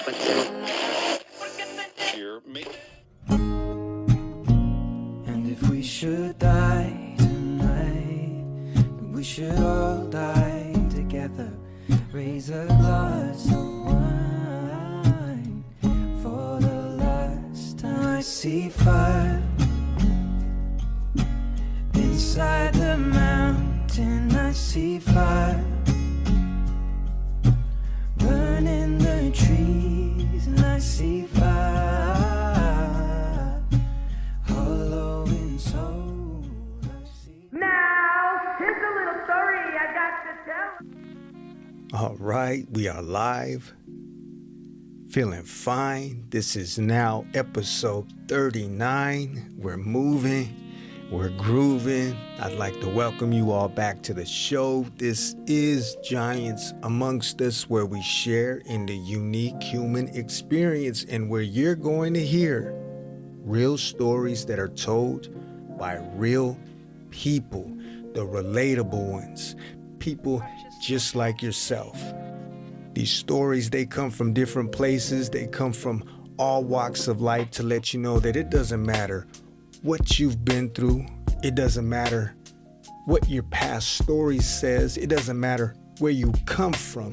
And if we should die tonight, we should all die together. Raise a glass of wine for the last time. I see fire inside the mountain. I see fire burning the trees, and I see fire hollow in soul. Now, here's a little story I got to tell. All right, we are live, feeling fine. This is now episode 39. We're moving, we're grooving. I'd like to welcome you all back to the show. This is Giants Amongst Us, where we share in the unique human experience and where you're going to hear real stories that are told by real people, the relatable ones, people just like yourself. These stories, they come from different places. They come from all walks of life to let you know that it doesn't matter what you've been through. It doesn't matter what your past story says. It doesn't matter where you come from.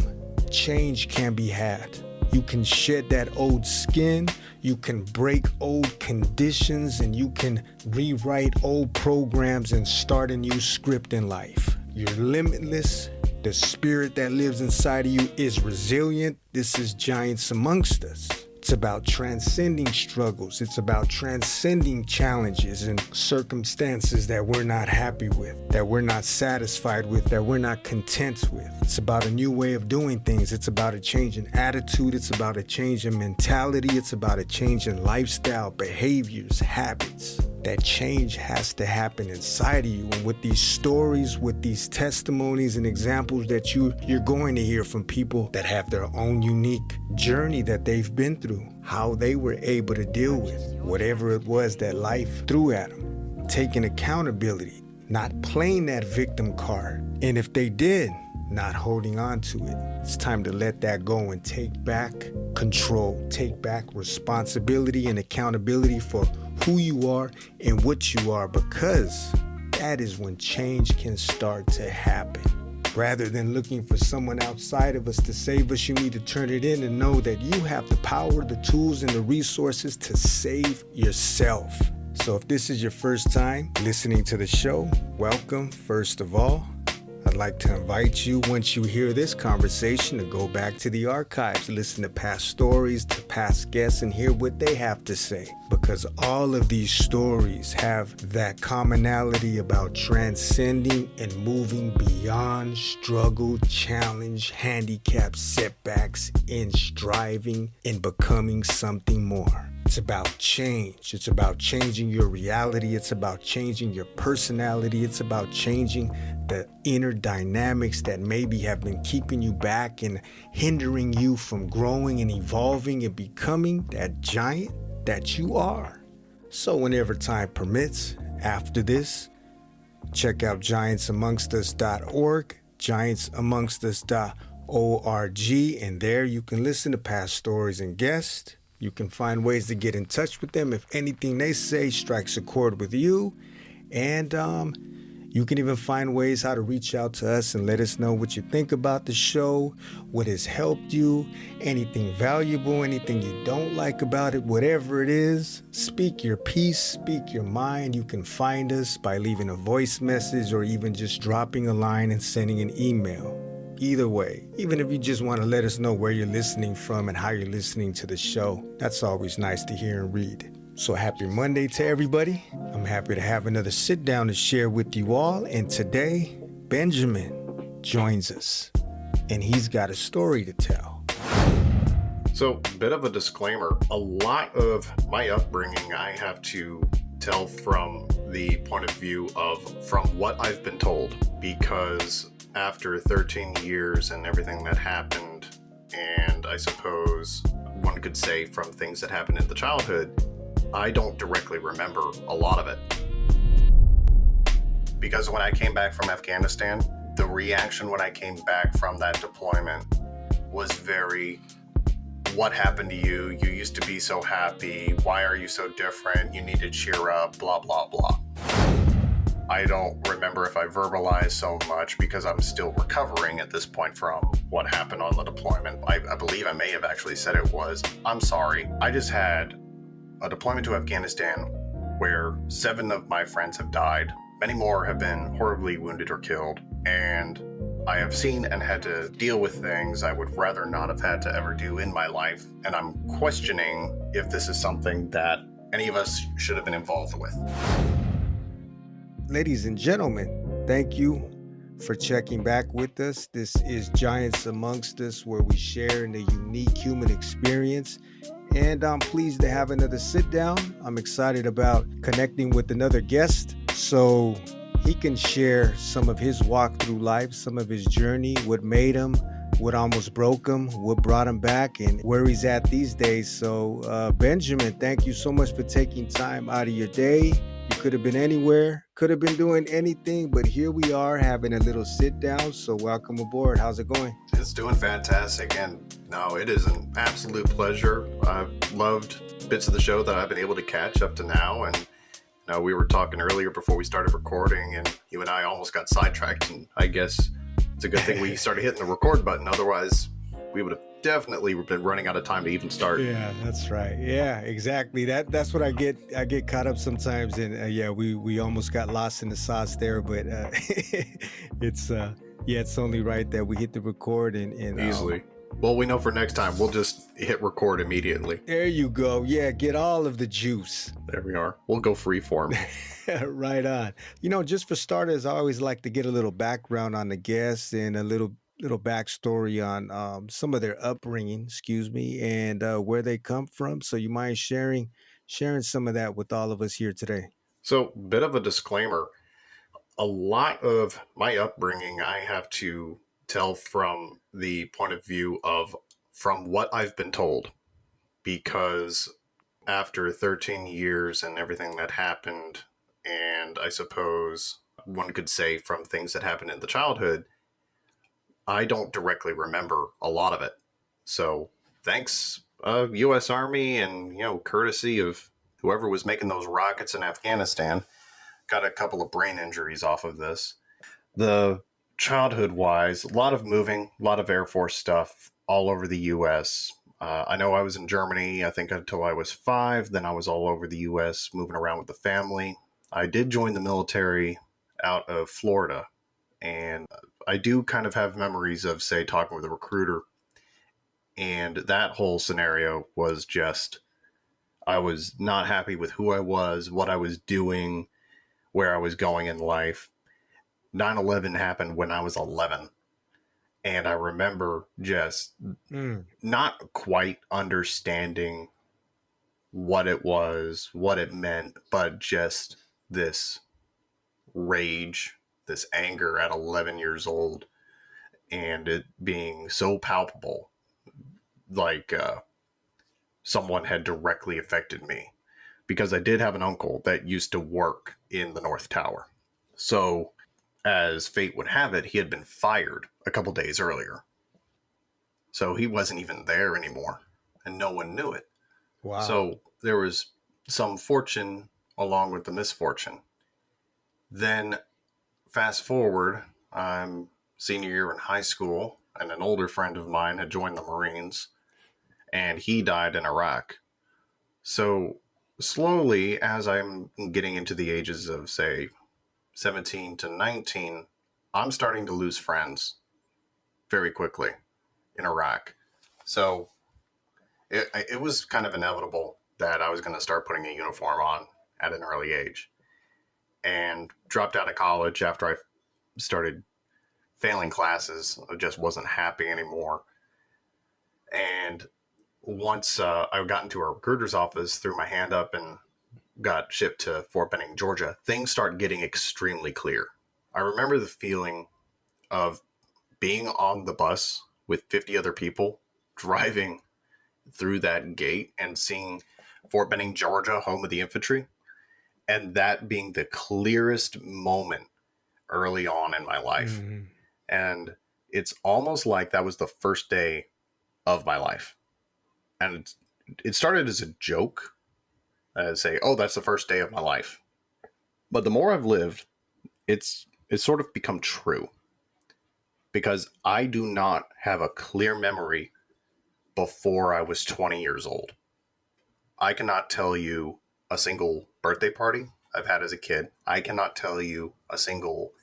Change can be had. You can shed that old skin. You can break old conditions, and you can rewrite old programs and start a new script in life. You're limitless. The spirit that lives inside of you is resilient. This is Giants Amongst Us. It's about transcending struggles. It's about transcending challenges and circumstances that we're not happy with, that we're not satisfied with, that we're not content with. It's about a new way of doing things. It's about a change in attitude. It's about a change in mentality. It's about a change in lifestyle, behaviors, habits. That change has to happen inside of you. And with these stories, with these testimonies and examples that you're going to hear from people that have their own unique journey that they've been through, how they were able to deal with whatever it was that life threw at them, taking accountability, not playing that victim card. And if they did, not holding on to it. It's time to let that go and take back control, take back responsibility and accountability for who you are and what you are, because that is when change can start to happen. Rather than looking for someone outside of us to save us, you need to turn it in and know that you have the power, the tools, and the resources to save yourself. So if this is your first time listening to the show, welcome, first of all. I'd like to invite you, once you hear this conversation, to go back to the archives, listen to past stories, to past guests, and hear what they have to say. Because all of these stories have that commonality about transcending and moving beyond struggle, challenge, handicap, setbacks, and striving and becoming something more. It's about change. It's about changing your reality. It's about changing your personality. It's about changing the inner dynamics that maybe have been keeping you back and hindering you from growing and evolving and becoming that giant that you are. So whenever time permits, after this, check out giantsamongustus.org, giantsamongustus.org, and there you can listen to past stories and guests. You can find ways to get in touch with them if anything they say strikes a chord with you. And you can even find ways how to reach out to us and let us know what you think about the show, what has helped you, anything valuable, anything you don't like about it, whatever it is. Speak your piece, speak your mind. You can find us by leaving a voice message or even just dropping a line and sending an email. Either way, even if you just want to let us know where you're listening from and how you're listening to the show, that's always nice to hear and read. So happy Monday to everybody. I'm happy to have another sit down to share with you all. And today, Benjamin joins us, and he's got a story to tell. So, bit of a disclaimer. A lot of my upbringing, I have to tell from the point of view of from what I've been told, because after 13 years and everything that happened, and I suppose one could say from things that happened in the childhood, I don't directly remember a lot of it. Because when I came back from Afghanistan, the reaction when I came back from that deployment was very what happened to you? You used to be so happy. Why are you so different? You need to cheer up, blah, blah, blah. I don't remember if I verbalized so much because I'm still recovering at this point from what happened on the deployment. I believe I may have actually said it was, I'm sorry. I just had a deployment to Afghanistan where 7 of my friends have died. Many more have been horribly wounded or killed. And I have seen and had to deal with things I would rather not have had to ever do in my life. And I'm questioning if this is something that any of us should have been involved with. Ladies and gentlemen, thank you for checking back with us. This is Giants Amongst Us, where we share in a unique human experience. And I'm pleased to have another sit down. I'm excited about connecting with another guest so he can share some of his walk through life, some of his journey, what made him, what almost broke him, what brought him back, and where he's at these days. So, Benjamin, thank you so much for taking time out of your day. You could have been anywhere, could have been doing anything, but here we are having a little sit down. So welcome aboard. How's it going? It's doing fantastic. And no, it is an absolute pleasure. I've loved bits of the show that I've been able to catch up to now. And we were talking earlier before we started recording, and you and I almost got sidetracked. And I guess it's a good thing we started hitting the record button. Otherwise, we would have definitely been running out of time to even start. Yeah, that's right. Yeah, exactly. That's what I get caught up sometimes, and we almost got lost in the sauce there. But it's only right that we hit the record and easily. Well, we know for next time we'll just hit record immediately. There you go. Yeah, get all of the juice. There we are. We'll go freeform. Right on. Just for starters, I always like to get a little background on the guests and a little backstory on some of their upbringing, and where they come from. So you mind sharing some of that with all of us here today? So, bit of a disclaimer. A lot of my upbringing I have to tell from the point of view of from what I've been told, because after 13 years and everything that happened, and I suppose one could say from things that happened in the childhood, I don't directly remember a lot of it. So thanks, U.S. Army, and, courtesy of whoever was making those rockets in Afghanistan, got a couple of brain injuries off of this. The childhood-wise, a lot of moving, a lot of Air Force stuff all over the U.S. I know I was in Germany, I think, until I was 5. Then I was all over the U.S., moving around with the family. I did join the military out of Florida, and I do kind of have memories of, say, talking with a recruiter, and that whole scenario was just, I was not happy with who I was, what I was doing, where I was going in life. 9/11 happened when I was 11, and I remember just not quite understanding what it was, what it meant, but just this rage, this anger at 11 years old, and it being so palpable, like someone had directly affected me, because I did have an uncle that used to work in the North Tower. So as fate would have it, he had been fired a couple days earlier. So he wasn't even there anymore, and no one knew it. Wow. So there was some fortune along with the misfortune. Then fast forward, I'm senior year in high school, and an older friend of mine had joined the Marines, and he died in Iraq. So slowly, as I'm getting into the ages of, say, 17 to 19, I'm starting to lose friends very quickly in Iraq. So it was kind of inevitable that I was going to start putting a uniform on at an early age, and dropped out of college after I started failing classes. I just wasn't happy anymore. And once I got into a recruiter's office, threw my hand up and got shipped to Fort Benning, Georgia, things started getting extremely clear. I remember the feeling of being on the bus with 50 other people, driving through that gate and seeing Fort Benning, Georgia, home of the infantry, and that being the clearest moment early on in my life. Mm-hmm. And it's almost like that was the first day of my life. And it started as a joke, say, oh, that's the first day of my life. But the more I've lived, it's sort of become true, because I do not have a clear memory before I was 20 years old. I cannot tell you a single birthday party I've had as a kid. I cannot tell you a single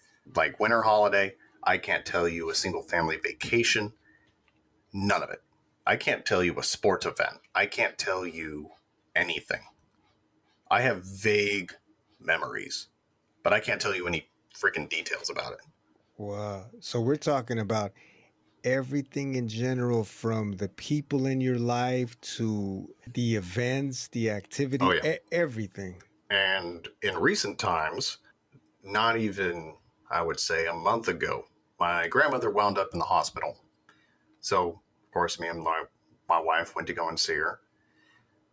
winter holiday. I can't tell you a single family vacation. None of it. I can't tell you a sports event. I can't tell you anything. I have vague memories, but I can't tell you any freaking details about it. Wow. So we're talking about everything in general, from the people in your life to the events, the Oh, activity, yeah. everything. And in recent times, not even, I would say, a month ago, my grandmother wound up in the hospital. So, of course, me and my wife went to go and see her.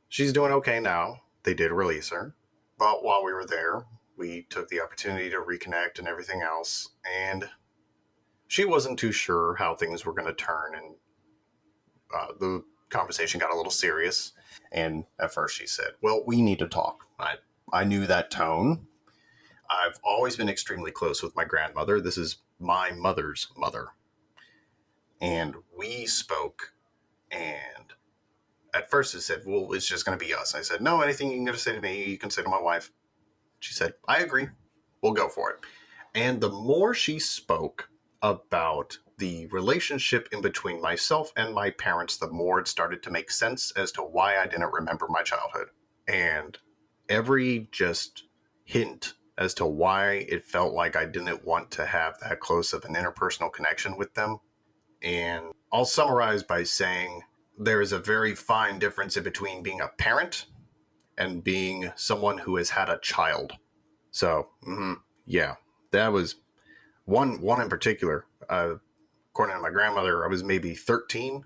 She's doing okay now. They did release her. But while we were there, we took the opportunity to reconnect and everything else. And she wasn't too sure how things were going to turn. And the conversation got a little serious. And at first she said, well, we need to talk. I knew that tone. I've always been extremely close with my grandmother. This is my mother's mother. And we spoke, and at first it said, well, it's just going to be us. I said, no, anything you can say to me, you can say to my wife. She said, I agree. We'll go for it. And the more she spoke about the relationship in between myself and my parents, the more it started to make sense as to why I didn't remember my childhood. And every just hint as to why it felt like I didn't want to have that close of an interpersonal connection with them. And I'll summarize by saying there is a very fine difference in between being a parent and being someone who has had a child. So, yeah, that was one in particular. According to my grandmother, I was maybe 13.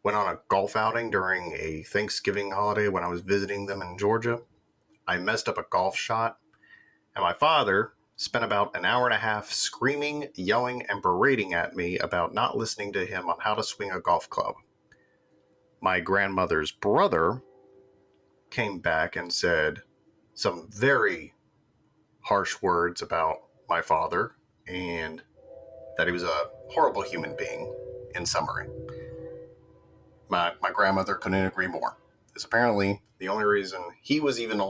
Went on a golf outing during a Thanksgiving holiday when I was visiting them in Georgia. I messed up a golf shot, and my father spent about an hour and a half screaming, yelling, and berating at me about not listening to him on how to swing a golf club. My grandmother's brother came back and said some very harsh words about my father and that he was a horrible human being, in summary. My grandmother couldn't agree more. Because apparently the only reason he was even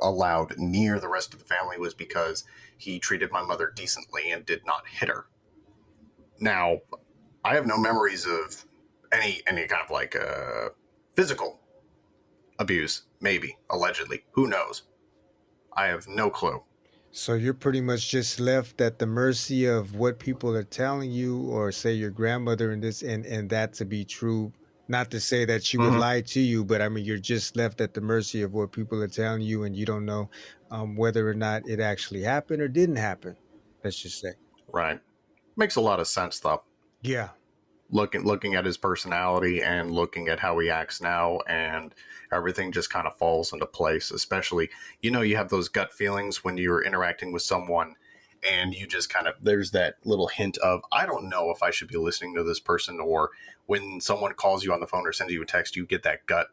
allowed near the rest of the family was because he treated my mother decently and did not hit her. Now, I have no memories of any kind of physical abuse, maybe, allegedly. Who knows? I have no clue. So you're pretty much just left at the mercy of what people are telling you, or say your grandmother and this, and that to be true. Not to say that she would lie to you, but I mean, you're just left at the mercy of what people are telling you, and you don't know whether or not it actually happened or didn't happen. Let's just say. Right. Makes a lot of sense, though. Yeah. Looking at his personality and looking at how he acts now, and everything just kind of falls into place. Especially, you have those gut feelings when you're interacting with someone and you just kind of, there's that little hint of, I don't know if I should be listening to this person. Or when someone calls you on the phone or sends you a text, you get that gut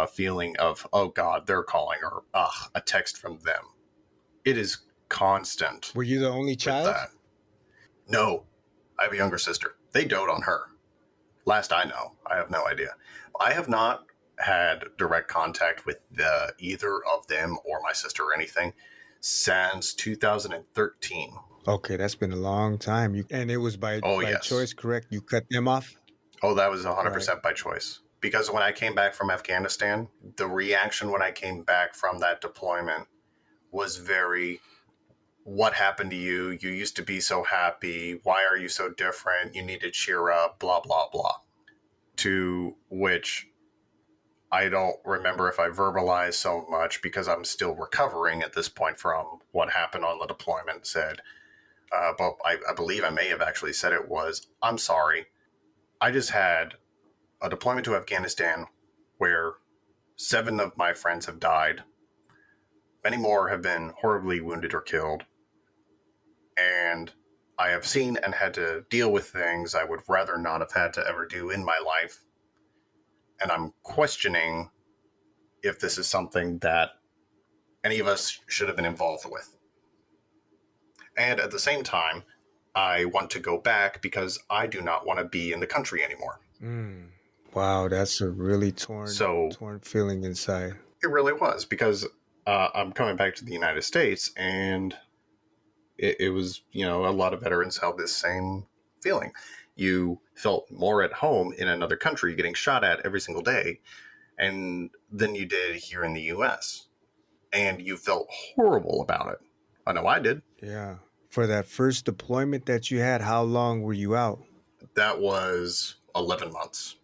feeling of, oh God, they're calling, or a text from them. It is constant. Were you the only child? That. No, I have a younger sister. They dote on her. Last I know, I have no idea. I have not had direct contact with either of them or my sister or anything since 2013. Okay, that's been a long time. And it was by Yes. choice, correct? You cut them off? Oh, that was 100% by choice. Because when I came back from Afghanistan, the reaction when I came back from that deployment was very, what happened to you? You used to be so happy. Why are you so different? You need to cheer up, blah, blah, blah. To which I don't remember if I verbalized so much, because I'm still recovering at this point from what happened on the deployment. Said, but I believe I may have actually said it was, I'm sorry. I just had a deployment to Afghanistan where 7 of my friends have died. Many more have been horribly wounded or killed. And I have seen and had to deal with things I would rather not have had to ever do in my life. And I'm questioning if this is something that any of us should have been involved with. And at the same time, I want to go back because I do not want to be in the country anymore. Wow, that's a really torn feeling inside. It really was, because I'm coming back to the United States, and it was, a lot of veterans held this same feeling. You felt more at home in another country getting shot at every single day than you did here in the U.S. And you felt horrible about it. I know I did. Yeah. For that first deployment that you had, how long were you out? That was 11 months.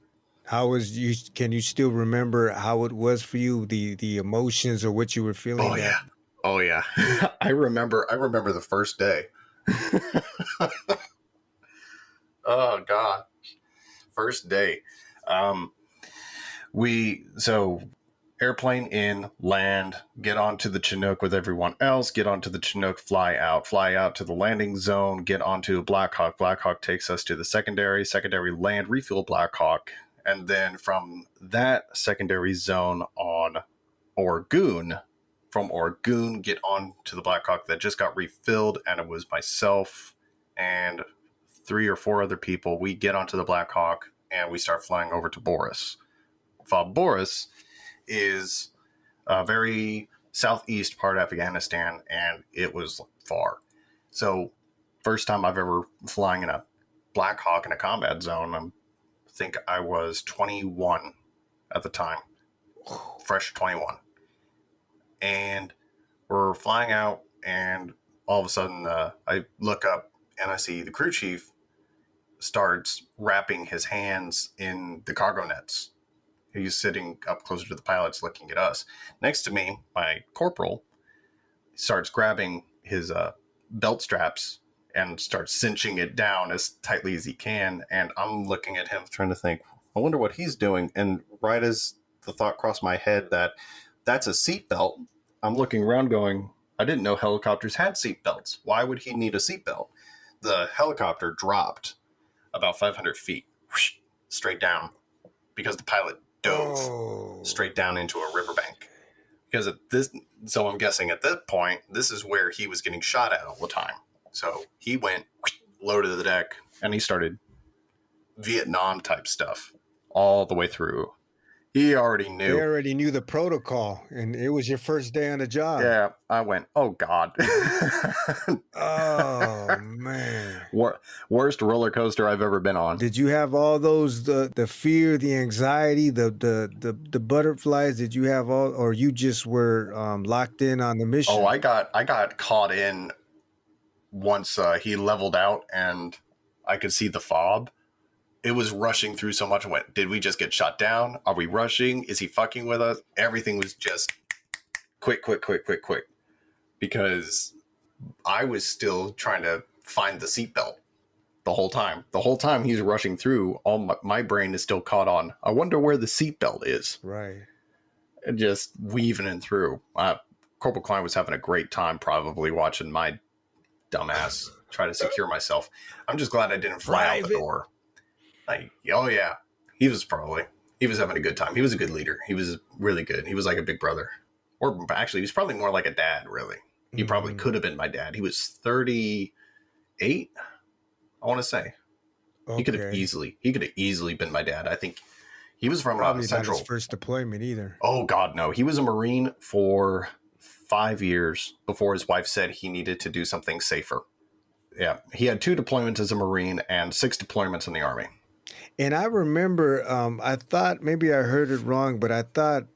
How was you? Can you still remember how it was for you? The emotions or what you were feeling? Oh yeah. I remember the first day. Oh God. First day. Airplane in, land, get onto the Chinook with everyone else, get onto the Chinook, fly out to the landing zone, get onto Black Hawk. Black Hawk takes us to the secondary land, refuel Black Hawk. And then from that secondary zone on Orgoon, get on to the Black Hawk that just got refilled. And it was myself and 3 or 4 other people. We get onto the Black Hawk and we start flying over to Boris. Boris is a very southeast part of Afghanistan, and it was far. So first time I've ever flying in a Black Hawk in a combat zone. I think I was 21 at the time, fresh 21. And we're flying out, and all of a sudden I look up and I see the crew chief starts wrapping his hands in the cargo nets. He's sitting up closer to the pilots looking at us. Next to me, my corporal starts grabbing his belt straps and starts cinching it down as tightly as he can. And I'm looking at him trying to think, I wonder what he's doing. And right as the thought crossed my head that that's a seatbelt, I'm looking around going, I didn't know helicopters had seatbelts. Why would he need a seatbelt? The helicopter dropped about 500 feet straight down because the pilot dove straight down into a riverbank. So I'm guessing at that point, this is where he was getting shot at all the time. So he went low to the deck and he started Vietnam type stuff all the way through. He already knew. They already knew the protocol, and it was your first day on the job. Yeah, I went, oh God. Oh man. Worst roller coaster I've ever been on. Did you have all those, the fear, the anxiety, the butterflies? Did you have all, or you just were locked in on the mission? Oh, I got caught in once he leveled out and I could see the fob. It was rushing through so much. I went, did we just get shot down? Are we rushing? Is he fucking with us? Everything was just quick. Because I was still trying to find the seatbelt the whole time. The whole time he's rushing through, all my brain is still caught on, I wonder where the seatbelt is. Right. And just weaving it through. Corporal Klein was having a great time probably watching my dumbass try to secure myself. I'm just glad I didn't fly out the door. Oh yeah, he was having a good time. He was a good leader. He was really good. He was like a big brother, or actually he was probably more like a dad. Really, he probably could have been my dad. He was 38, I want to say. Okay. He could have easily been my dad. I think he was from probably Central. Not his first deployment either. Oh God, no. He was a Marine for 5 years before his wife said he needed to do something safer. Yeah, he had 2 deployments as a Marine and 6 deployments in the Army. And I remember, I thought maybe I heard it wrong, but I thought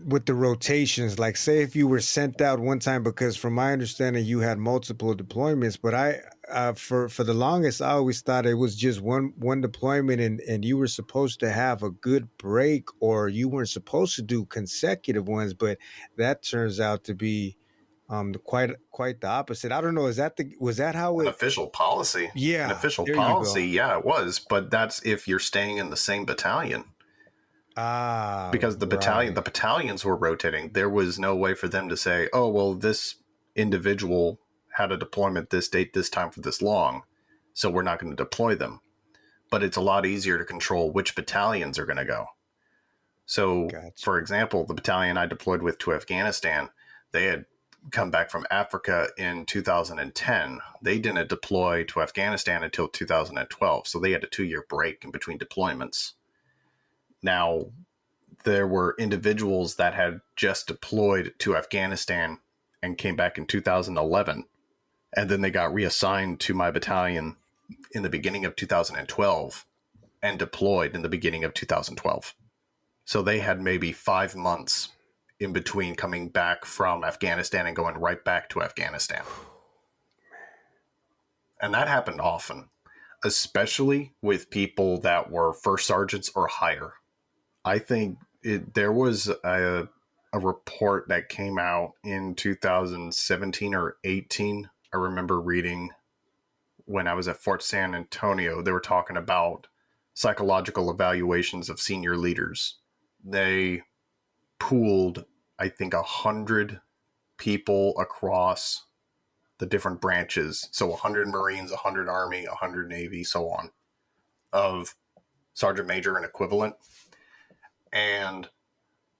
with the rotations, like say if you were sent out one time, because from my understanding, you had multiple deployments, but for the longest, I always thought it was just one deployment and you were supposed to have a good break or you weren't supposed to do consecutive ones, but that turns out to be quite the opposite. I don't know. Was that how an official policy? Yeah. An official policy. Yeah, it was. But that's if you're staying in the same battalion. Because the battalions were rotating. There was no way for them to say, oh, well, this individual had a deployment this date, this time for this long, so we're not going to deploy them. But it's a lot easier to control which battalions are going to go. So, Gotcha. for example, the battalion I deployed with to Afghanistan, they had come back from Africa in 2010. They didn't deploy to Afghanistan until 2012. So they had a 2-year break in between deployments. Now, there were individuals that had just deployed to Afghanistan and came back in 2011. And then they got reassigned to my battalion in the beginning of 2012 and deployed in the beginning of 2012. So they had maybe 5 months in between coming back from Afghanistan and going right back to Afghanistan. And that happened often, especially with people that were first sergeants or higher. I think there was a report that came out in 2017 or 18. I remember reading when I was at Fort San Antonio. They were talking about psychological evaluations of senior leaders. They pooled, I think, 100 people across the different branches. So 100 Marines, 100 Army, 100 Navy, so on, of Sergeant Major and equivalent. And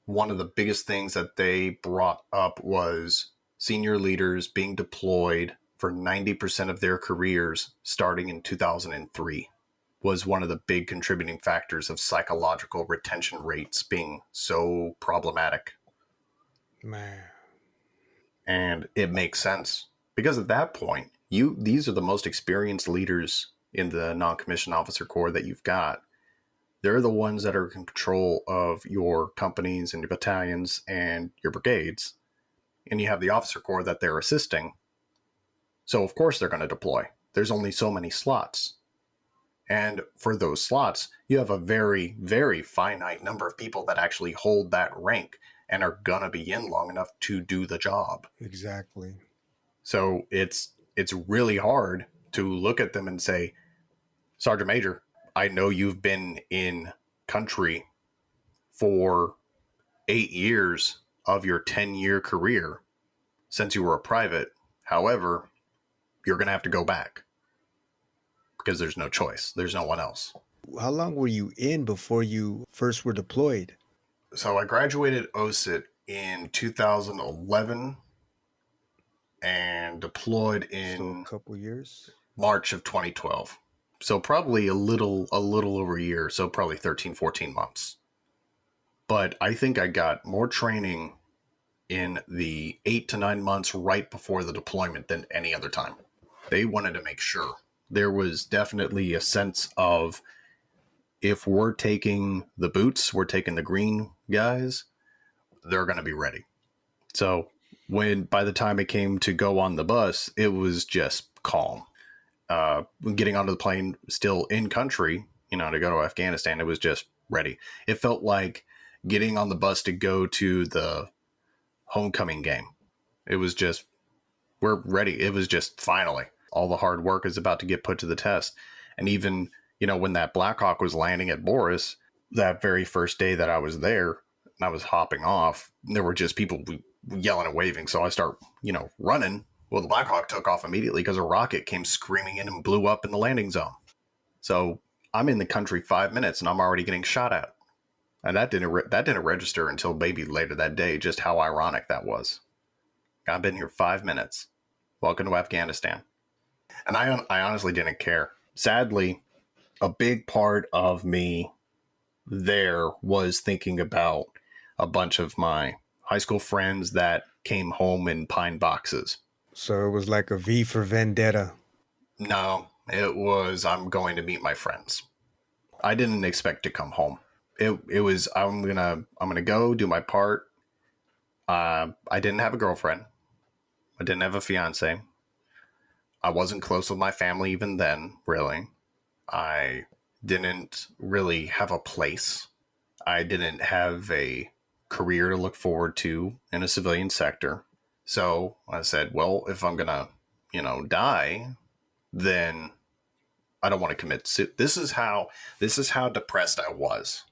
one of the biggest things that they brought up was senior leaders being deployed for 90% of their careers starting in 2003 was one of the big contributing factors of psychological retention rates being so problematic. Man. And it makes sense because at that point, these are the most experienced leaders in the non-commissioned officer corps that you've got. They're the ones that are in control of your companies and your battalions and your brigades. And you have the officer corps that they're assisting. So of course they're going to deploy. There's only so many slots. And for those slots, you have a very, very finite number of people that actually hold that rank and are going to be in long enough to do the job. Exactly. So it's really hard to look at them and say, Sergeant Major, I know you've been in country for 8 years of your 10-year career since you were a private. However, you're going to have to go back because there's no choice. There's no one else. How long were you in before you first were deployed? So I graduated OSIT in 2011 and deployed So in a couple years. March of 2012. So probably a little over a year. So probably 13, 14 months. But I think I got more training in the 8 to 9 months right before the deployment than any other time. They wanted to make sure. There was definitely a sense of, if we're taking the boots, we're taking the green guys, they're going to be ready. So by the time it came to go on the bus, it was just calm. Getting onto the plane still in country, to go to Afghanistan, it was just ready. It felt like getting on the bus to go to the homecoming game. It was just, we're ready. It was just finally all the hard work is about to get put to the test. And even, when that Black Hawk was landing at Boris, that very first day that I was there and I was hopping off, there were just people yelling and waving. So I start, running. Well, the Black Hawk took off immediately because a rocket came screaming in and blew up in the landing zone. So I'm in the country 5 minutes and I'm already getting shot at. And that didn't register until maybe later that day, just how ironic that was. I've been here 5 minutes. Welcome to Afghanistan. And I honestly didn't care. Sadly, a big part of me there was thinking about a bunch of my high school friends that came home in pine boxes. So it was like a V for Vendetta. No, it was, I'm going to meet my friends. I didn't expect to come home. It was, I'm gonna go do my part. I didn't have a girlfriend. I didn't have a fiance. I wasn't close with my family even then, really. I didn't really have a place. I didn't have a career to look forward to in a civilian sector. So I said, well, if I'm gonna, die, then I don't want to commit suicide. This is how depressed I was.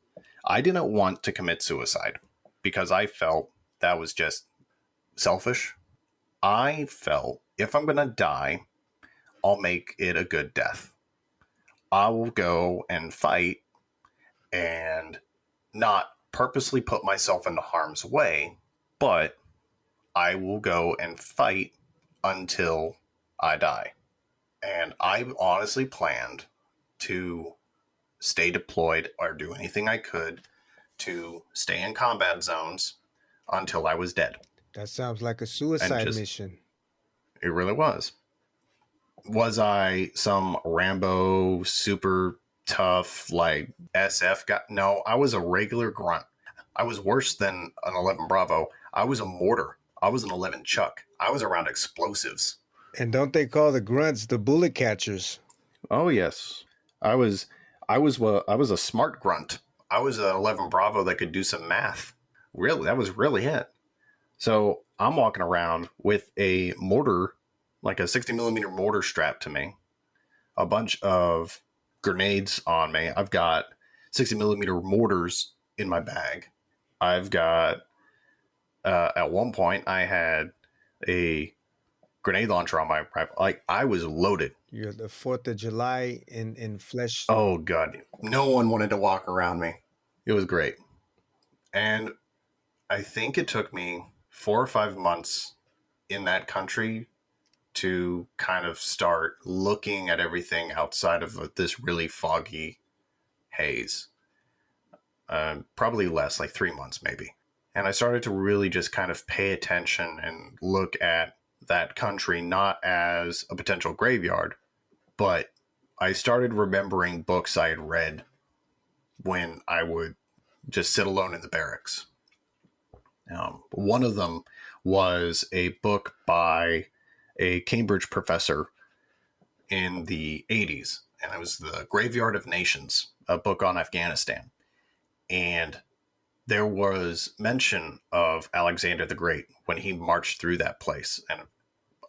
I didn't want to commit suicide because I felt that was just selfish. I felt if I'm gonna die, I'll make it a good death. I will go and fight and not purposely put myself into harm's way, but I will go and fight until I die. And I honestly planned to stay deployed or do anything I could to stay in combat zones until I was dead. That sounds like a And suicide just, mission. it really was. Was I some Rambo, super tough, like SF guy? No, I was a regular grunt. I was worse than an 11 Bravo. I was a mortar. I was an 11 Chuck. I was around explosives. And don't they call the grunts the bullet catchers? Oh yes, I was. I was a smart grunt. I was an 11 Bravo that could do some math. Really, that was really it. So I'm walking around with a mortar, like a 60 millimeter mortar strapped to me, a bunch of grenades on me. I've got 60 millimeter mortars in my bag. I've got, at one point, I had a grenade launcher on my rifle. Like, I was loaded. You're the 4th of July in flesh. Oh, God. No one wanted to walk around me. It was great. And I think it took me 4 or 5 months in that country to kind of start looking at everything outside of this really foggy haze. Probably less, like 3 months maybe. And I started to really just kind of pay attention and look at that country not as a potential graveyard, but I started remembering books I had read when I would just sit alone in the barracks. One of them was a book by a Cambridge professor in the 80s, and it was The Graveyard of Nations, a book on Afghanistan. And there was mention of Alexander the Great when he marched through that place. And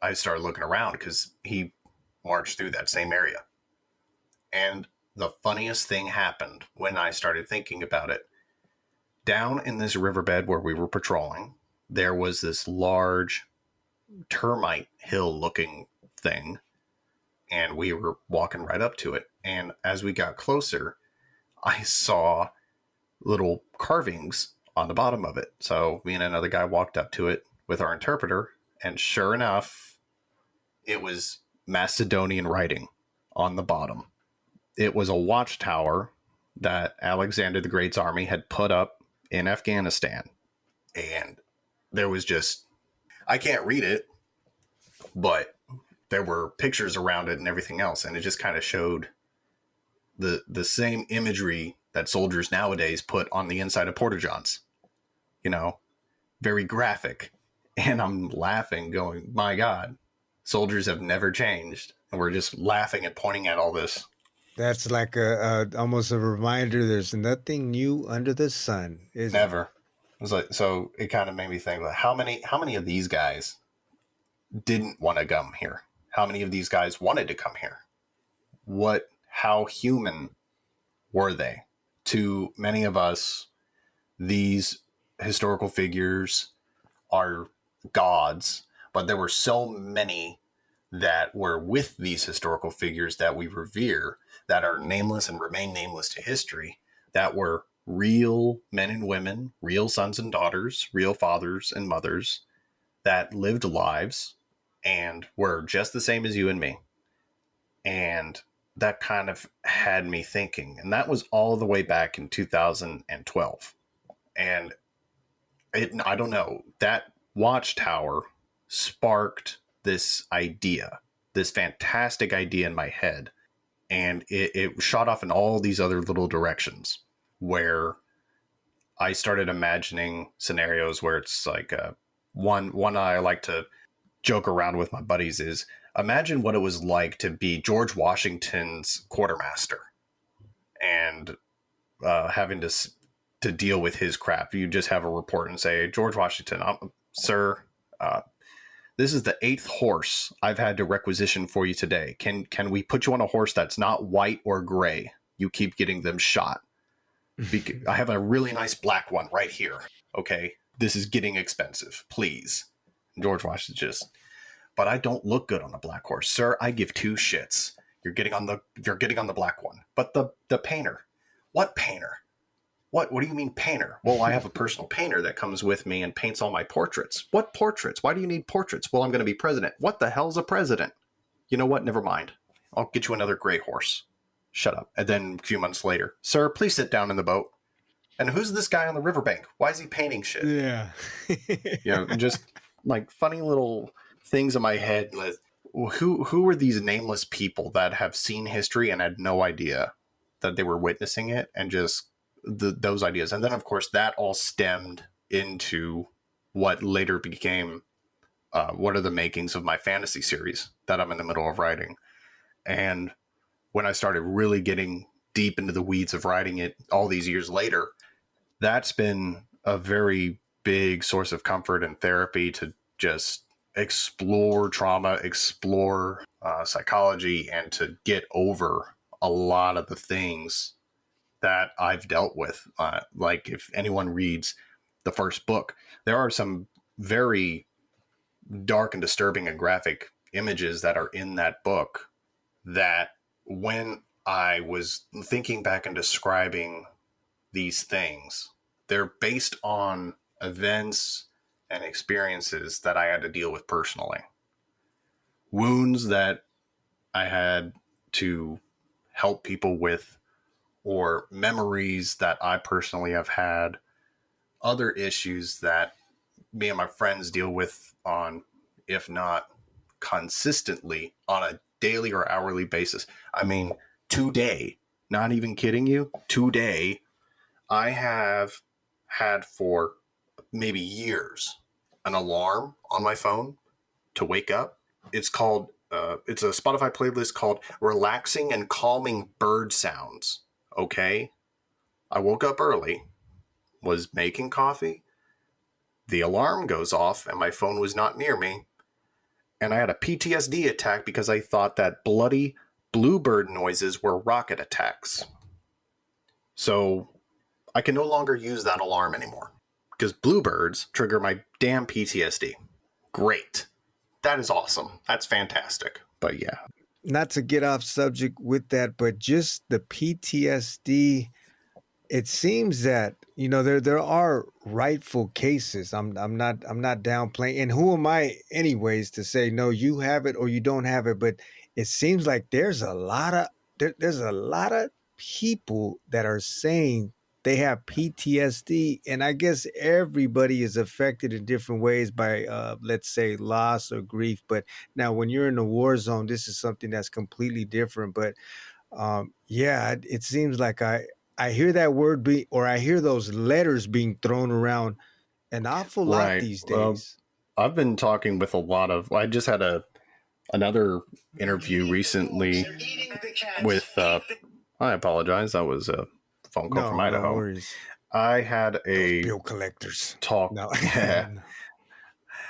I started looking around because he marched through that same area. And the funniest thing happened when I started thinking about it. Down in this riverbed where we were patrolling, there was this large termite hill looking thing. And we were walking right up to it. And as we got closer, I saw little carvings on the bottom of it. So me and another guy walked up to it with our interpreter. And sure enough, it was Macedonian writing on the bottom. It was a watchtower that Alexander the Great's army had put up in Afghanistan. And there was just, I can't read it, but there were pictures around it and everything else. And it just kind of showed the same imagery that soldiers nowadays put on the inside of porta-johns. You know, very graphic. And I'm laughing going, my God, soldiers have never changed. And we're just laughing and pointing at all this. That's like a almost a reminder. There's nothing new under the sun. Never. It was like, so it kind of made me think, like, how many of these guys didn't want to come here? How many of these guys wanted to come here? How human were they? To many of us, these historical figures are gods, but there were so many that were with these historical figures that we revere that are nameless and remain nameless to history, that were real men and women, real sons and daughters, real fathers and mothers that lived lives and were just the same as you and me. And that kind of had me thinking. And that was all the way back in 2012. And I don't know, that watchtower sparked this idea, this fantastic idea in my head. And it shot off in all these other little directions where I started imagining scenarios where it's like one I like to joke around with my buddies is, imagine what it was like to be George Washington's quartermaster and having to deal with his crap. You just have a report and say, George Washington, sir, this is the 8th horse I've had to requisition for you today. Can we put you on a horse that's not white or gray? You keep getting them shot. I have a really nice black one right here. Okay, this is getting expensive. Please. George Washington just, but I don't look good on a black horse, sir. I give 2 shits. You're getting on the black one. But the painter, what painter? What do you mean painter? Well, I have a personal painter that comes with me and paints all my portraits. What portraits? Why do you need portraits? Well, I'm going to be president. What the hell's a president? You know what? Never mind. I'll get you another gray horse. Shut up. And then a few months later, sir, please sit down in the boat. And who's this guy on the riverbank? Why is he painting shit? Yeah. Just like funny little things in my head. Who are these nameless people that have seen history and had no idea that they were witnessing it, and just those ideas? And then, of course, that all stemmed into what later became what are the makings of my fantasy series that I'm in the middle of writing. And when I started really getting deep into the weeds of writing it all these years later, that's been a very big source of comfort and therapy to just explore trauma, explore psychology, and to get over a lot of the things that I've dealt with. Like if anyone reads the first book, there are some very dark and disturbing and graphic images that are in that book that when I was thinking back and describing these things, they're based on events and experiences that I had to deal with personally. Wounds that I had to help people with, or memories that I personally have had, other issues that me and my friends deal with on, if not consistently, on a daily or hourly basis. I mean, today, not even kidding you, today, I have had for maybe years an alarm on my phone to wake up. It's called, it's a Spotify playlist called Relaxing and Calming Bird Sounds. Okay. I woke up early, was making coffee. The alarm goes off and my phone was not near me. And I had a PTSD attack because I thought that bloody bluebird noises were rocket attacks. So I can no longer use that alarm anymore because bluebirds trigger my damn PTSD. Great. That is awesome. That's fantastic. But yeah. Not to get off subject with that, but just the PTSD, it seems that, you know, there are rightful cases. I'm not downplaying. And who am I anyways to say no, you have it or you don't have it, but it seems like there's a lot of people that are saying they have PTSD, and I guess everybody is affected in different ways by let's say loss or grief. But now when you're in a war zone, this is something that's completely different. But yeah, it seems like I hear that word or I hear those letters being thrown around an awful lot these days. I've been talking with I just had another interview recently with, I apologize. That was a phone call from Idaho. No worries. I had a bill collectors talk. No.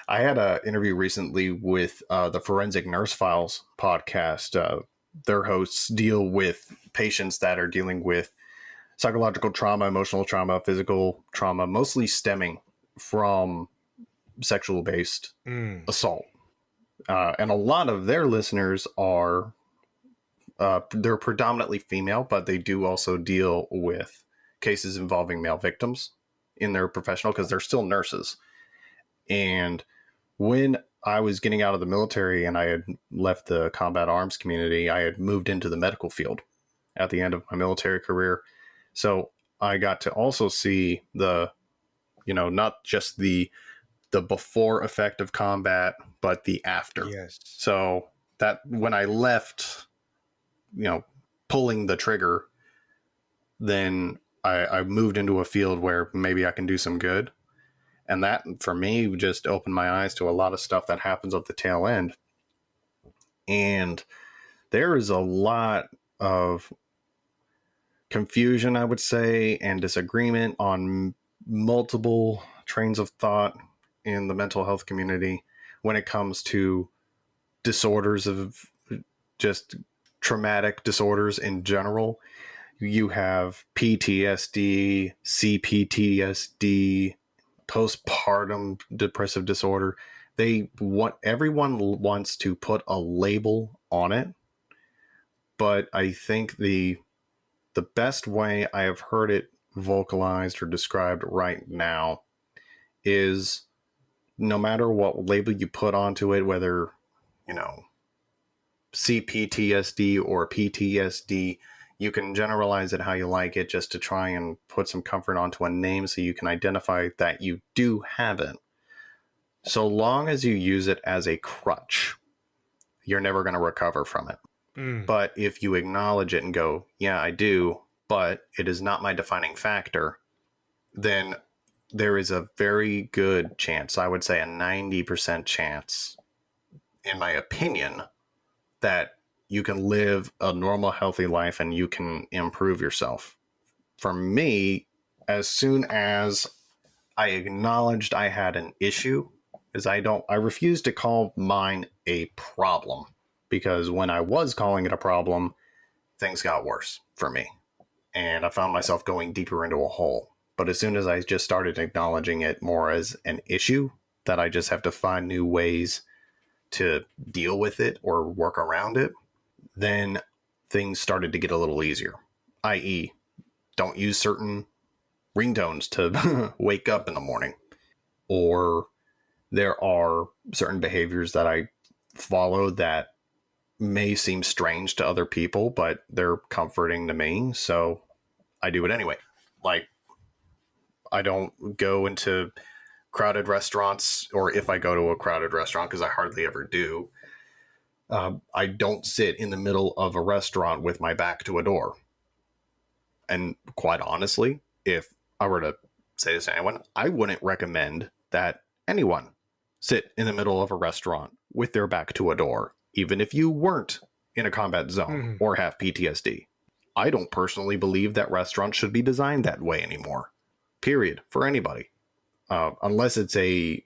I had an interview recently with the Forensic Nurse Files podcast. Their hosts deal with patients that are dealing with psychological trauma, emotional trauma, physical trauma, mostly stemming from sexual-based assault. And a lot of their listeners are, they're predominantly female, but they do also deal with cases involving male victims in their professional, because they're still nurses. And when I was getting out of the military and I had left the combat arms community, I had moved into the medical field at the end of my military career. So I got to also see the, not just the before effect of combat, but the after. Yes. So that when I left, pulling the trigger, then I moved into a field where maybe I can do some good. And that, for me, just opened my eyes to a lot of stuff that happens at the tail end. And there is a lot of confusion, I would say, and disagreement on multiple trains of thought in the mental health community when it comes to disorders of just traumatic disorders in general. You have PTSD, CPTSD, postpartum depressive disorder. Everyone wants to put a label on it, but I think the best way I have heard it vocalized or described right now is no matter what label you put onto it, whether, CPTSD or PTSD, you can generalize it how you like it just to try and put some comfort onto a name so you can identify that you do have it. So long as you use it as a crutch, you're never going to recover from it. But if you acknowledge it and go, yeah, I do, but it is not my defining factor, then there is a very good chance, I would say a 90% chance, in my opinion, that you can live a normal, healthy life and you can improve yourself. For me, as soon as I acknowledged I had an issue, is I refuse to call mine a problem, because when I was calling it a problem, things got worse for me. And I found myself going deeper into a hole. But as soon as I just started acknowledging it more as an issue, that I just have to find new ways to deal with it or work around it, then things started to get a little easier. I.e., don't use certain ringtones to wake up in the morning. Or there are certain behaviors that I follow that may seem strange to other people, but they're comforting to me, so I do it anyway. Like, I don't go into crowded restaurants, or if I go to a crowded restaurant, because I hardly ever do, I don't sit in the middle of a restaurant with my back to a door. And quite honestly, if I were to say this to anyone, I wouldn't recommend that anyone sit in the middle of a restaurant with their back to a door, even if you weren't in a combat zone or have PTSD. I don't personally believe that restaurants should be designed that way anymore. Period. For anybody. Unless it's a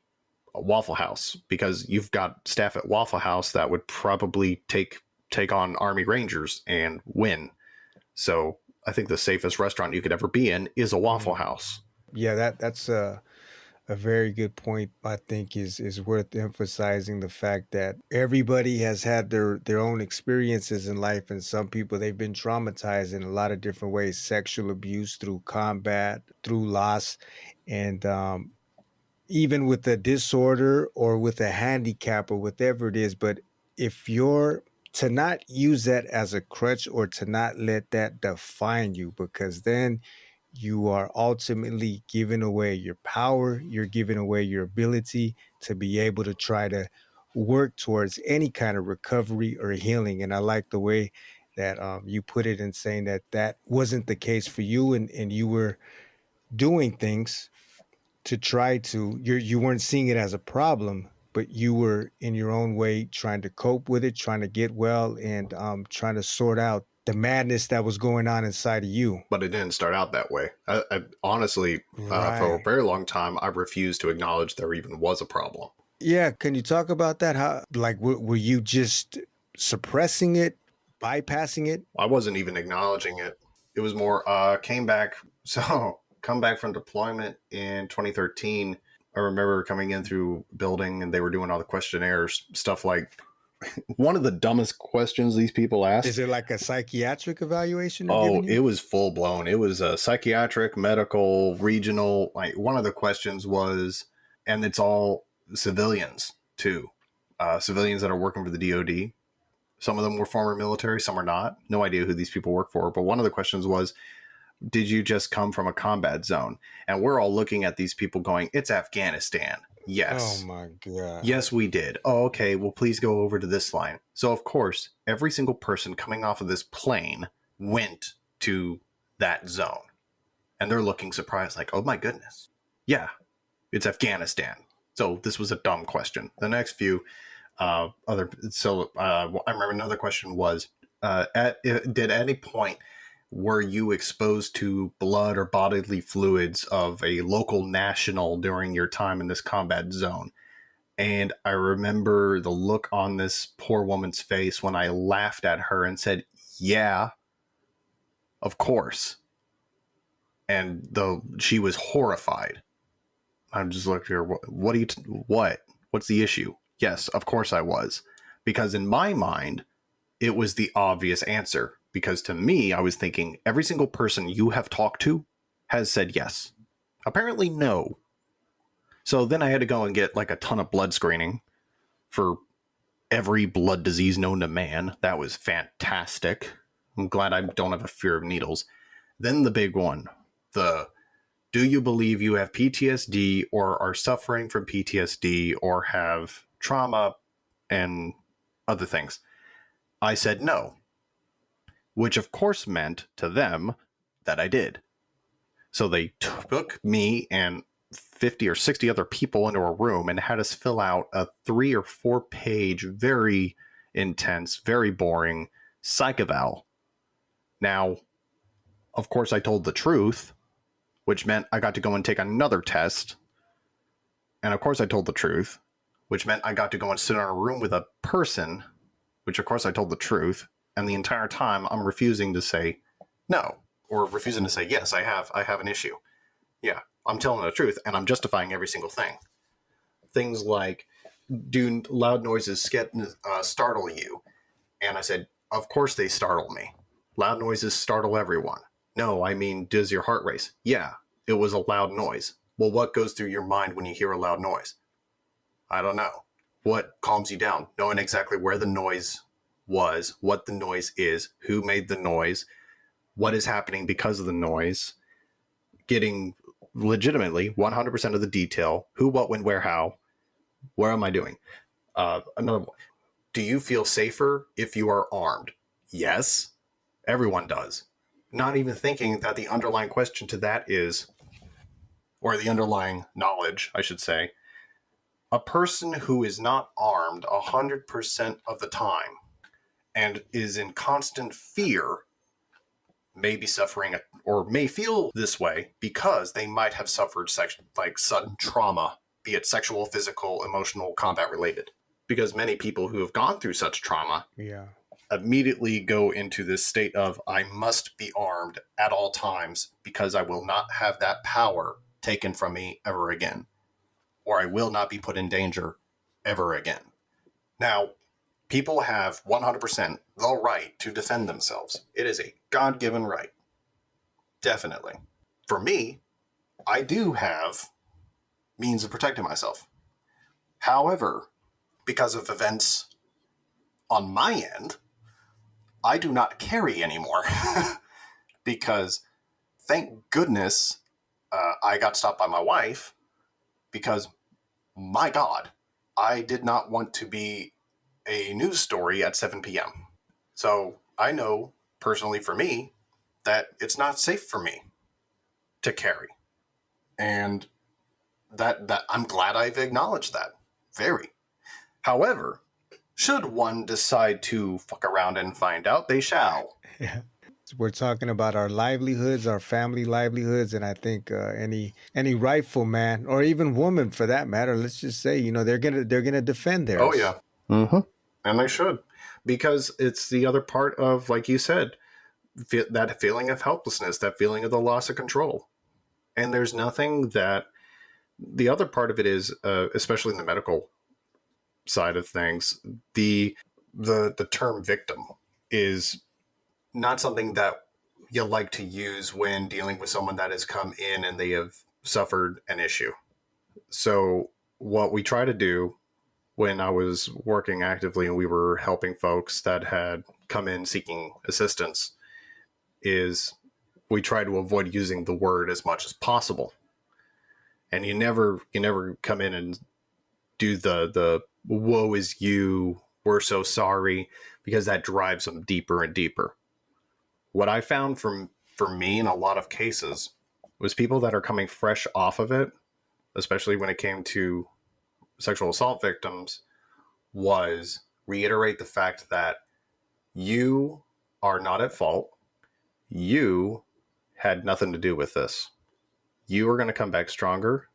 Waffle House, because you've got staff at Waffle House that would probably take on Army Rangers and win. So I think the safest restaurant you could ever be in is a Waffle House. Yeah, that's a very good point. I think is worth emphasizing, the fact that everybody has had their own experiences in life, and some people, they've been traumatized in a lot of different ways: sexual abuse, through combat, through loss, and even with a disorder or with a handicap or whatever it is. But if you're to not use that as a crutch, or to not let that define you, because then you are ultimately giving away your power, you're giving away your ability to be able to try to work towards any kind of recovery or healing. And I like the way that you put it, in saying that that wasn't the case for you, and you were doing things to try to, you weren't seeing it as a problem, but you were in your own way trying to cope with it, trying to get well, and trying to sort out the madness that was going on inside of you. But it didn't start out that way. I honestly, for a very long time, I refused to acknowledge there even was a problem. Yeah, can you talk about that? How, like, were you just suppressing it, bypassing it? I wasn't even acknowledging it. It was more, come back from deployment in 2013. I remember coming in through building, and they were doing all the questionnaires, stuff like, one of the dumbest questions these people ask. Is it like a psychiatric evaluation? Oh, it was full blown. It was a psychiatric, medical, regional. Like, one of the questions was, and it's all civilians too, civilians that are working for the DoD. Some of them were former military, some are not. No idea who these people work for. But one of the questions was, did you just come from a combat zone? And we're all looking at these people going, it's Afghanistan. Yes. Oh my God. Yes, we did. Oh, okay. Well, please go over to this line. So, of course, every single person coming off of this plane went to that zone. And they're looking surprised, like, oh my goodness. Yeah, it's Afghanistan. So this was a dumb question. The next few I remember another question was, did at any point were you exposed to blood or bodily fluids of a local national during your time in this combat zone? And I remember the look on this poor woman's face when I laughed at her and said, yeah, of course. And she was horrified. I just looked at her, what's the issue? Yes, of course I was. Because in my mind, it was the obvious answer. Because to me, I was thinking, every single person you have talked to has said yes. Apparently, no. So then I had to go and get like a ton of blood screening for every blood disease known to man. That was fantastic. I'm glad I don't have a fear of needles. Then the big one, do you believe you have PTSD or are suffering from PTSD or have trauma and other things? I said no, which of course meant to them that I did. So they took me and 50 or 60 other people into a room and had us fill out a 3 or 4 page, very intense, very boring psych eval. Now, of course, I told the truth, which meant I got to go and take another test. And of course, I told the truth, which meant I got to go and sit in a room with a person, which of course I told the truth. And the entire time I'm refusing to say no, or refusing to say, yes, I have an issue. Yeah, I'm telling the truth, and I'm justifying every single thing. Things like, do loud noises startle you? And I said, of course they startle me. Loud noises startle everyone. No, I mean, does your heart race? Yeah, it was a loud noise. Well, what goes through your mind when you hear a loud noise? I don't know. What calms you down? Knowing exactly where the noise was, what the noise is, who made the noise, what is happening because of the noise, getting legitimately 100% of the detail, who, what, when, where, how, where am I doing? Another one. Do you feel safer if you are armed? Yes, everyone does. Not even thinking that the underlying question to that is, or the underlying knowledge, I should say, a person who is not armed 100% of the time and is in constant fear may be suffering or may feel this way because they might have suffered sudden trauma, be it sexual, physical, emotional, combat related. Because many people who have gone through such trauma immediately go into this state of, I must be armed at all times because I will not have that power taken from me ever again, or I will not be put in danger ever again. Now, people have 100% the right to defend themselves. It is a God-given right. Definitely. For me, I do have means of protecting myself. However, because of events on my end, I do not carry anymore. Because, thank goodness, I got stopped by my wife because, my God, I did not want to be a news story at 7 p.m. So I know, personally for me, that it's not safe for me to carry. And that I'm glad I've acknowledged that. Very. However, should one decide to fuck around and find out, they shall. Yeah. We're talking about our livelihoods, our family livelihoods, and I think any rightful man or even woman, for that matter, let's just say, they're gonna defend theirs. Oh yeah, mm-hmm. And they should, because it's the other part of, like you said, that feeling of helplessness, that feeling of the loss of control. And there's nothing that the other part of it is, especially in the medical side of things, the term victim is not something that you like to use when dealing with someone that has come in and they have suffered an issue. So what we try to do when I was working actively and we were helping folks that had come in seeking assistance is we try to avoid using the word as much as possible. And you never come in and do the woe is you, we're so sorry, because that drives them deeper and deeper. What I found for me in a lot of cases was people that are coming fresh off of it, especially when it came to sexual assault victims, was reiterate the fact that you are not at fault. You had nothing to do with this. You are going to come back stronger.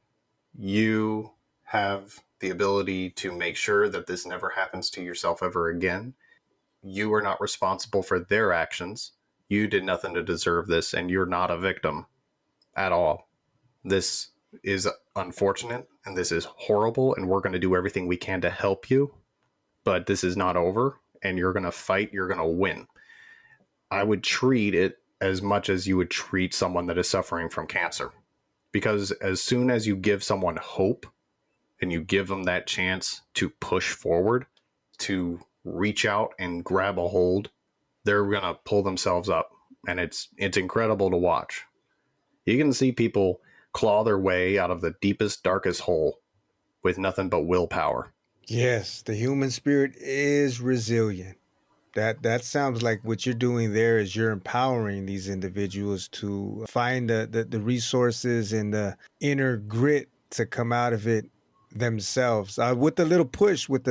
You have the ability to make sure that this never happens to yourself ever again. You are not responsible for their actions. You did nothing to deserve this, and you're not a victim at all. This is unfortunate, and this is horrible, and we're going to do everything we can to help you, but this is not over, and you're going to fight, you're going to win. I would treat it as much as you would treat someone that is suffering from cancer. Because as soon as you give someone hope and you give them that chance to push forward, to reach out and grab a hold, they're going to pull themselves up. And it's incredible to watch. You can see people claw their way out of the deepest, darkest hole with nothing but willpower. Yes, the human spirit is resilient. That sounds like what you're doing there is you're empowering these individuals to find the resources and the inner grit to come out of it themselves. With the little push, with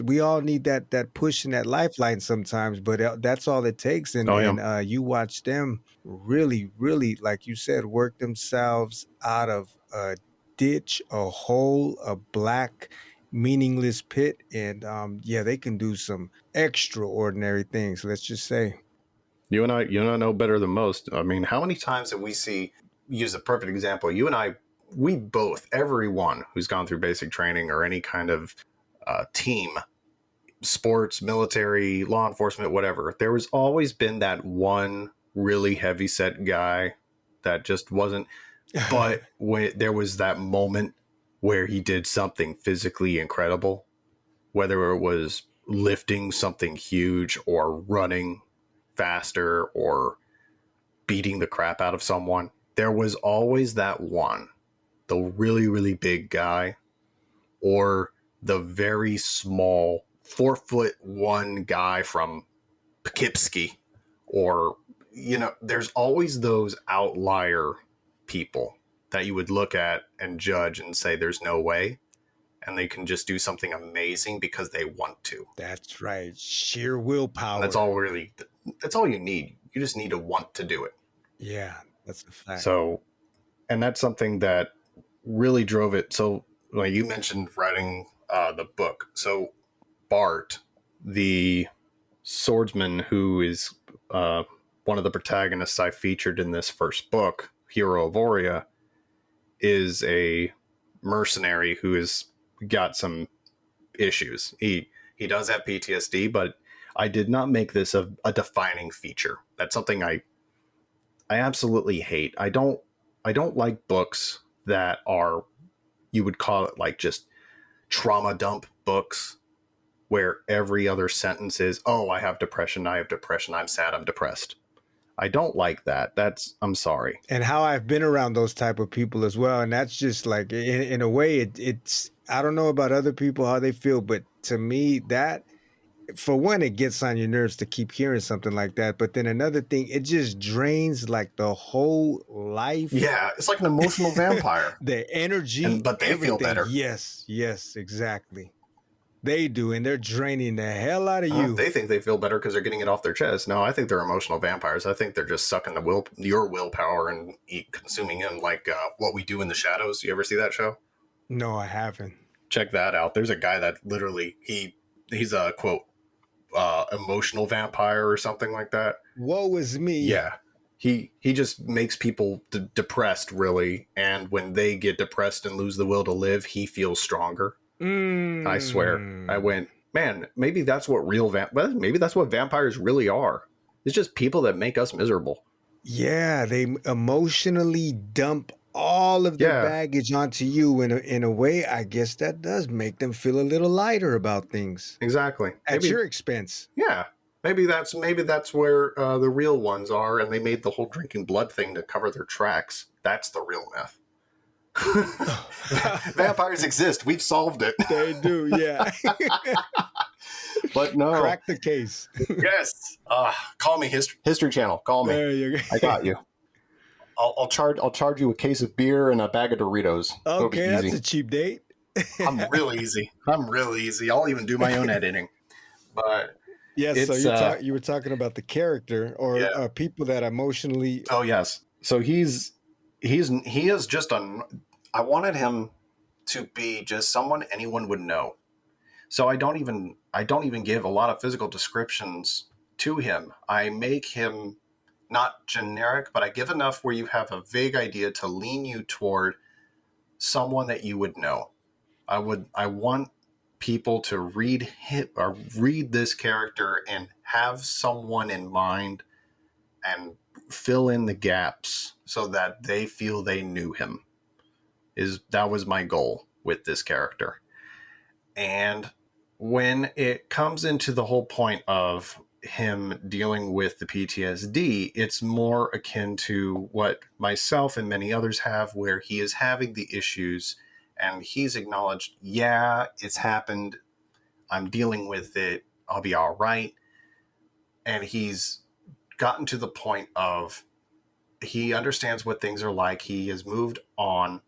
we all need that push and that lifeline sometimes, but that's all it takes. And Oh, yeah. you watch them really, really, like you said, work themselves out of a ditch, a hole, a black meaningless pit, and yeah, they can do some extraordinary things, let's just say. You and I know better than most. I mean, how many times have we use a perfect example? You and I, we both, everyone who's gone through basic training or any kind of team, sports, military, law enforcement, whatever, there was always been that one really heavy set guy that just wasn't. But when there was that moment where he did something physically incredible, whether it was lifting something huge or running faster or beating the crap out of someone, there was always that one, the really, really big guy or the very small 4'1" guy from Poughkeepsie, or, there's always those outlier people that you would look at and judge and say there's no way, and they can just do something amazing because they want to. That's right, sheer willpower. And that's all you need. You just need to want to do it. Yeah, that's a fact. So, and that's something that really drove it. So, like you mentioned writing the book. So Bart, the swordsman who is one of the protagonists I featured in this first book, Hero of Oria, is a mercenary who has got some issues. He does have PTSD, but I did not make this a defining feature. That's something I absolutely hate. I don't like books that are, you would call it like just trauma dump books, where every other sentence is, oh, I have depression, I'm sad, I'm depressed. I don't like that. I'm sorry. And how I've been around those type of people as well. And that's just like, in a way, it's, I don't know about other people, how they feel, but to me, that, for one, it gets on your nerves to keep hearing something like that. But then another thing, it just drains like the whole life. Yeah, it's like an emotional vampire. The energy. But they feel better. Yes, exactly. They do, and they're draining the hell out of you. They think they feel better because they're getting it off their chest. No, I think they're emotional vampires. I think they're just sucking your willpower and consuming him, like What We Do in the Shadows. You ever see that show? No, I haven't. Check that out. There's a guy that literally, he's a, quote, emotional vampire or something like that. Woe is me. Yeah. He just makes people depressed, really. And when they get depressed and lose the will to live, he feels stronger. I swear. I went, man, maybe that's what maybe that's what vampires really are. It's just people that make us miserable. Yeah, they emotionally dump all of their baggage onto you. In a way, I guess that does make them feel a little lighter about things. Exactly. At your expense. Yeah. Maybe that's where the real ones are, and they made the whole drinking blood thing to cover their tracks. That's the real myth. Vampires exist. We've solved it. They do, yeah. But no. Crack the case. Yes. Call me History Channel. Call me. There you go. I got you. I'll charge you a case of beer and a bag of Doritos. Okay, that's a cheap date. I'm real easy. I'll even do my own editing. But yes, so you were talking about the character or people that emotionally. Oh yes. So he is just I wanted him to be just someone anyone would know. So I don't even give a lot of physical descriptions to him. I make him not generic, but I give enough where you have a vague idea to lean you toward someone that you would know. I want people to read this character and have someone in mind and fill in the gaps so that they feel they knew him. That was my goal with this character. And when it comes into the whole point of him dealing with the PTSD, it's more akin to what myself and many others have, where he is having the issues and he's acknowledged, yeah, it's happened. I'm dealing with it. I'll be all right. And he's gotten to the point of he understands what things are like. He has moved on,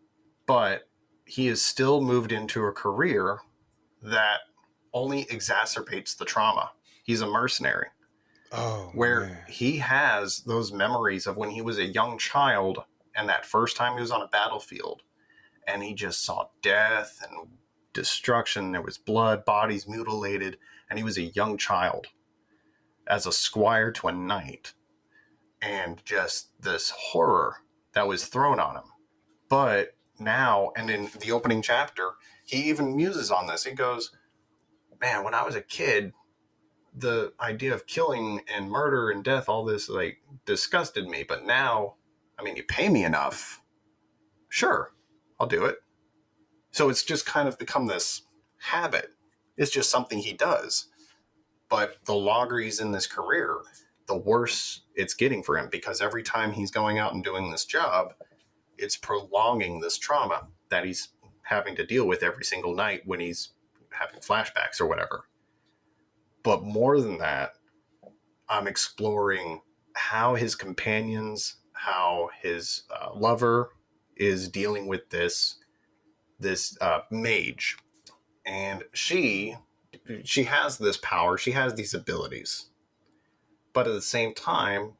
but he is still moved into a career that only exacerbates the trauma. He's a mercenary. Oh, where man. he has those memories of when he was a young child and that first time he was on a battlefield and he just saw death and destruction. There was blood, bodies mutilated, and he was a young child as a squire to a knight, and just this horror that was thrown on him. But now, and in the opening chapter, he even muses on this. He goes, man, when I was a kid, the idea of killing and murder and death, all this, like, disgusted me. But now, I mean, you pay me enough, sure, I'll do it. So it's just kind of become this habit. It's just something he does. But the longer he's in this career, the worse it's getting for him, because every time he's going out and doing this job, it's prolonging this trauma that he's having to deal with every single night when he's having flashbacks or whatever. But more than that, I'm exploring how his companions, how his lover is dealing with this mage. And she has this power, she has these abilities. But at the same time,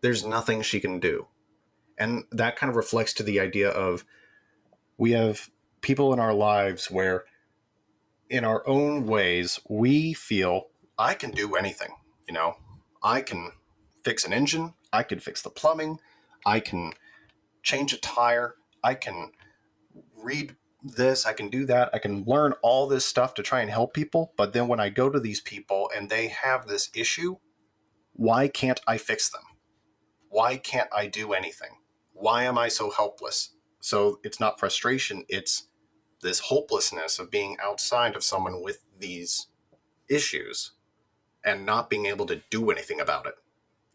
there's nothing she can do. And that kind of reflects to the idea of we have people in our lives where in our own ways, we feel I can do anything. You know, I can fix an engine. I can fix the plumbing. I can change a tire. I can read this. I can do that. I can learn all this stuff to try and help people. But then when I go to these people and they have this issue, why can't I fix them? Why can't I do anything? Why am I so helpless? So it's not frustration. It's this hopelessness of being outside of someone with these issues and not being able to do anything about it,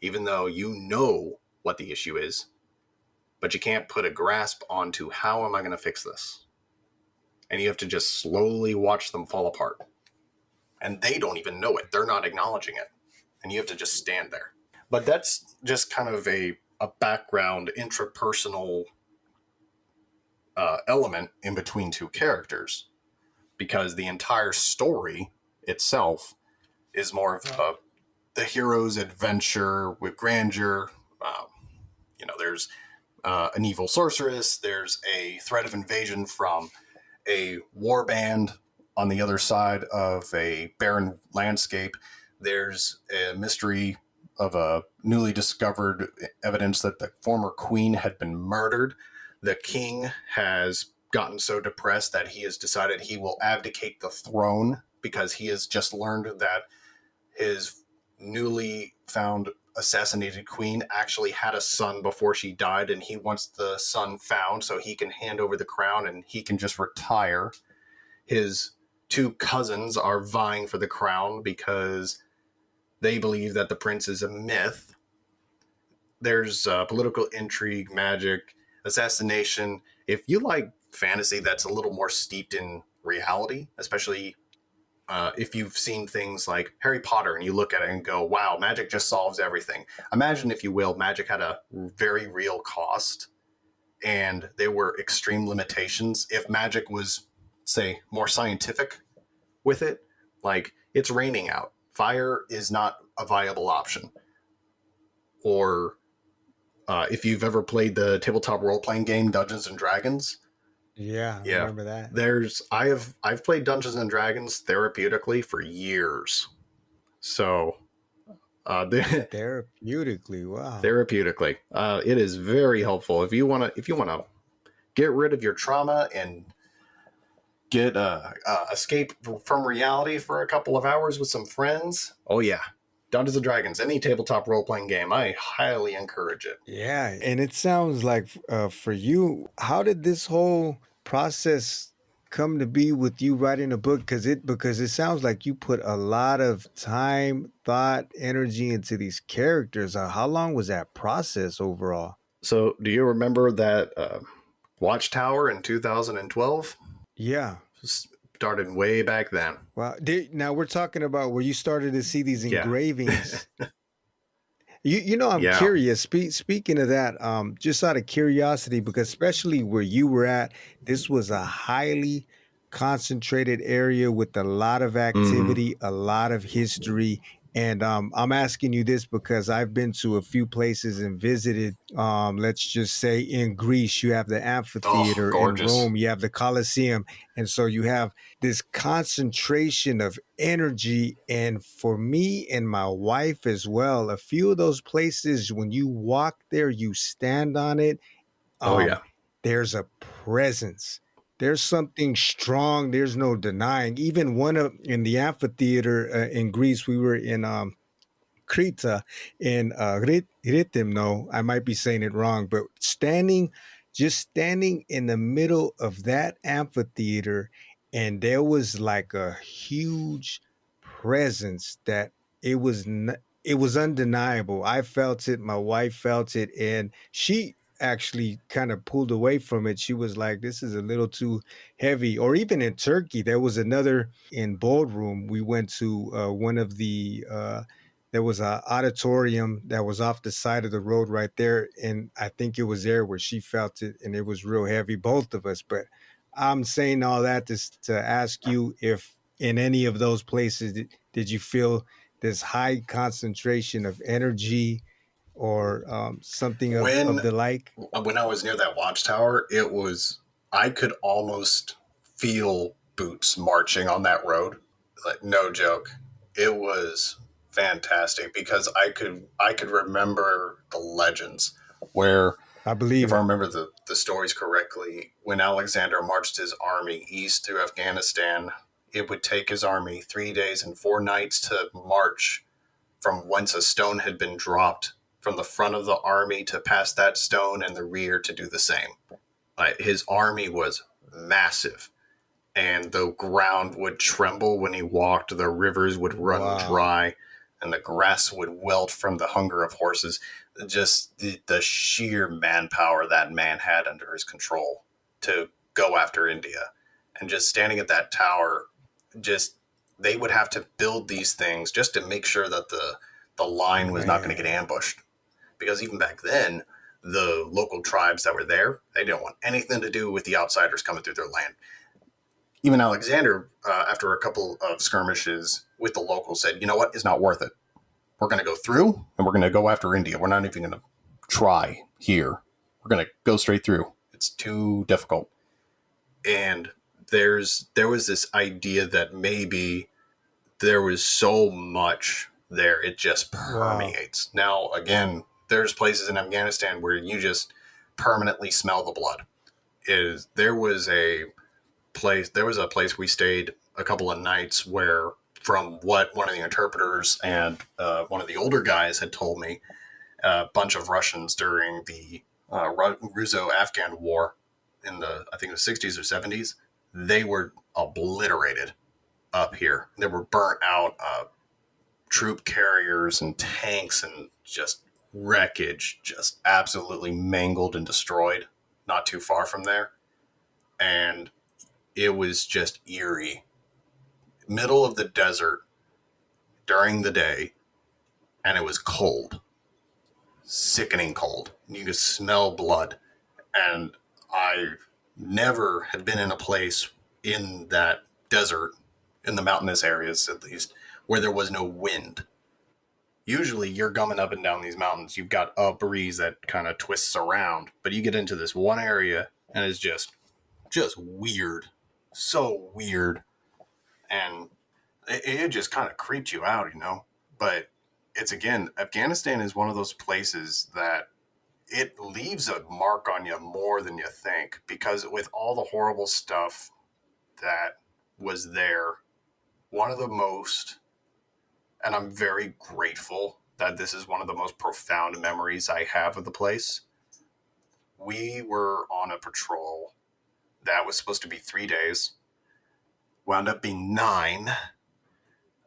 even though you know what the issue is, but you can't put a grasp onto how am I going to fix this? And you have to just slowly watch them fall apart. And they don't even know it. They're not acknowledging it. And you have to just stand there. But that's just kind of a background intrapersonal element in between two characters, because the entire story itself is more of the hero's adventure with grandeur. There's an evil sorceress. There's a threat of invasion from a war band on the other side of a barren landscape. There's a mystery of a newly discovered evidence that the former queen had been murdered. The king has gotten so depressed that he has decided he will abdicate the throne because he has just learned that his newly found assassinated queen actually had a son before she died, and he wants the son found so he can hand over the crown and he can just retire. His two cousins are vying for the crown because they believe that the prince is a myth. There's political intrigue, magic, assassination. If you like fantasy that's a little more steeped in reality, especially if you've seen things like Harry Potter and you look at it and go, wow, magic just solves everything. Imagine, if you will, magic had a very real cost and there were extreme limitations. If magic was, say, more scientific with it, like it's raining out, fire is not a viable option. Or if you've ever played the tabletop role-playing game Dungeons and Dragons, Yeah, I remember that. I've played Dungeons and Dragons therapeutically for years. So Therapeutically, wow. therapeutically, it is very helpful if you want to get rid of your trauma and get escape from reality for a couple of hours with some friends. Oh yeah, Dungeons and Dragons, any tabletop role playing game, I highly encourage it. Yeah, and it sounds like for you, how did this whole process come to be with you writing a book? Because it sounds like you put a lot of time, thought, energy into these characters. How long was that process overall? So, do you remember that Watchtower in 2012? Yeah. Started way back then. Well, now we're talking about where you started to see these Yeah. engravings. You know, I'm Yeah. curious. Speaking of that, just out of curiosity, because especially where you were at, this was a highly concentrated area with a lot of activity, a lot of history. And I'm asking you this because I've been to a few places and visited. Let's just say in Greece, you have the Oh, amphitheater. In gorgeous. Rome, you have the Colosseum, and so you have this concentration of energy. And for me and my wife as well, a few of those places, when you walk there, you stand on it, Oh, yeah. there's a presence. There's something strong. There's no denying. Even one of in the amphitheater in Greece, we were in Krita in Rhythmno. I might be saying it wrong, but just standing in the middle of that amphitheater, and there was like a huge presence that it was undeniable. I felt it. My wife felt it, and she actually kind of pulled away from it. She was like, "This is a little too heavy." Or even in Turkey, there was another in Ballroom. We went to one of the there was a auditorium that was off the side of the road right there, and I think it was there where she felt it, and it was real heavy, both of us. But I'm saying all that to ask you if in any of those places did you feel this high concentration of energy or something of When the like? when I was near that watchtower, I could almost feel boots marching on that road. Like, no joke. It was fantastic because I could remember the legends where, I believe if I it. remember the stories correctly, when Alexander marched his army east through Afghanistan, it would take his army 3 days and 4 nights to march from whence a stone had been dropped from the front of the army to pass that stone and the rear to do the same. His army was massive, and the ground would tremble when he walked, the rivers would run Wow. dry, and the grass would wilt from the hunger of horses. Just the sheer manpower that man had under his control to go after India. And just standing at that tower, just they would have to build these things just to make sure that the line was not going to get Man. ambushed. Because even back then, the local tribes that were there, they didn't want anything to do with the outsiders coming through their land. Even Alexander, after a couple of skirmishes with the locals, said, "You know what? It's not worth it. We're going to go through and we're going to go after India. We're not even going to try here. We're going to go straight through. It's too difficult." And there was this idea that maybe there was so much there, it just Wow. permeates. Now, again, there's places in Afghanistan where you just permanently smell the blood. There was a place we stayed a couple of nights where, from what one of the interpreters and one of the older guys had told me, a bunch of Russians during the Russo-Afghan War in I think the 60s or 70s, they were obliterated up here. They were burnt out, troop carriers and tanks and just wreckage, just absolutely mangled and destroyed not too far from there. And it was just eerie. Middle of the desert during the day, and it was cold, sickening cold. You could smell blood. And I never had been in a place in that desert, in the mountainous areas at least, where there was no wind. Usually you're gumming up and down these mountains. You've got a breeze that kind of twists around, but you get into this one area and it's just weird. So weird. And it just kind of creeps you out, you know? But it's, again, Afghanistan is one of those places that it leaves a mark on you more than you think, because with all the horrible stuff that was there, one of the most And I'm very grateful that this is one of the most profound memories I have of the place. We were on a patrol that was supposed to be 3 days, wound up being 9.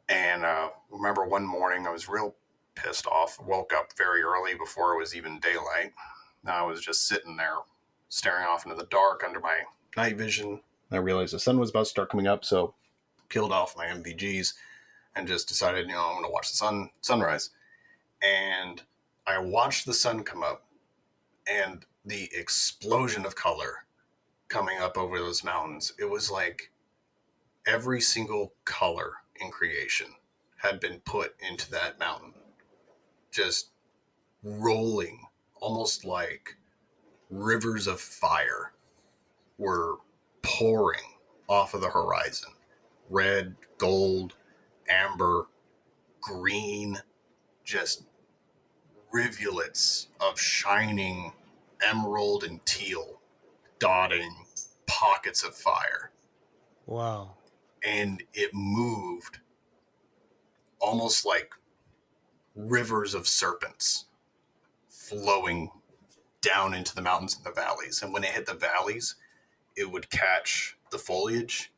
And remember one morning I was real pissed off. Woke up very early before it was even daylight. I was just sitting there staring off into the dark under my night vision. I realized the sun was about to start coming up, so peeled off my MVGs and just decided, I'm going to watch the sunrise. And I watched the sun come up, and the explosion of color coming up over those mountains. It was like every single color in creation had been put into that mountain, just rolling, almost like rivers of fire were pouring off of the horizon. Red, gold, amber, green, just rivulets of shining emerald and teal dotting pockets of fire. Wow. And it moved almost like rivers of serpents flowing down into the mountains and the valleys. And when it hit the valleys, it would catch the foliage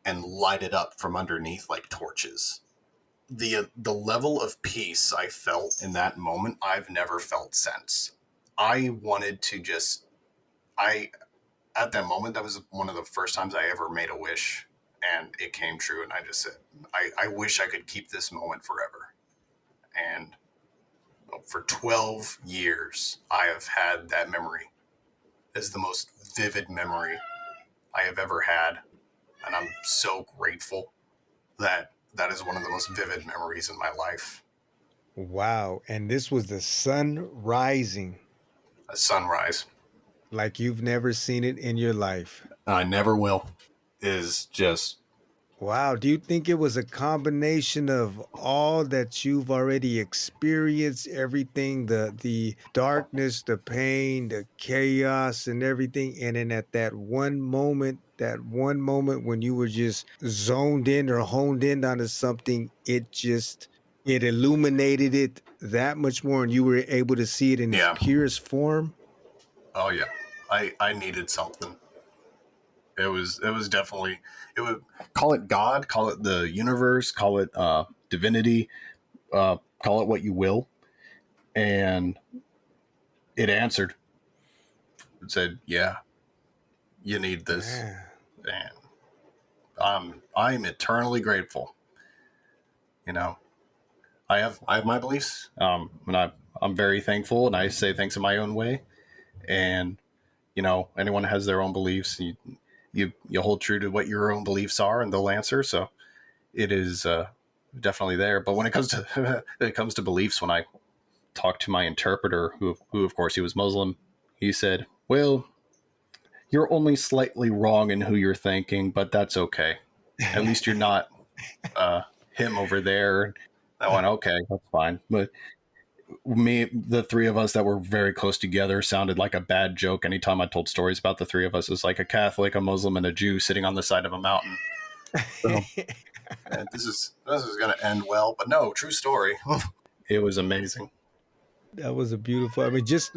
and light it up from underneath like torches. The level of peace I felt in that moment, I've never felt since. I wanted to just, at that moment, that was one of the first times I ever made a wish, and it came true. And I just said, I wish I could keep this moment forever. And for 12 years, I have had that memory as the most vivid memory I have ever had. And I'm so grateful that that is one of the most vivid memories in my life. Wow. And this was the sun rising A sunrise. like you've never seen it in your life. I never will. Is just, Wow. Do you think it was a combination of all that you've already experienced, everything, the darkness, the pain, the chaos and everything, and then at that one moment when you were just zoned in or honed in onto something, it illuminated it that much more and you were able to see it in its yeah. purest form? Oh yeah. I needed something. It was definitely, it would call it God, call it the universe, call it divinity, call it what you will. And it answered. It said, yeah, you need this. Yeah. And I'm eternally grateful. I have my beliefs. And I'm very thankful, and I say things in my own way. And anyone has their own beliefs. You hold true to what your own beliefs are, and they'll answer. So it is definitely there. But when it comes to beliefs, when I talked to my interpreter, who of course he was Muslim, he said, "Well, you're only slightly wrong in who you're thinking, but that's okay. At least you're not him over there." I went, "Okay, that's fine." But the three of us that were very close together sounded like a bad joke anytime I told stories about the three of us. It's like a Catholic, a Muslim, and a Jew sitting on the side of a mountain. So, and this is going to end well, but no, true story. It was amazing. That was a beautiful. I mean, just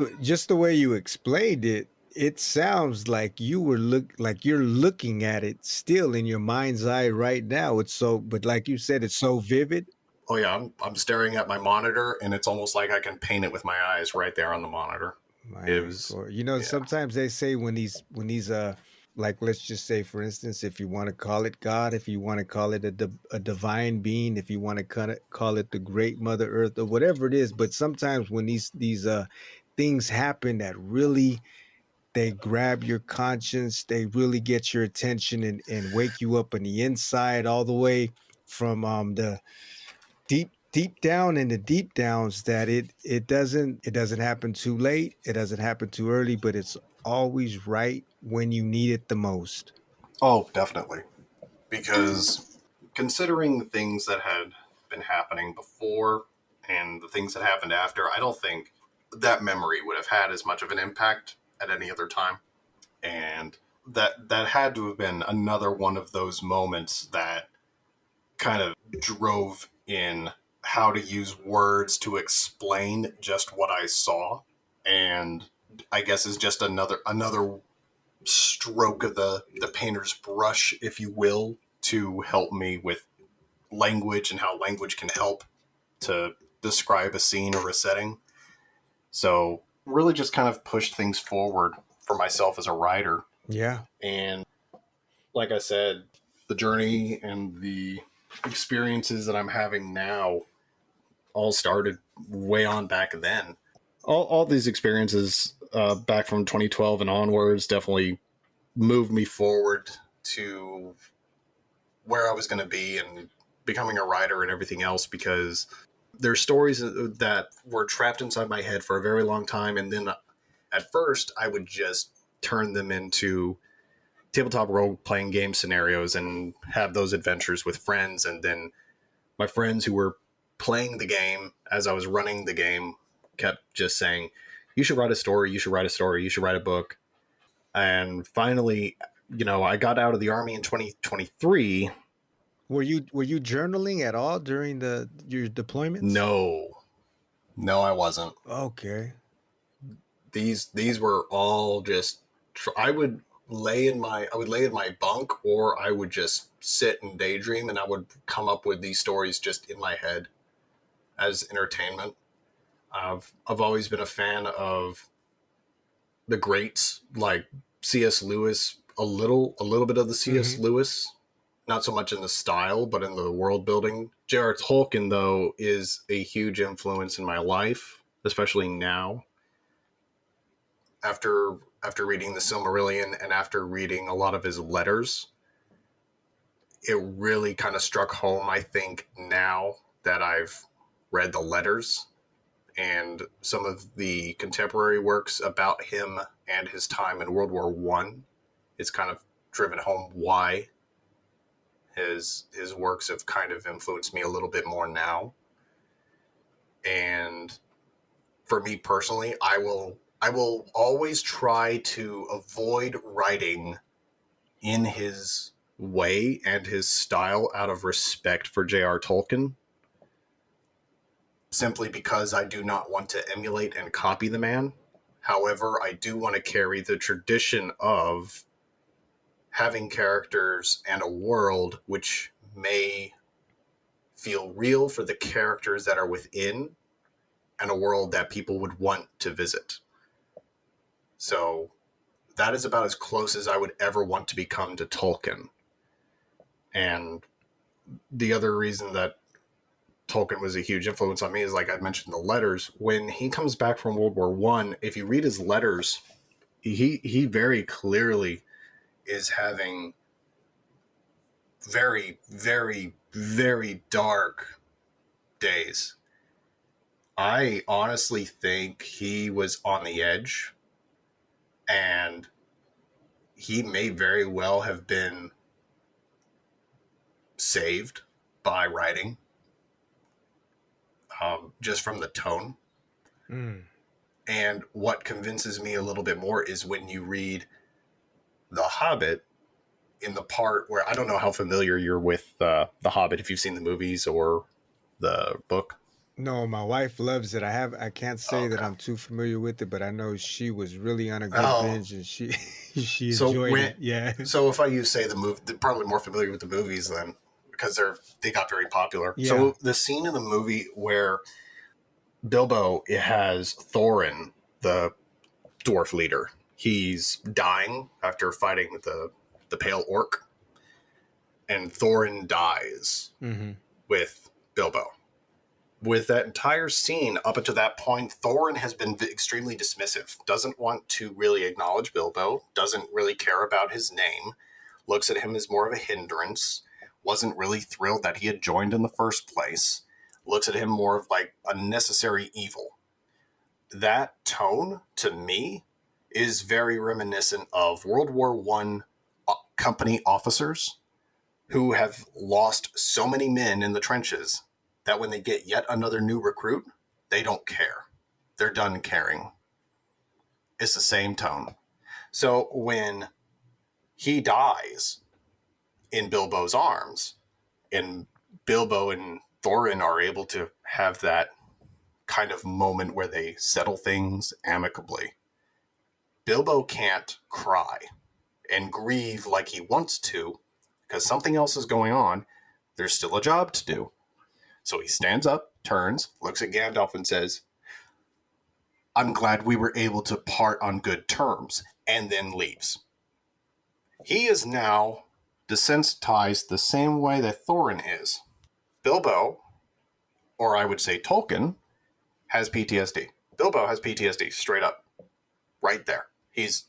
the way you explained it, it sounds like you're looking at it still in your mind's eye right now. It's so, but like you said, it's so vivid. Oh yeah, I'm staring at my monitor, and it's almost like I can paint it with my eyes right there on the monitor. It was, yeah. Sometimes they say when these like let's just say for instance, if you want to call it God, if you want to call it a divine being, if you want to call it the great Mother Earth or whatever it is, but sometimes when these things happen that really they grab your conscience, they really get your attention and wake you up on the inside all the way from the deep down in the deep downs, that it doesn't happen too late, it doesn't happen too early, but it's always right when you need it the most. Oh, definitely. Because considering the things that had been happening before and the things that happened after, I don't think that memory would have had as much of an impact at any other time. And that had to have been another one of those moments that kind of drove in how to use words to explain just what I saw, and I guess is just another stroke of the painter's brush, if you will, to help me with language and how language can help to describe a scene or a setting. So really just kind of pushed things forward for myself as a writer. Yeah. And like I said, the journey and the experiences that I'm having now all started way on back then. All these experiences back from 2012 and onwards definitely moved me forward to where I was going to be and becoming a writer and everything else, because there's stories that were trapped inside my head for a very long time. And then at first I would just turn them into tabletop role playing game scenarios and have those adventures with friends. And then my friends who were playing the game as I was running the game kept just saying, you should write a story, you should write a story, you should write a book. And finally, I got out of the Army in 2023. Were you journaling at all during your deployments? No, I wasn't. Okay. These were all just, I would lay in my bunk, or I would just sit and daydream, and I would come up with these stories just in my head as entertainment. I've always been a fan of the greats like C.S. Lewis, a little bit of the C.S. Lewis, not so much in the style, but in the world building. J.R. Tolkien, though, is a huge influence in my life, especially now. After reading the Silmarillion and after reading a lot of his letters, it really kind of struck home, I think, now that I've read the letters and some of the contemporary works about him and his time in World War I. It's kind of driven home why his works have kind of influenced me a little bit more now. And for me personally, I will always try to avoid writing in his way and his style out of respect for J.R. Tolkien, simply because I do not want to emulate and copy the man. However, I do want to carry the tradition of having characters and a world which may feel real for the characters that are within, and a world that people would want to visit. So that is about as close as I would ever want to become to Tolkien. And the other reason that Tolkien was a huge influence on me is, like I mentioned, the letters. When he comes back from World War I, if you read his letters, he very clearly is having very, very, very dark days. I honestly think he was on the edge, and he may very well have been saved by writing, just from the tone. And what convinces me a little bit more is when you read The Hobbit, in the part where, I don't know how familiar you're with The Hobbit, if you've seen the movies or the book. No, my wife loves it. I can't say that I'm too familiar with it, but I know she was really on a good binge, and she enjoyed it. Yeah. So if I say the movie, they're probably more familiar with the movies then, because they got very popular. Yeah. So the scene in the movie where Bilbo has Thorin, the dwarf leader, he's dying after fighting the pale orc, and Thorin dies with Bilbo. With that entire scene up until that point, Thorin has been extremely dismissive, doesn't want to really acknowledge Bilbo, doesn't really care about his name, looks at him as more of a hindrance, wasn't really thrilled that he had joined in the first place, looks at him more of like a necessary evil. That tone, to me, is very reminiscent of World War I company officers who have lost so many men in the trenches that when they get yet another new recruit, they don't care. They're done caring. It's the same tone. So when he dies in Bilbo's arms, and Bilbo and Thorin are able to have that kind of moment where they settle things amicably. Bilbo can't cry and grieve like he wants to because something else is going on. There's still a job to do. So he stands up, turns, looks at Gandalf and says, I'm glad we were able to part on good terms, and then leaves. He is now desensitized the same way that Thorin is. Bilbo, or I would say Tolkien, has PTSD. Bilbo has PTSD, straight up. Right there. He's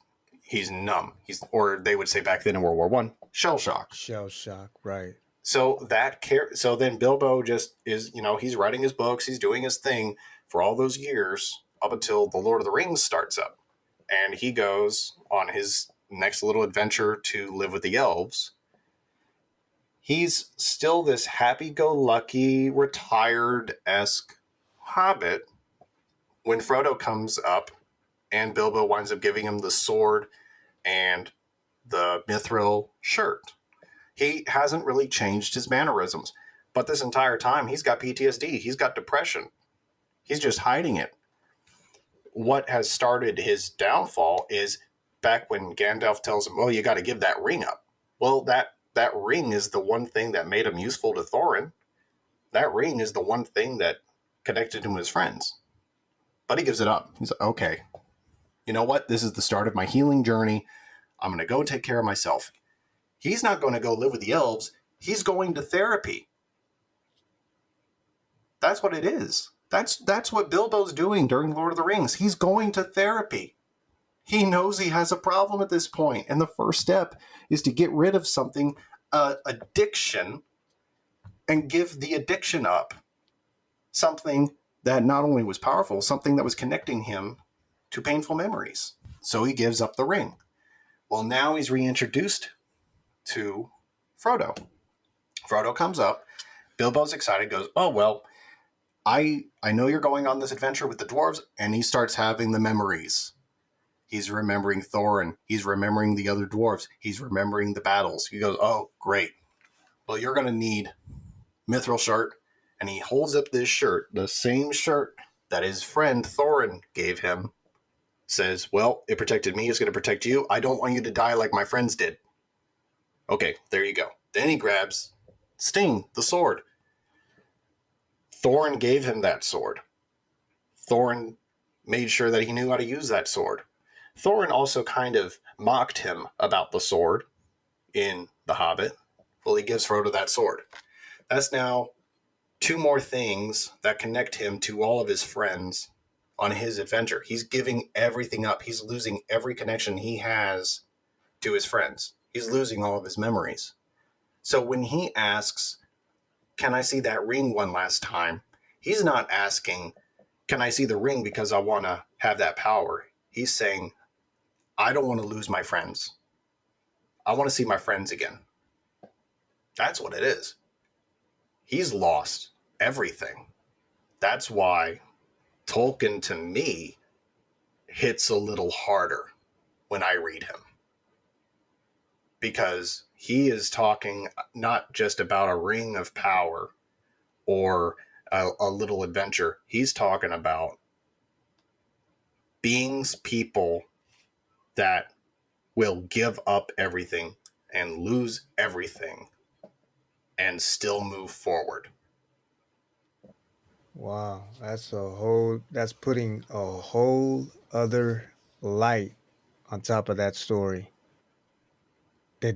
numb. Or they would say back then in World War I, shell shock. Shell shock, right. So then Bilbo just is, he's writing his books, he's doing his thing for all those years up until the Lord of the Rings starts up. And he goes on his next little adventure to live with the elves. He's still this happy-go-lucky, retired-esque hobbit when Frodo comes up and Bilbo winds up giving him the sword and the mithril shirt. He hasn't really changed his mannerisms. But this entire time, he's got PTSD. He's got depression. He's just hiding it. What has started his downfall is back when Gandalf tells him, well, you got to give that ring up. Well, that ring is the one thing that made him useful to Thorin. That ring is the one thing that connected him with his friends. But he gives it up. He's like, okay, you know what? This is the start of my healing journey. I'm going to go take care of myself. He's not going to go live with the elves. He's going to therapy. That's what it is. That's what Bilbo's doing during Lord of the Rings. He's going to therapy. He knows he has a problem at this point, and the first step is to get rid of something, addiction, and give the addiction up. Something that not only was powerful, something that was connecting him to painful memories. So he gives up the ring. Well, now he's reintroduced to Frodo. Frodo comes up. Bilbo's excited, goes, oh, well, I know you're going on this adventure with the dwarves, and he starts having the memories. He's remembering Thorin. He's remembering the other dwarves. He's remembering the battles. He goes, oh, great. Well, you're going to need mithril shirt. And he holds up this shirt, the same shirt that his friend Thorin gave him. Says, well, it protected me. It's going to protect you. I don't want you to die like my friends did. Okay, there you go. Then he grabs Sting, the sword. Thorin gave him that sword. Thorin made sure that he knew how to use that sword. Thorin also kind of mocked him about the sword in The Hobbit. Well, he gives Frodo that sword. That's now 2 more things that connect him to all of his friends on his adventure. He's giving everything up. He's losing every connection he has to his friends. He's losing all of his memories. So when he asks, can I see that ring one last time? He's not asking, can I see the ring because I want to have that power? He's saying, I don't want to lose my friends. I want to see my friends again. That's what it is. He's lost everything. That's why Tolkien, to me, hits a little harder when I read him. Because he is talking not just about a ring of power or a little adventure. He's talking about beings, people that will give up everything and lose everything and still move forward. Wow, that's putting a whole other light on top of that story. The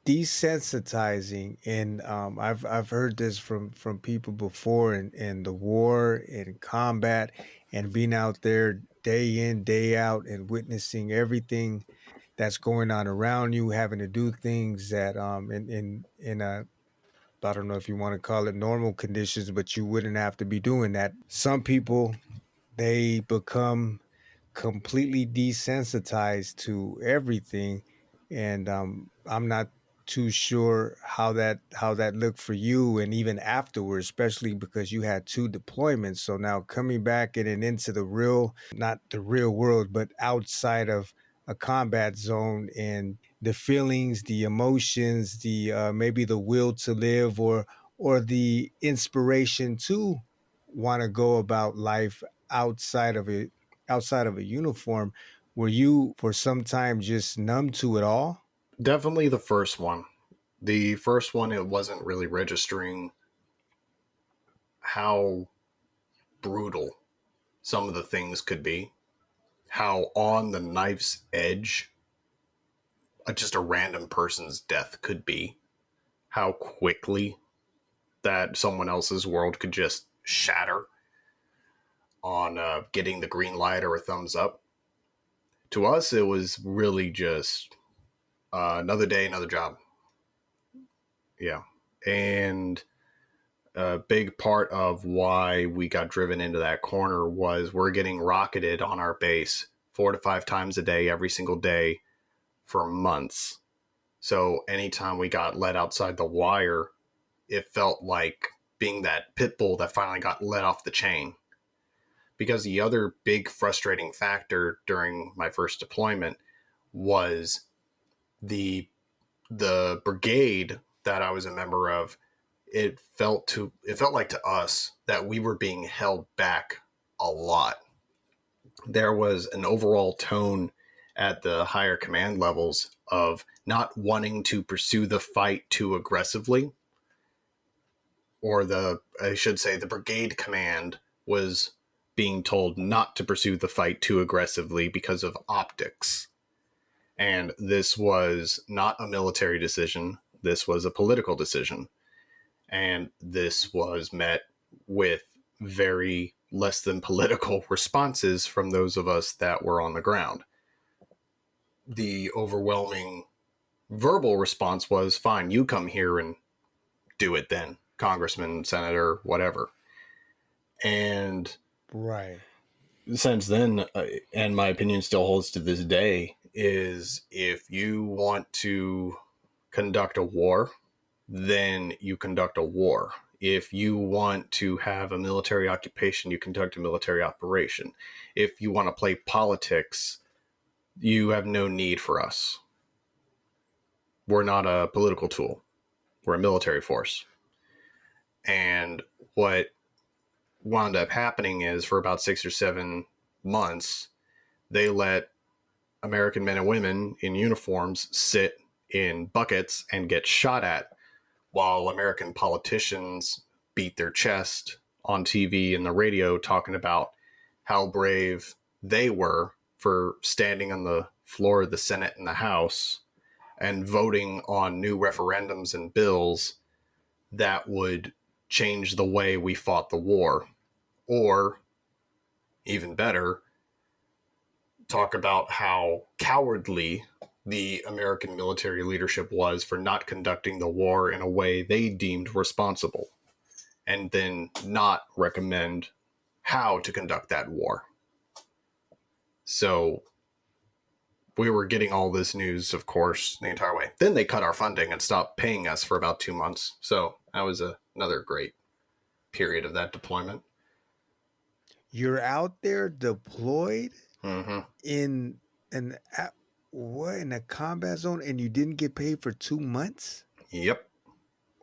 desensitizing, and I've heard this from people before in the war, in combat, and being out there day in, day out, and witnessing everything that's going on around you, having to do things that in a, I don't know if you want to call it normal conditions, but you wouldn't have to be doing that. Some people, they become completely desensitized to everything, and I'm not too sure how that looked for you, and even afterwards, especially because you had 2 deployments. So now coming back and into the real, not the real world, but outside of a combat zone, and the feelings, the emotions, the maybe the will to live, or the inspiration to want to go about life outside of a uniform. Were you for some time just numb to it all? Definitely the first one. The first one, it wasn't really registering how brutal some of the things could be, how on the knife's edge just a random person's death could be, how quickly that someone else's world could just shatter on getting the green light or a thumbs up. To us, it was really just another day, another job. Yeah. And a big part of why we got driven into that corner was we're getting rocketed on our base 4 to 5 times a day, every single day for months. So anytime we got let outside the wire, it felt like being that pit bull that finally got let off the chain. Because the other big frustrating factor during my first deployment was the brigade that I was a member of. It felt like to us that we were being held back a lot. There was an overall tone at the higher command levels of not wanting to pursue the fight too aggressively, or I should say the brigade command was being told not to pursue the fight too aggressively because of optics. And this was not a military decision. This was a political decision. And this was met with very less than political responses from those of us that were on the ground. The overwhelming verbal response was, fine, you come here and do it then, congressman, senator, whatever. And Right. since then, and my opinion still holds to this day, is if you want to conduct a war, then you conduct a war. If you want to have a military occupation, you conduct a military operation. If you want to play politics, you have no need for us. We're not a political tool. We're a military force. And what wound up happening is for about 6 or 7 months, they let American men and women in uniforms sit in buckets and get shot at, while American politicians beat their chest on TV and the radio talking about how brave they were for standing on the floor of the Senate and the House and voting on new referendums and bills that would change the way we fought the war. Or, even better, talk about how cowardly the American military leadership was for not conducting the war in a way they deemed responsible, and then not recommend how to conduct that war. So we were getting all this news, of course, the entire way. Then they cut our funding and stopped paying us for about 2 months. So that was another great period of that deployment. You're out there deployed Mm-hmm. in an in a combat zone, and you didn't get paid for 2 months? Yep.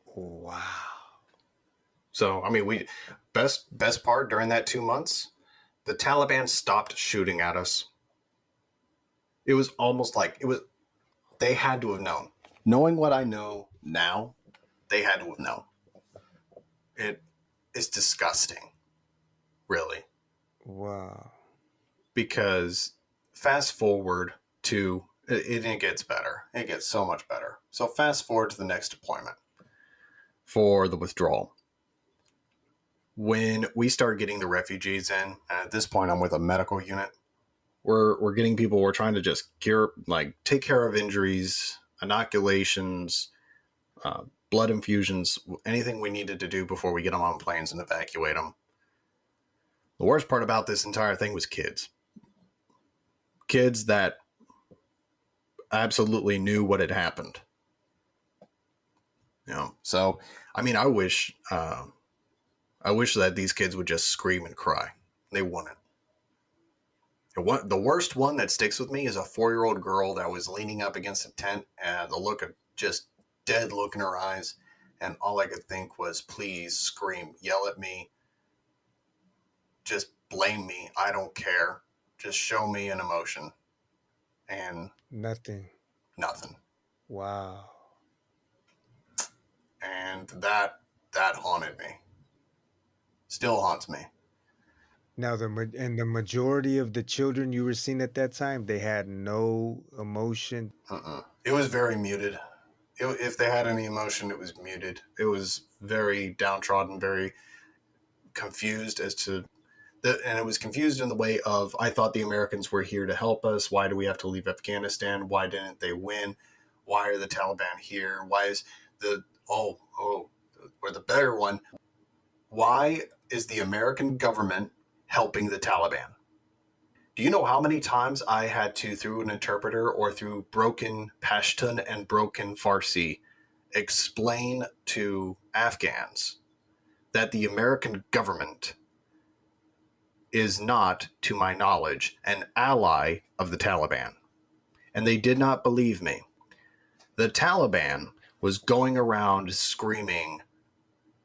Wow. So, I mean, we best part during that 2 months, the Taliban stopped shooting at us. It was almost like they had to have known. Knowing what I know now, they had to have known. It is disgusting, really. Wow. Because fast forward to, it gets better. It gets so much better. So fast forward to the next deployment for the withdrawal. When we start getting the refugees in, and at this point I'm with a medical unit, we're getting people, we're trying to just take care of injuries, inoculations, blood infusions, anything we needed to do before we get them on planes and evacuate them. The worst part about this entire thing was kids. Kids that absolutely knew what had happened. So, I mean, I wish that these kids would just scream and cry. They wouldn't. The worst one that sticks with me is a 4-year-old girl that was leaning up against a tent, and the look of just dead look in her eyes. And all I could think was, please scream, yell at me. just blame me. I don't care. Just show me an emotion. And Nothing. nothing. Wow. And that haunted me. Still haunts me. Now, the majority of the children you were seeing at that time, they had no emotion. It was very muted. If they had any emotion, it was muted. It was very downtrodden, very confused as to and it was confused in the way of, I thought the Americans were here to help us. Why do we have to leave Afghanistan? Why didn't they win? Why are the Taliban here? Why is or the better one, why is the American government helping the Taliban? Do you know how many times I had to, through an interpreter or through broken Pashtun and broken Farsi, explain to Afghans that the American government is not, to my knowledge, an ally of the Taliban? And they did not believe me. The Taliban was going around screaming,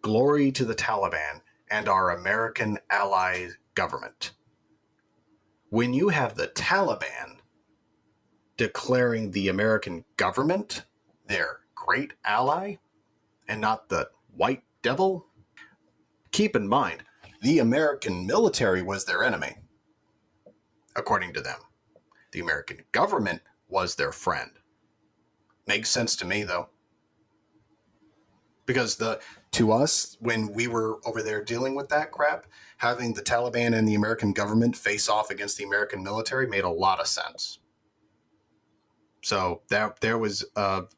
"Glory to the Taliban and our American ally government." When you have the Taliban declaring the American government their great ally and not the white devil, keep in mind, the American military was their enemy, according to them. The American government was their friend. Makes sense to me, though. Because to us, when we were over there dealing with that crap, having the Taliban and the American government face off against the American military made a lot of sense. So there was, on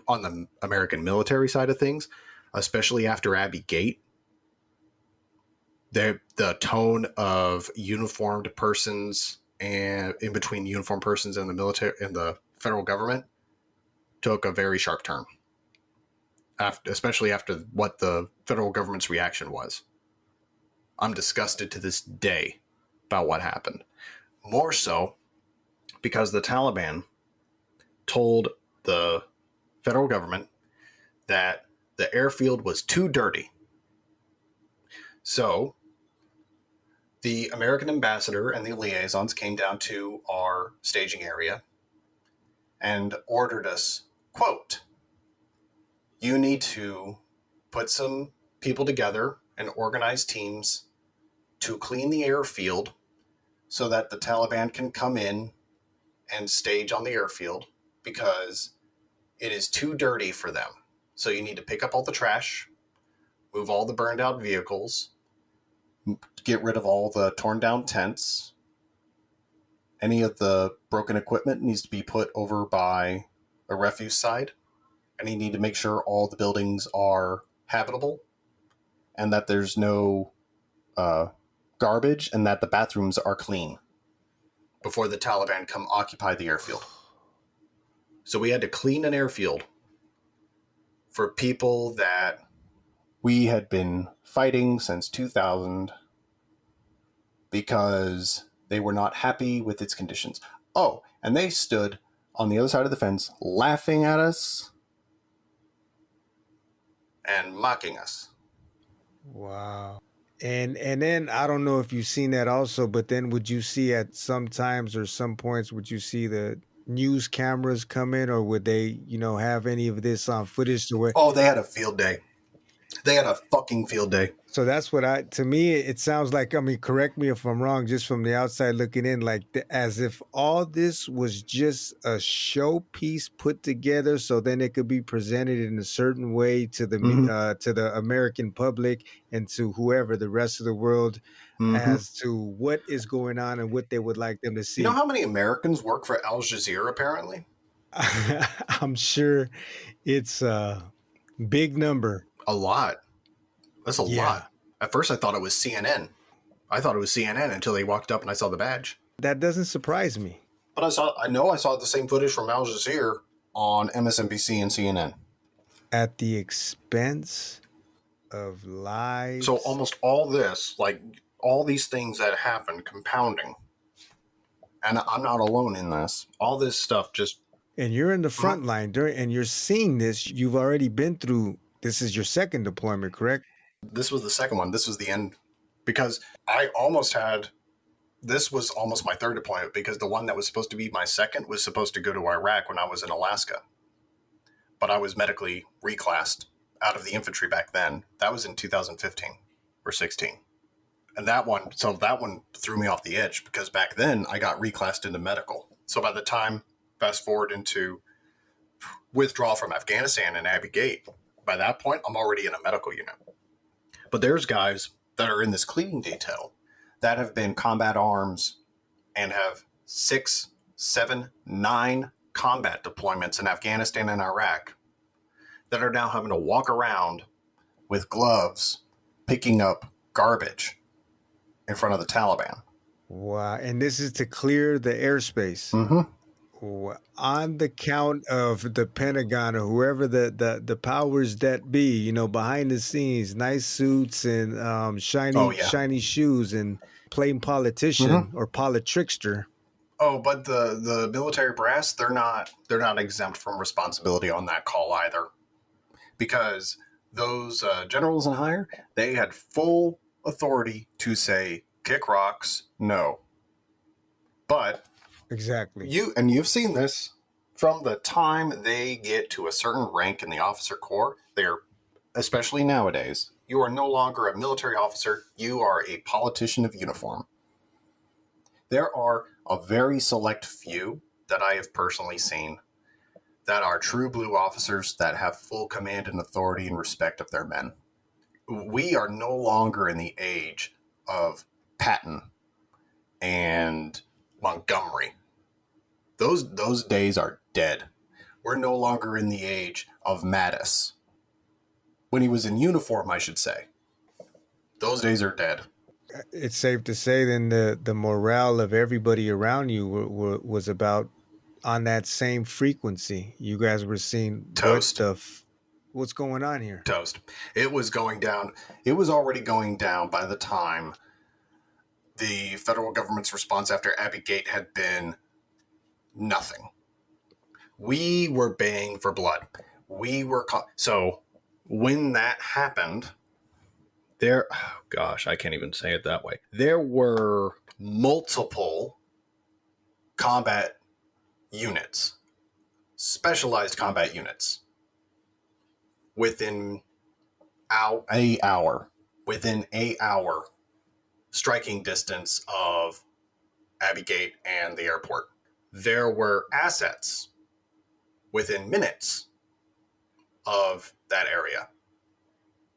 the American military side of things, especially after Abbey Gate, the tone of uniformed persons and in between uniformed persons and the military and the federal government took a very sharp turn. Especially after what the federal government's reaction was. I'm disgusted to this day about what happened. More so because the Taliban told the federal government that the airfield was too dirty. So the American ambassador and the liaisons came down to our staging area and ordered us, quote, "You need to put some people together and organize teams to clean the airfield so that the Taliban can come in and stage on the airfield because it is too dirty for them. So you need to pick up all the trash, move all the burned out vehicles, get rid of all the torn down tents. Any of the broken equipment needs to be put over by a refuse side. And you need to make sure all the buildings are habitable and that there's no garbage and that the bathrooms are clean before the Taliban come occupy the airfield." So we had to clean an airfield for people that we had been fighting since 2000 because they were not happy with its conditions. Oh, and they stood on the other side of the fence laughing at us and mocking us. Wow. And then I don't know if you've seen that also, but then would you see at some times or some points, would you see the news cameras come in, or would they, have any of this on footage to where? Oh, they had a field day. They had a fucking field day. So that's what to me, it sounds like, correct me if I'm wrong, just from the outside looking in, like as if all this was just a showpiece put together so then it could be presented in a certain way to the American public and to whoever, the rest of the world, as to what is going on and what they would like them to see. You know how many Americans work for Al Jazeera, apparently? I'm sure it's a big number. A lot. That's a lot. At first, I thought it was CNN. I thought it was CNN until they walked up and I saw the badge. That doesn't surprise me. But I saw the same footage from Al Jazeera on MSNBC and CNN. At the expense of lives. So almost all this, like all these things that happen, compounding. And I'm not alone in this. All this stuff just... And you're in the front line and you're seeing this. You've already been through, this is your second deployment, correct? This was the second one. This was the end because I almost had, this was almost my third deployment, because the one that was supposed to be my second was supposed to go to Iraq when I was in Alaska. But I was medically reclassed out of the infantry back then. That was in 2015 or 16. And that one threw me off the edge, because back then I got reclassed into medical. So by the time, fast forward into withdrawal from Afghanistan and Abbey Gate, by that point, I'm already in a medical unit. But there's guys that are in this cleaning detail that have been combat arms and have 6, 7, 9 combat deployments in Afghanistan and Iraq that are now having to walk around with gloves picking up garbage in front of the Taliban. Wow. And this is to clear the airspace. Mm-hmm. On the count of the Pentagon or whoever the powers that be, you know, behind the scenes, nice suits and shiny shoes and playing politician or politrickster. Oh, but the military brass, they're not exempt from responsibility on that call either, because those generals and higher, they had full authority to say kick rocks, no. But exactly, you've seen this from the time they get to a certain rank in the officer corps. They're, especially nowadays, you are no longer a military officer, you are a politician of uniform. There are a very select few that I have personally seen that are true blue officers that have full command and authority and respect of their men. We are no longer in the age of Patton and Montgomery. Those days are dead. We're no longer in the age of Mattis. When he was in uniform, I should say. Those days are dead. It's safe to say then the morale of everybody around you was about on that same frequency. You guys were seeing toast. What's going on here? Toast. It was going down. It was already going down by the time the federal government's response after Abbey Gate had been nothing. We were baying for blood. So when that happened, I can't even say it that way. There were multiple combat units, specialized combat units, within a hour, striking distance of Abbey Gate and the airport. There were assets within minutes of that area.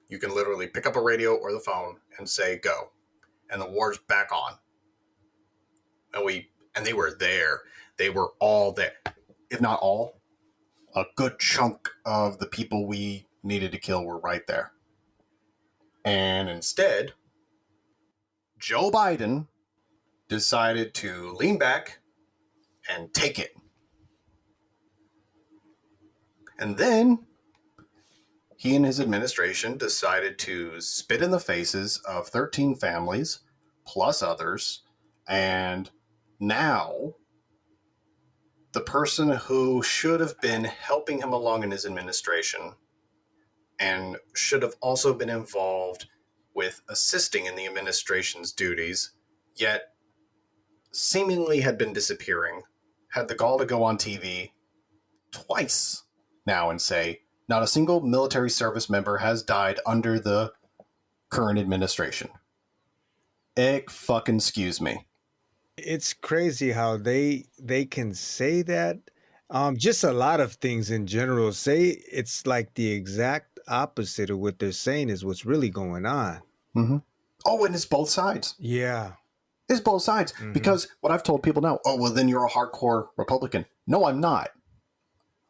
You can literally pick up a radio or the phone and say, go. And the war's back on. And they were there. They were all there. If not all, a good chunk of the people we needed to kill were right there. And instead, Joe Biden decided to lean back and take it. And then he and his administration decided to spit in the faces of 13 families, plus others, and now the person who should have been helping him along in his administration and should have also been involved with assisting in the administration's duties, yet seemingly had been disappearing, had the gall to go on TV twice now and say, not a single military service member has died under the current administration. Fucking excuse me. It's crazy how they can say that. Just a lot of things in general say it's like the exact opposite of what they're saying is what's really going on. Mm-hmm. Oh, and it's both sides. Yeah. It's both sides. Mm-hmm. Because what I've told people now, oh, well, then you're a hardcore Republican. No, I'm not.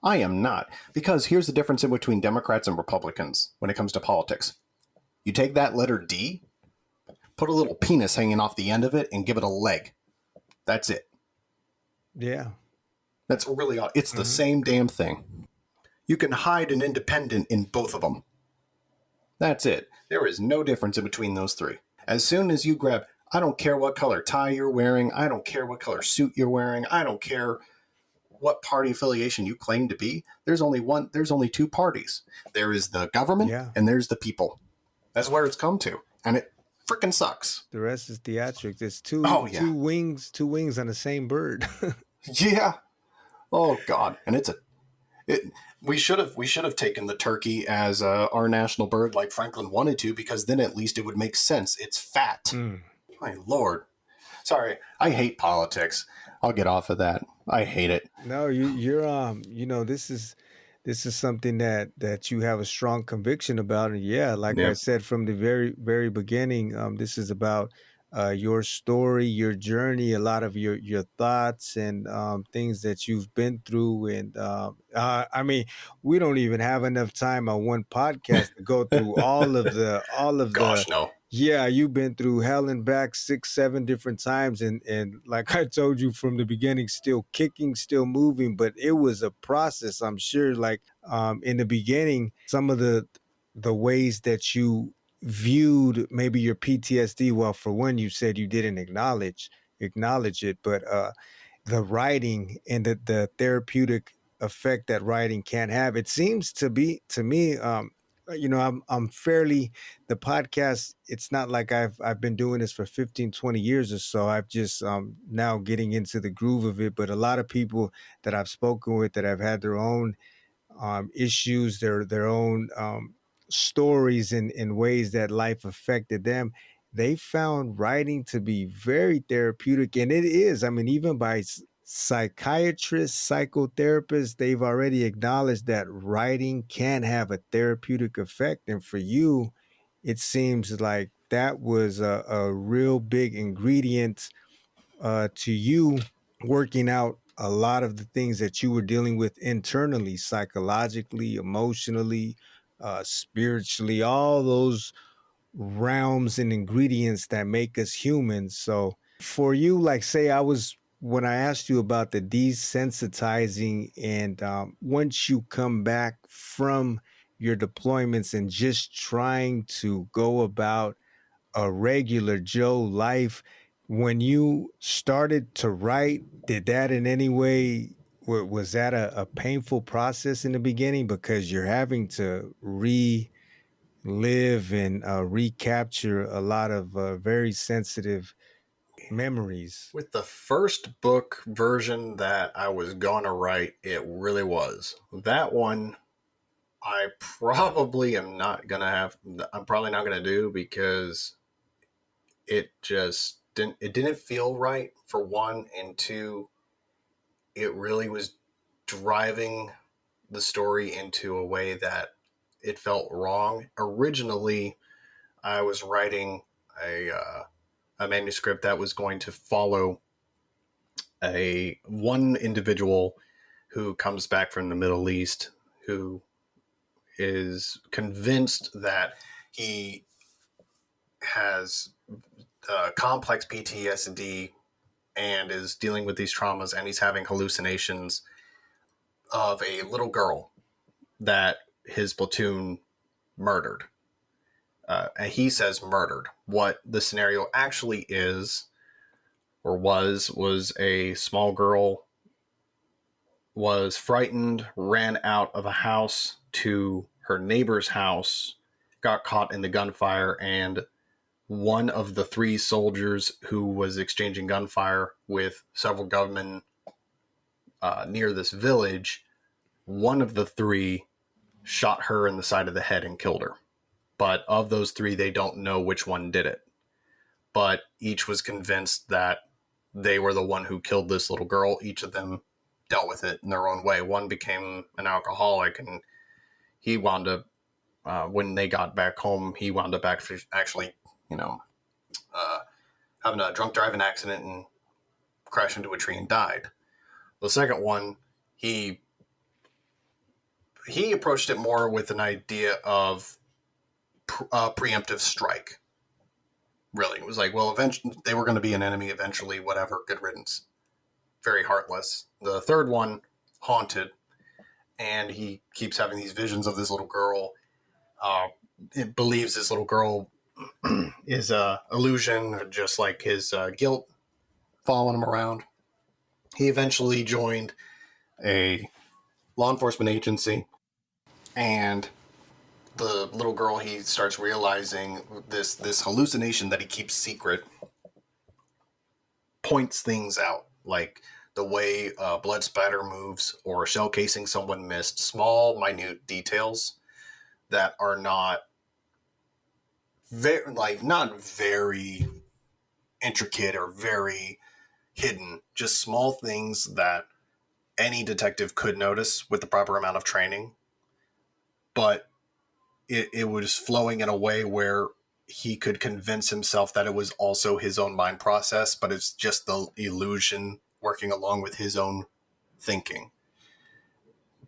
I am not. Because here's the difference in between Democrats and Republicans when it comes to politics. You take that letter D, put a little penis hanging off the end of it, and give it a leg. That's it. Yeah. That's really odd. It's the same damn thing. You can hide an independent in both of them. That's it. There is no difference in between those three. As soon as you grab, I don't care what color tie you're wearing. I don't care what color suit you're wearing. I don't care what party affiliation you claim to be. There's only two parties. There is the government and there's the people. That's where it's come to. And freaking sucks. The rest is theatrics. It's Oh yeah, two wings on the same bird. yeah. Oh god, and it. We should have taken the turkey as our national bird, like Franklin wanted to, because then at least it would make sense. It's fat. Mm. My lord. Sorry, I hate politics. I'll get off of that. I hate it. No, you're this is something that you have a strong conviction about. And yeah, like I Yeah. said from the very beginning, this is about your story, your journey, a lot of your thoughts and things that you've been through. And I mean, we don't even have enough time on one podcast to go through all of the Gosh, no. yeah, you've been through hell and back 6, 7 different times, and like I told you from the beginning, still kicking, still moving, but it was a process. I'm sure, like in the beginning, some of the ways that you viewed maybe your PTSD. Well, for one, you said you didn't acknowledge it, but the writing and the therapeutic effect that writing can have. It seems to be to me, I'm fairly the podcast. It's not like I've been doing this for 15, 20 years or so. I've just now getting into the groove of it. But a lot of people that I've spoken with that have had their own issues, their own stories in ways that life affected them. They found writing to be very therapeutic, and it is. I mean, even by psychiatrists, psychotherapists, they've already acknowledged that writing can have a therapeutic effect. And for you, it seems like that was a real big ingredient to you working out a lot of the things that you were dealing with internally, psychologically, emotionally, spiritually, all those realms and ingredients that make us humans. So for you, like say I was when I asked you about the desensitizing and once you come back from your deployments and just trying to go about a regular Joe life, when you started to write, did that in any way, was that a painful process in the beginning because you're having to relive and recapture a lot of very sensitive memories? With the first book version that I was going to write, it really was. That one, I probably am not going to have, I'm probably not going to do because it didn't feel right for one, and two, it really was driving the story into a way that it felt wrong. Originally, I was writing a manuscript that was going to follow a one individual who comes back from the Middle East who is convinced that he has complex PTSD and is dealing with these traumas, and he's having hallucinations of a little girl that his platoon murdered. And he says murdered. What the scenario actually is or was a small girl was frightened, ran out of a house to her neighbor's house, got caught in the gunfire, and one of the three soldiers who was exchanging gunfire with several gunmen near this village, one of the three shot her in the side of the head and killed her. But of those three, they don't know which one did it. But each was convinced that they were the one who killed this little girl. Each of them dealt with it in their own way. One became an alcoholic, and he wound up, when they got back home, he wound up actually, having a drunk driving accident and crashed into a tree and died. The second one, he approached it more with an idea of preemptive strike. Really, it was like, well, eventually they were going to be an enemy eventually. Whatever, good riddance. Very heartless. The third one, haunted, and he keeps having these visions of this little girl. It believes this little girl is a illusion, just like his guilt following him around. He eventually joined a law enforcement agency, and the little girl, he starts realizing this hallucination that he keeps secret points things out, like the way blood spatter moves or shell casing someone missed, small, minute details that are not not very intricate or very hidden, just small things that any detective could notice with the proper amount of training. But it was flowing in a way where he could convince himself that it was also his own mind process, but it's just the illusion working along with his own thinking.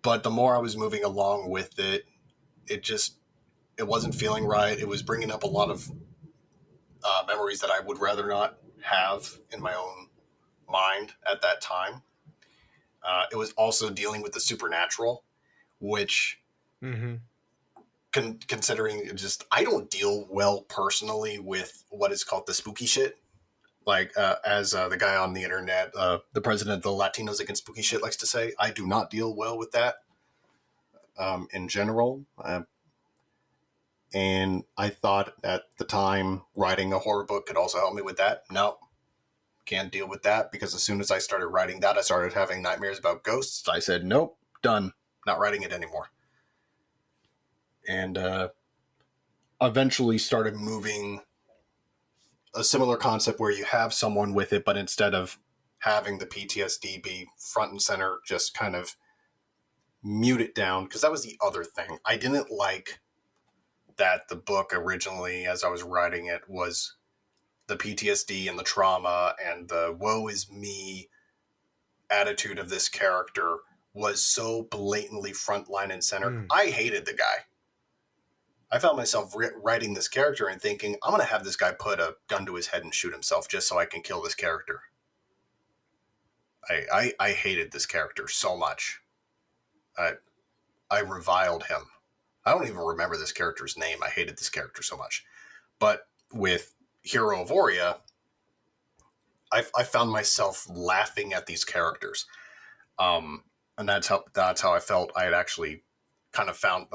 But the more I was moving along with it, it wasn't feeling right. It was bringing up a lot of memories that I would rather not have in my own mind at that time. It was also dealing with the supernatural, which, Mm-hmm. considering just, I don't deal well personally with what is called the spooky shit. Like, as the guy on the internet, the president of the Latinos Against Spooky Shit likes to say, I do not deal well with that in general. And I thought at the time writing a horror book could also help me with that. No, can't deal with that, because as soon as I started writing that, I started having nightmares about ghosts. I said, nope, done, not writing it anymore. And eventually started moving a similar concept where you have someone with it, but instead of having the PTSD be front and center, just kind of mute it down. Because that was the other thing. I didn't like that the book originally, as I was writing it, was the PTSD and the trauma and the woe is me attitude of this character was so blatantly frontline and center. I hated the guy. I found myself writing this character and thinking, I'm going to have this guy put a gun to his head and shoot himself just so I can kill this character. I hated this character so much. I reviled him. I don't even remember this character's name. I hated this character so much. But with Hero of Oria, I found myself laughing at these characters. And that's how I felt I had actually kind of found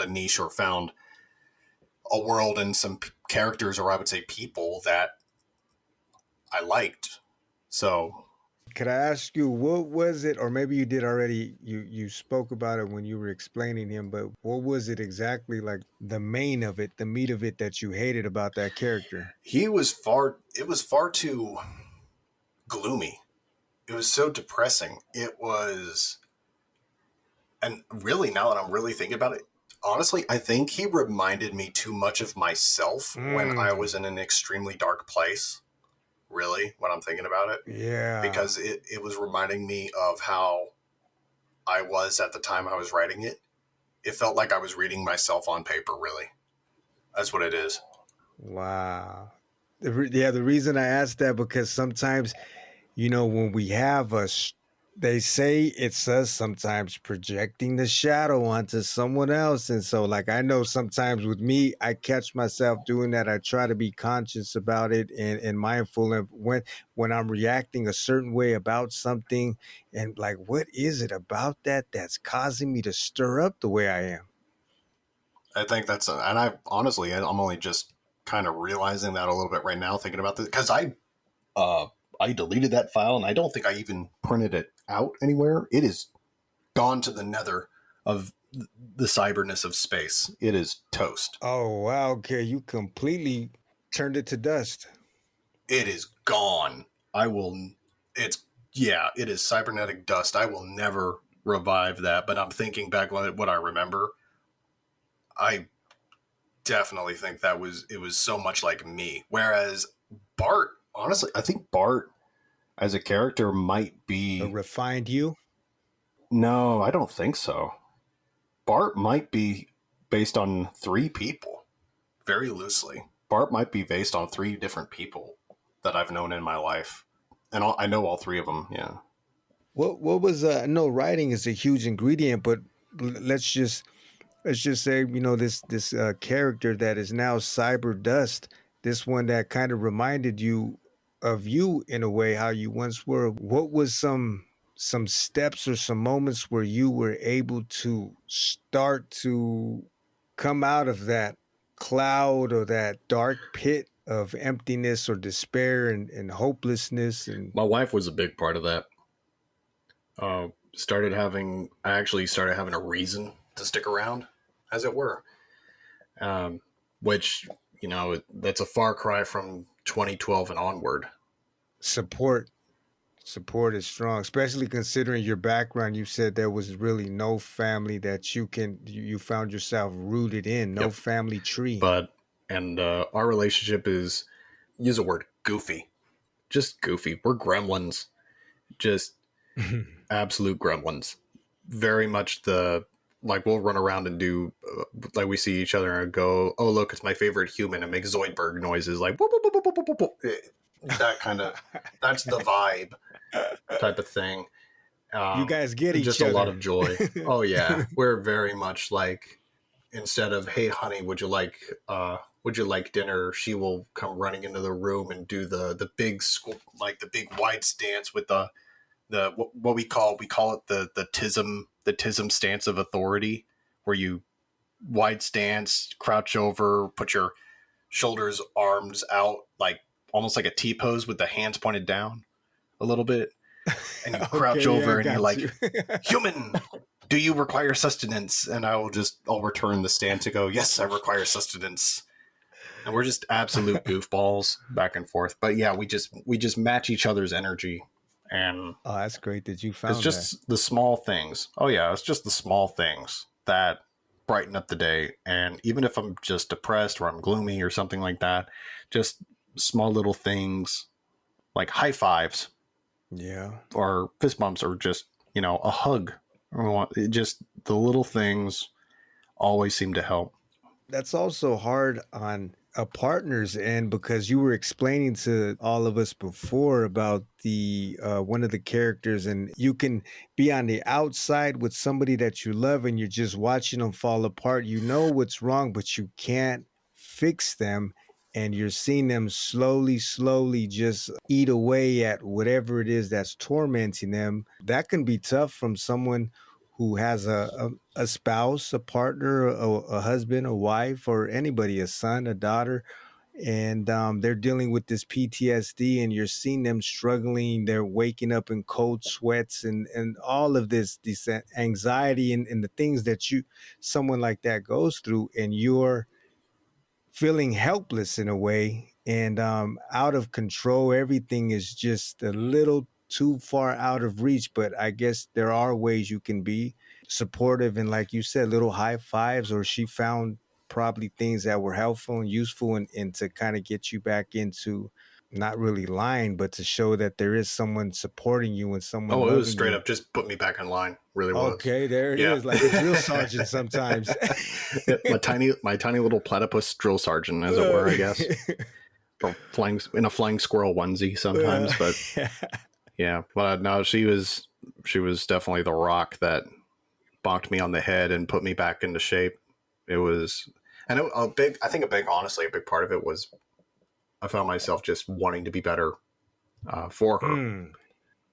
a niche, or found a world and some characters, or I would say people, that I liked. So, Could I ask you, what was it, or maybe you did already, you spoke about it when you were explaining him, but what was it exactly, like the main of it, the meat of it, that you hated about that character? it was far too gloomy. It was so depressing. It was, and really, now that I'm really thinking about it, honestly, I think he reminded me too much of myself when I was in an extremely dark place. Really, when I'm thinking about it. Yeah. Because it was reminding me of how I was at the time I was writing it. It felt like I was reading myself on paper, really. That's what it is. Wow. The reason I asked that, because sometimes, when we have they say it's us sometimes projecting the shadow onto someone else. And so, like, I know sometimes with me, I catch myself doing that. I try to be conscious about it and mindful of when I'm reacting a certain way about something, and like, what is it about that that's causing me to stir up the way I am? I think and I honestly, I'm only just kind of realizing that a little bit right now, thinking about this, because I deleted that file, and I don't think I even printed it out anywhere. It is gone to the nether of the cyberness of space. It is toast. Oh, wow. Okay. You completely turned it to dust. It is gone. It is cybernetic dust. I will never revive that. But I'm thinking back on what I remember. I definitely think it was so much like me. Whereas Bart, honestly, I think Bart as a character might be A refined you? No, I don't think so. Bart might be based on 3 people, very loosely. Bart might be based on 3 different people that I've known in my life, and I know all 3 of them. Yeah. What was no, writing is a huge ingredient, but let's just say, this character that is now cyber dust, this one that kind of reminded you of you in a way, how you once were. What was some steps or some moments where you were able to start to come out of that cloud or that dark pit of emptiness or despair and hopelessness. And My wife was a big part of that. I actually started having a reason to stick around, as it were. Which, that's a far cry from 2012 and onward. support is strong, especially considering your background. You said there was really no family that you found yourself rooted in, no Yep. family tree. And our relationship is, use the word goofy, just goofy. We're gremlins, just absolute gremlins. Very much we'll run around and do, like we see each other and go, oh, look, it's my favorite human, and make Zoidberg noises like, whoop, whoop, whoop, whoop, whoop, whoop. That kind of, that's the vibe type of thing. You guys get each just other. A lot of joy. Oh yeah. We're very much like, instead of, hey honey, would you like dinner, she will come running into the room and do the big school, like the big wide stance with the what we call it the tism stance of authority, where you wide stance, crouch over, put your shoulders, arms out, like almost like a T pose with the hands pointed down a little bit, and you crouch over and you're like, human, do you require sustenance? And I'll return the stance and go, yes, I require sustenance. And we're just absolute goofballs back and forth. But yeah, we just match each other's energy. And oh, that's great that you found it's just the small things. Oh yeah, it's just the small things that brighten up the day. And even if I'm just depressed or I'm gloomy or something like that, just small little things like high fives. Yeah. Or fist bumps, or just, a hug. Just the little things always seem to help. That's also hard on a partner's end, because you were explaining to all of us before about the one of the characters, and you can be on the outside with somebody that you love and you're just watching them fall apart. You know what's wrong, but you can't fix them, and you're seeing them slowly just eat away at whatever it is that's tormenting them. That can be tough from someone who has a spouse, a partner, a husband, a wife, or anybody, a son, a daughter, and they're dealing with this PTSD, and you're seeing them struggling. They're waking up in cold sweats and all of this anxiety and the things that someone like that goes through, and you're feeling helpless in a way, and out of control. Everything is just a little too far out of reach. But I guess there are ways you can be supportive, and like you said, little high fives, or she found probably things that were helpful and useful, and to kind of get you back into not really lying, but to show that there is someone supporting you and someone it was straight you. up just put me back in line. Really was. Okay, there it is, like a drill sergeant sometimes. my tiny little platypus drill sergeant, as it were, I guess. Or in a flying squirrel onesie sometimes, but yeah. But no, she was definitely the rock that bonked me on the head and put me back into shape. It was, and honestly, a big part of it was I found myself just wanting to be better for her.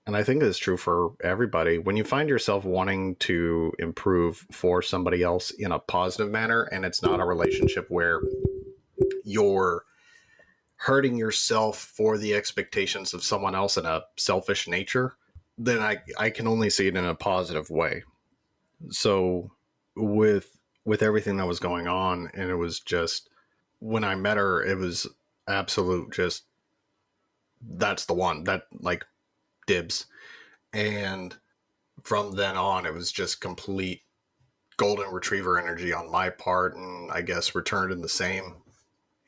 And I think it's true for everybody. When you find yourself wanting to improve for somebody else in a positive manner, and it's not a relationship where you're hurting yourself for the expectations of someone else in a selfish nature, then I can only see it in a positive way. So with everything that was going on, and it was just, when I met her, it was absolute, just, that's the one, that, like, dibs. And from then on, it was just complete golden retriever energy on my part, and I guess returned in the same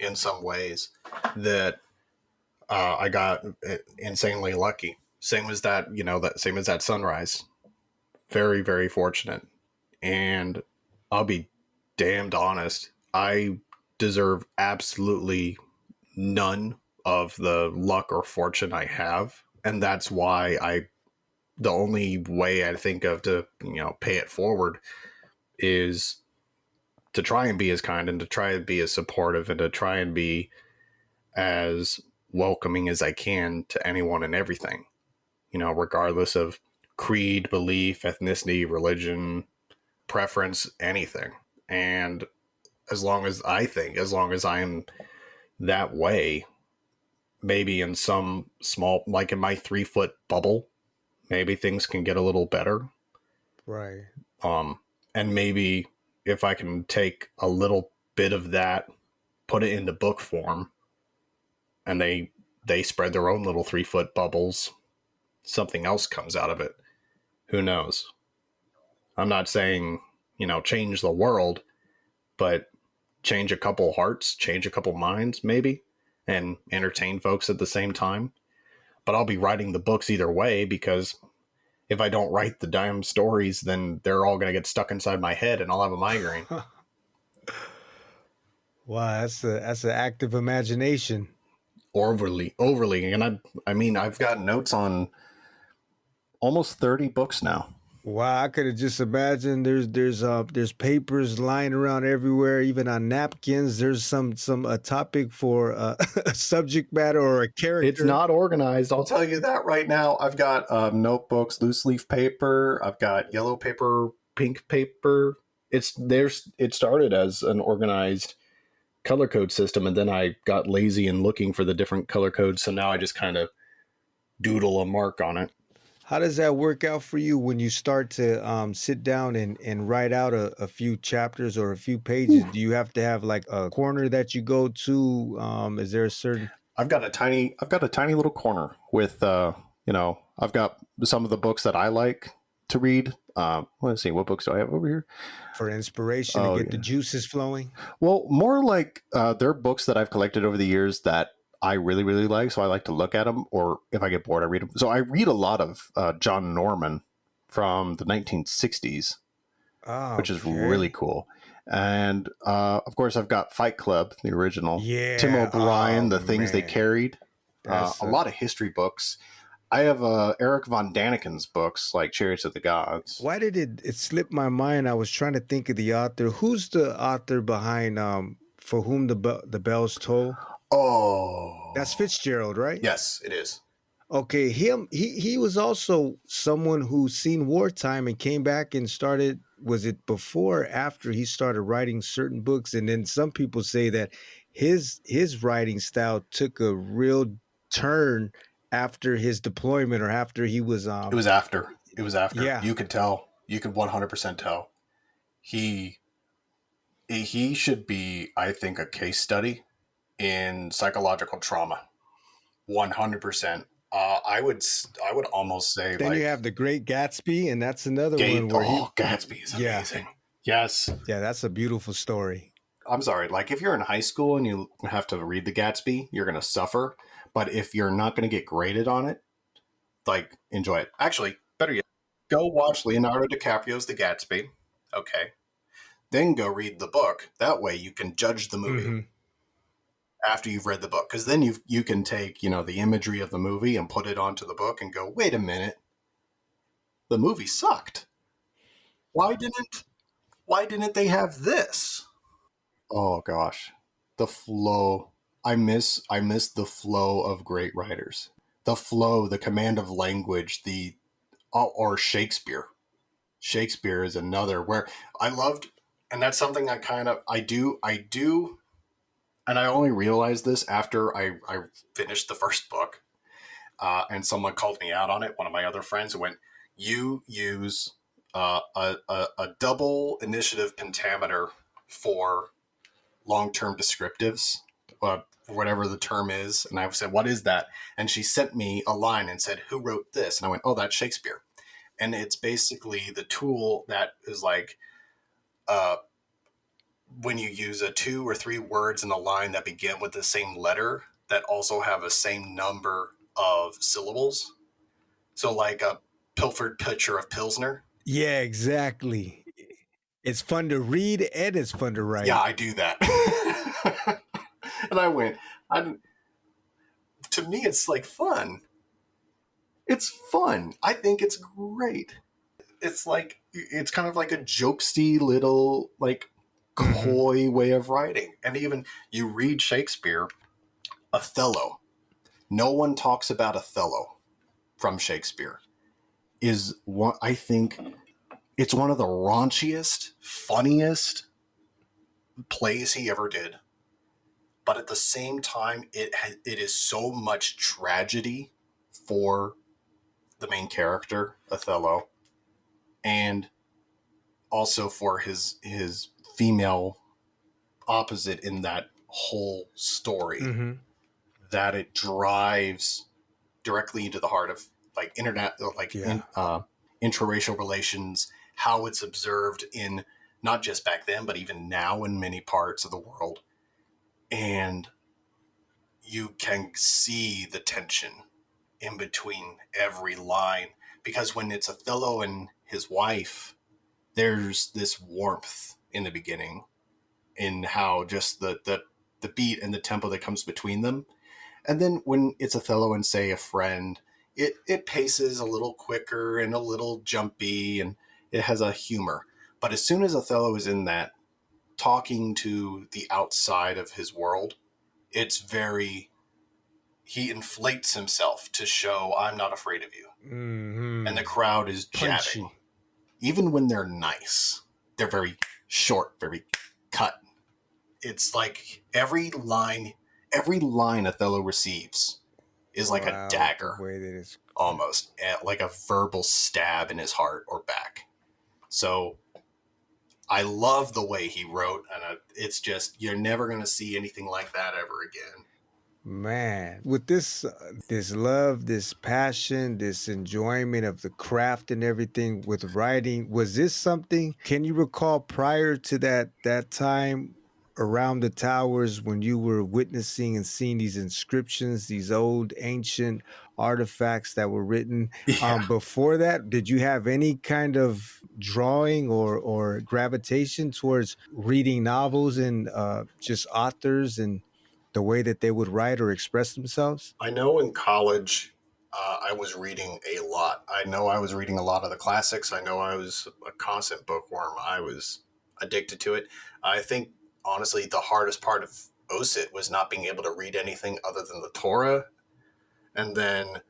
in some ways, that I got insanely lucky. Same as that, same as that sunrise. Very, very fortunate. And I'll be damned honest, I deserve absolutely none of the luck or fortune I have. And that's why the only way I think of to, pay it forward is to try and be as kind, and to try and be as supportive, and to try and be as welcoming as I can to anyone and everything, regardless of creed, belief, ethnicity, religion, preference, anything. And as long as I'm that way, maybe in some small, like in my 3 foot bubble, maybe things can get a little better. Right. And maybe if I can take a little bit of that, put it into book form, and they spread their own little 3 foot bubbles, something else comes out of it. Who knows? I'm not saying, change the world, but change a couple hearts, change a couple minds, maybe, and entertain folks at the same time. But I'll be writing the books either way, because if I don't write the damn stories, then they're all going to get stuck inside my head and I'll have a migraine. Wow, that's an active imagination. Overly. And I've got notes on almost 30 books now. Wow, I could have just imagined there's papers lying around everywhere, even on napkins. There's some a topic for a subject matter or a character. It's not organized. I'll tell you that right now. I've got notebooks, loose leaf paper. I've got yellow paper, pink paper. It started as an organized color code system, and then I got lazy in looking for the different color codes. So now I just kind of doodle a mark on it. How does that work out for you when you start to sit down and write out a few chapters or a few pages? Do you have to have like a corner that you go to? Is there a certain? I've got a tiny little corner with I've got some of the books that I like to read. Let's see, what books do I have over here? For inspiration to get the juices flowing? Well, more like they're books that I've collected over the years that I really, really like. So I like to look at them, or if I get bored, I read them. So I read a lot of John Norman from the 1960s, which is really cool. And of course, I've got Fight Club, the original. Yeah. Tim O'Brien, The Things They Carried. A lot of history books. I have Eric von Daniken's books, like Chariots of the Gods. Why did it slip my mind? I was trying to think of the author. Who's the author behind For Whom the Bells Toll? Oh, that's Fitzgerald, right? Yes, it is. Okay, he was also someone who's seen wartime and came back and started. Was it before or after he started writing certain books? And then some people say that his writing style took a real turn after his deployment, or after he was. It was after. Yeah, you could tell. You could 100% tell. He should be, I think, a case study in psychological trauma. 100%. I would almost say. Then you have The Great Gatsby, and that's another one where Gatsby is amazing. Yes. Yeah, that's a beautiful story. I'm sorry. Like, if you're in high school and you have to read The Gatsby, you're going to suffer. But if you're not going to get graded on it, like, enjoy it. Actually, better yet, go watch Leonardo DiCaprio's The Gatsby. Okay. Then go read the book. That way you can judge the movie after you've read the book. Because then you can take, the imagery of the movie and put it onto the book and go, wait a minute. The movie sucked. Why didn't they have this? Oh gosh. The flow. I miss the flow of great writers. The flow, the command of language, or Shakespeare. Shakespeare is another where I loved, and that's something I do, and I only realized this after I finished the first book, and someone called me out on it. One of my other friends went, "You use a double initiative pentameter for long-term descriptives, whatever the term is." And I said, "What is that?" And she sent me a line and said, "Who wrote this?" And I went, "Oh, that's Shakespeare." And it's basically the tool that is like, when you use 2 or 3 words in a line that begin with the same letter that also have a same number of syllables. So like a pilfered pitcher of Pilsner. Yeah, exactly. It's fun to read and it's fun to write. Yeah, I do that. And I went, to me, it's like fun. It's fun. I think it's great. It's kind of like a jokesy little, like, coy way of writing. And even you read Shakespeare, Othello. No one talks about Othello from Shakespeare. Is what I think it's one of the raunchiest, funniest, plays he ever did. But at the same time, it is so much tragedy for the main character, Othello, and also for his female opposite in that whole story, that it drives directly into the heart of like internet, like interracial relations, how it's observed in not just back then, but even now in many parts of the world. And you can see the tension in between every line, because when it's Othello and his wife, there's this warmth in the beginning in how just the beat and the tempo that comes between them. And then when it's Othello and, say, a friend, it paces a little quicker and a little jumpy, and it has a humor. But as soon as Othello is in that, talking to the outside of his world, it's very, he inflates himself to show, I'm not afraid of you. And the crowd is jabbing. Even when they're nice, they're very short, very cut. It's like every line Othello receives is like a dagger, almost like a verbal stab in his heart or back. So I love the way he wrote, and it's just, you're never going to see anything like that ever again. Man, with this love, this passion, this enjoyment of the craft and everything with writing, was this something, can you recall prior to that time around the towers when you were witnessing and seeing these inscriptions, these old ancient artifacts that were written? Before that, did you have any kind of drawing or gravitation towards reading novels and just authors and the way that they would write or express themselves? I know in college, I was reading a lot. I know I was reading a lot of the classics. I know I was a constant bookworm. I was addicted to it. I think, honestly, the hardest part of OSIT was not being able to read anything other than the Torah. And then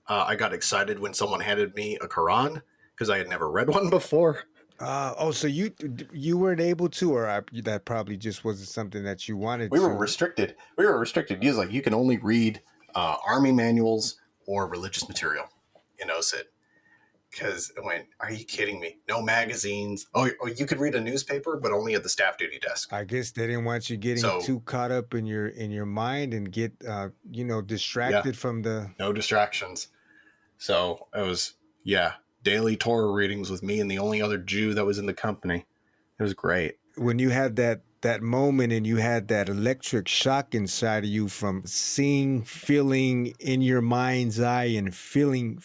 I got excited when someone handed me a Quran, because I had never read one before. So you weren't able to, or that probably just wasn't something that you wanted to? We were restricted. He was like, you can only read army manuals or religious material in OSIT. Because I went, are you kidding me? No magazines. Oh, you could read a newspaper, but only at the staff duty desk. I guess they didn't want you getting too caught up in your mind and get distracted from the... No distractions. So it was, daily Torah readings with me and the only other Jew that was in the company. It was great. When you had that moment and you had that electric shock inside of you from seeing, feeling in your mind's eye and feeling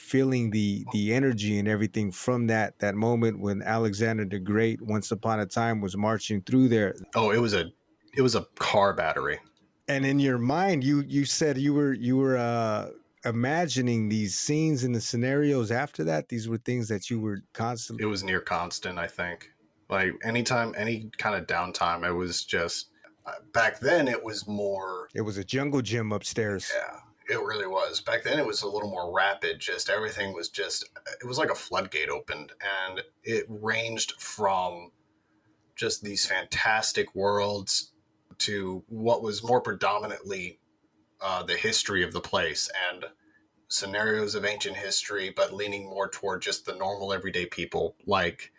the energy and everything from that moment when Alexander the Great once upon a time was marching through there. Oh, it was a car battery. And in your mind, you said you were imagining these scenes and the scenarios after that. These were things that you were constantly... It was near constant, I think. Like anytime, any kind of downtime, it was just, back then it was more... It was a jungle gym upstairs. Yeah, it really was. Back then it was a little more rapid. Just everything was just, it was like a floodgate opened, and it ranged from just these fantastic worlds to what was more predominantly the history of the place and scenarios of ancient history, but leaning more toward just the normal everyday people, like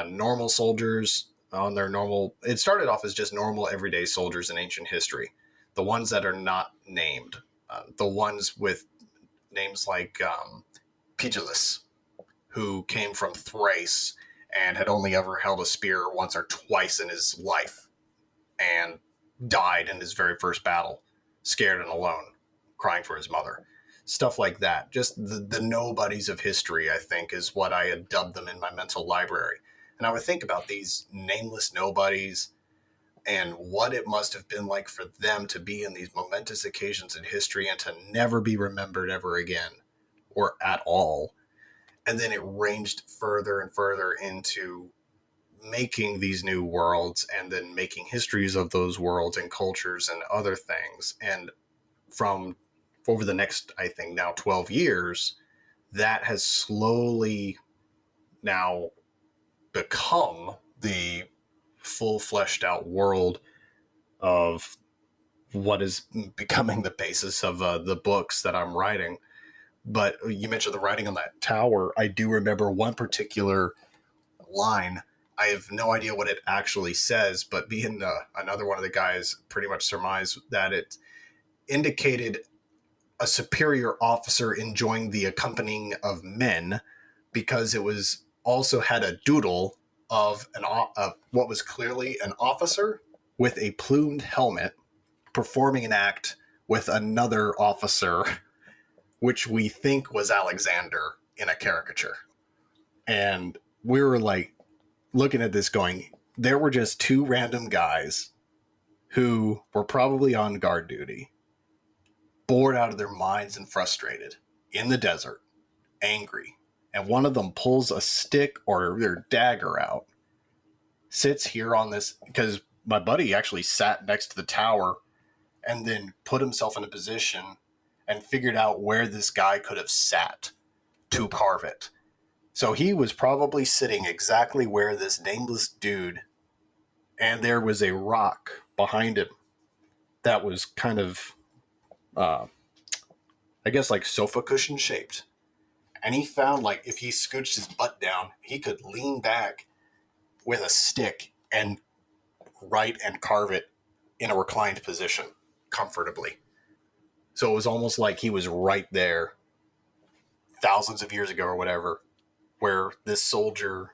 normal soldiers on their normal... It started off as just normal everyday soldiers in ancient history. The ones that are not named. The ones with names like Pugilus, who came from Thrace and had only ever held a spear once or twice in his life and died in his very first battle, scared and alone, crying for his mother. Stuff like that. Just the nobodies of history, I think, is what I had dubbed them in my mental library. And I would think about these nameless nobodies and what it must have been like for them to be in these momentous occasions in history and to never be remembered ever again or at all. And then it ranged further and further into making these new worlds and then making histories of those worlds and cultures and other things. And from over the next, I think now 12 years, that has slowly now become the full fleshed out world of what is becoming the basis of the books that I'm writing. But you mentioned the writing on that tower. I do remember one particular line. I have no idea what it actually says, but being another one of the guys pretty much surmised that it indicated a superior officer enjoying the accompanying of men, because it was also had a doodle of what was clearly an officer with a plumed helmet performing an act with another officer, which we think was Alexander in a caricature. And we were like looking at this going, there were just two random guys who were probably on guard duty, bored out of their minds and frustrated in the desert, angry. And one of them pulls a stick or their dagger out, sits here on this, because my buddy actually sat next to the tower and then put himself in a position and figured out where this guy could have sat to carve it. So he was probably sitting exactly where this nameless dude, and there was a rock behind him that was kind of, I guess, like sofa cushion shaped. And he found, like, if he scooched his butt down, he could lean back with a stick and write and carve it in a reclined position comfortably. So it was almost like he was right there thousands of years ago or whatever, where this soldier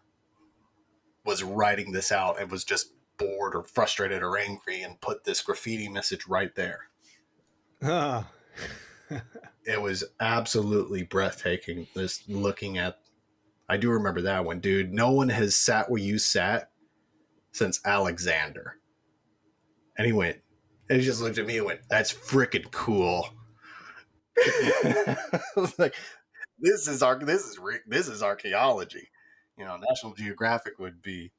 was writing this out and was just bored or frustrated or angry and put this graffiti message right there. Ah. It was absolutely breathtaking, just looking at. I do remember that one, dude. No one has sat where you sat since Alexander. And he just looked at me and went, "That's freaking cool." I was like, this is archaeology. You know, National Geographic would be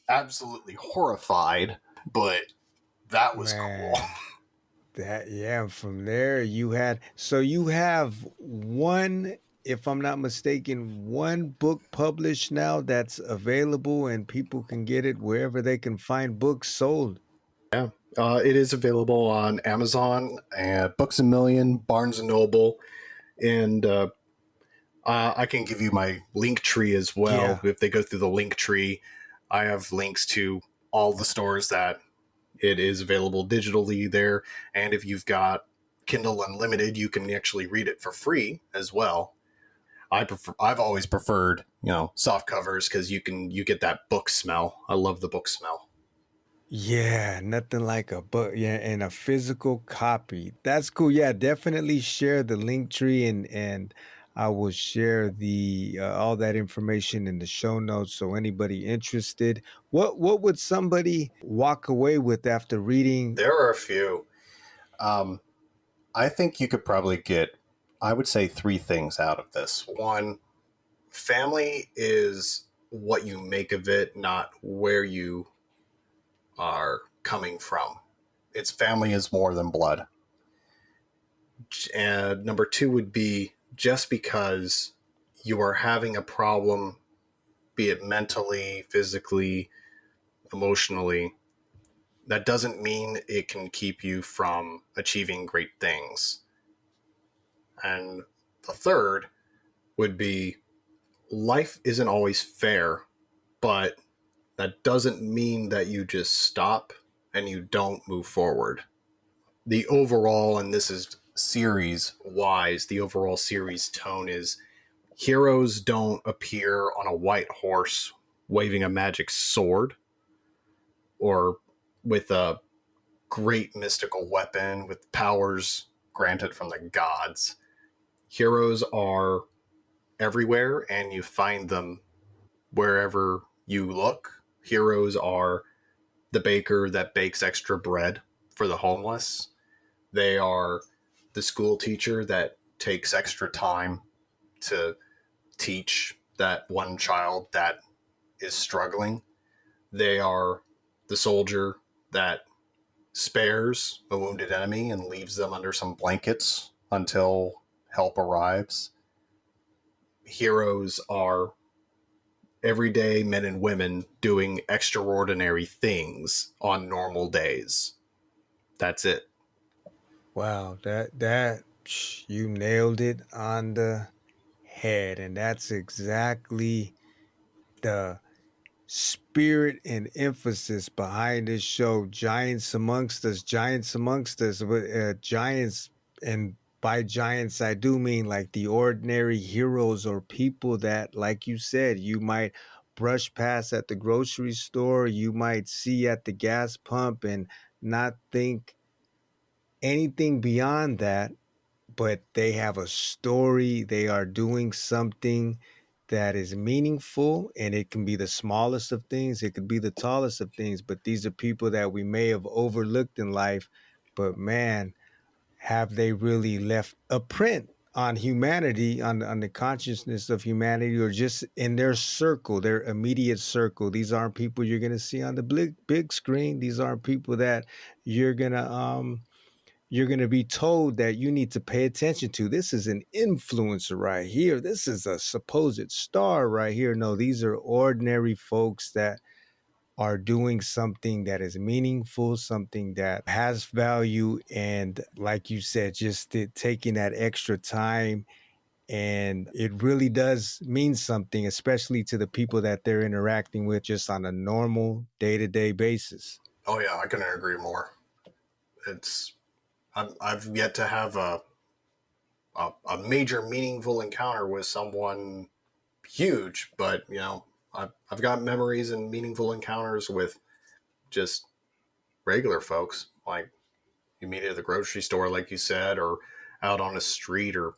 absolutely horrified, but that was Man. cool. That, yeah, from there you have one, if I'm not mistaken, one book published now that's available and people can get it wherever they can find books sold. Yeah, it is available on Amazon, Books a Million, Barnes and Noble, and I can give you my link tree as well. Yeah. If they go through the link tree, I have links to all the stores that it is available digitally there. And if you've got Kindle Unlimited, you can actually read it for free as well. I've always preferred, soft covers, because you get that book smell. I love the book smell. Yeah, nothing like a book. Yeah, and a physical copy. That's cool. Yeah, definitely share the link tree, and I will share the all that information in the show notes. So anybody interested, what would somebody walk away with after reading? There are a few. I think you could probably get, I would say, three things out of this. One, family is what you make of it, not where you are coming from. Its family is more than blood. And number two would be, just because you are having a problem, be it mentally, physically, emotionally, that doesn't mean it can keep you from achieving great things. And the third would be, life isn't always fair, but that doesn't mean that you just stop and you don't move forward. The overall, and this is series wise, the overall series tone is, heroes don't appear on a white horse waving a magic sword or with a great mystical weapon with powers granted from the gods. Heroes are everywhere, and you find them wherever you look. Heroes are the baker that bakes extra bread for the homeless. They are the school teacher that takes extra time to teach that one child that is struggling. They are the soldier that spares a wounded enemy and leaves them under some blankets until help arrives. Heroes are everyday men and women doing extraordinary things on normal days. That's it. Wow, you nailed it on the head, and that's exactly the spirit and emphasis behind this show. Giants amongst us, but giants, and by giants I do mean like the ordinary heroes or people that, like you said, you might brush past at the grocery store, you might see at the gas pump, and not think anything beyond that, but they have a story. They are doing something that is meaningful, and it can be the smallest of things, it could be the tallest of things, but these are people that we may have overlooked in life. But man, have they really left a print on humanity, on the consciousness of humanity, or just in their circle, their immediate circle. These aren't people you're going to see on the big screen. These aren't people that you're going to be told that you need to pay attention to. This is an influencer right here. This is a supposed star right here. No, these are ordinary folks that are doing something that is meaningful, something that has value. And like you said, just taking that extra time. And it really does mean something, especially to the people that they're interacting with just on a normal day-to-day basis. Oh yeah, I couldn't agree more. It's I've yet to have a major meaningful encounter with someone huge, but I've got memories and meaningful encounters with just regular folks. Like you meet at the grocery store, like you said, or out on a street, or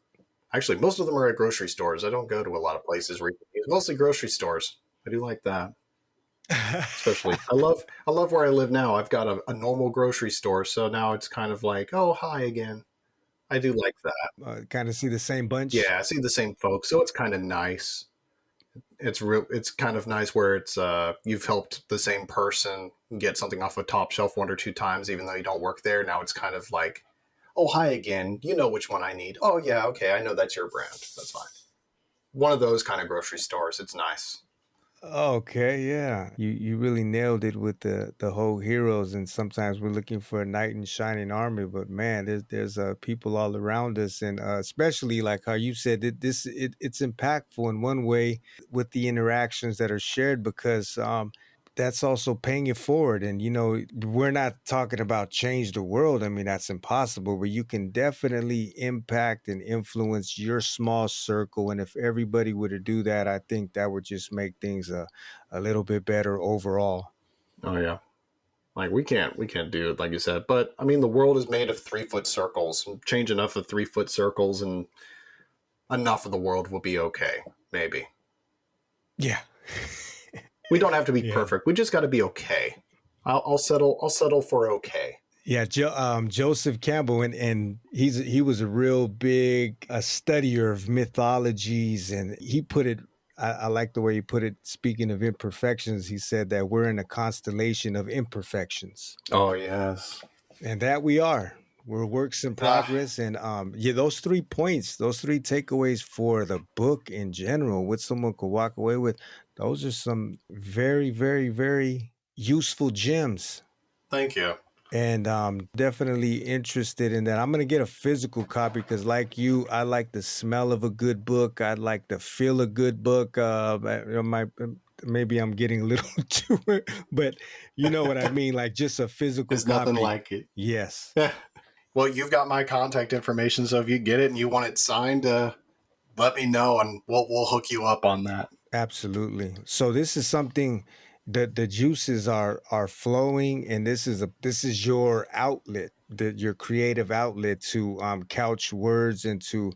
actually most of them are at grocery stores. I don't go to a lot of places recently. It's mostly grocery stores. I do like that. Especially I love where I live now. I've got a normal grocery store, so now it's kind of like, oh hi again. I do like that. Kind of see the same bunch. Yeah, I see the same folks, so it's kind of nice. It's kind of nice where it's you've helped the same person get something off a top shelf one or two times, even though you don't work there. Now it's kind of like, oh hi again. You know which one I need. Oh yeah, okay, I know that's your brand. That's fine. One of those kind of grocery stores. It's nice. Okay, yeah. You really nailed it with the whole heroes, and sometimes we're looking for a knight in shining armor, but man, there's people all around us, and especially like how you said that it's impactful in one way with the interactions that are shared, because that's also paying it forward. And we're not talking about change the world. I mean, that's impossible, but you can definitely impact and influence your small circle. And if everybody were to do that, I think that would just make things a little bit better overall. Oh yeah. Like we can't do it like you said. But I mean the world is made of 3 foot circles. Change enough of 3 foot circles and enough of the world will be okay. Maybe. Yeah. We don't have to be Yeah. perfect. We just got to be okay. I'll settle for okay. Yeah, Joseph Campbell, and he was a real big studier of mythologies, and he put it. I like the way he put it. Speaking of imperfections, he said that we're in a constellation of imperfections, Oh yes. and that we are. We're works in progress, and yeah, those 3 points, those 3 takeaways for the book in general, what someone could walk away with, those are some very, very, very useful gems. Thank you. And definitely interested in that. I'm gonna get a physical copy because, like you, I like the smell of a good book. I like the feel a good book. Maybe I'm getting a little too, but you know what I mean. Like just a physical There's copy. nothing like it. Yes. Yeah. Well, you've got my contact information, so if you get it and you want it signed, let me know and we'll hook you up on that. Absolutely. So this is something that the juices are flowing, and this is your outlet, your creative outlet to couch words and to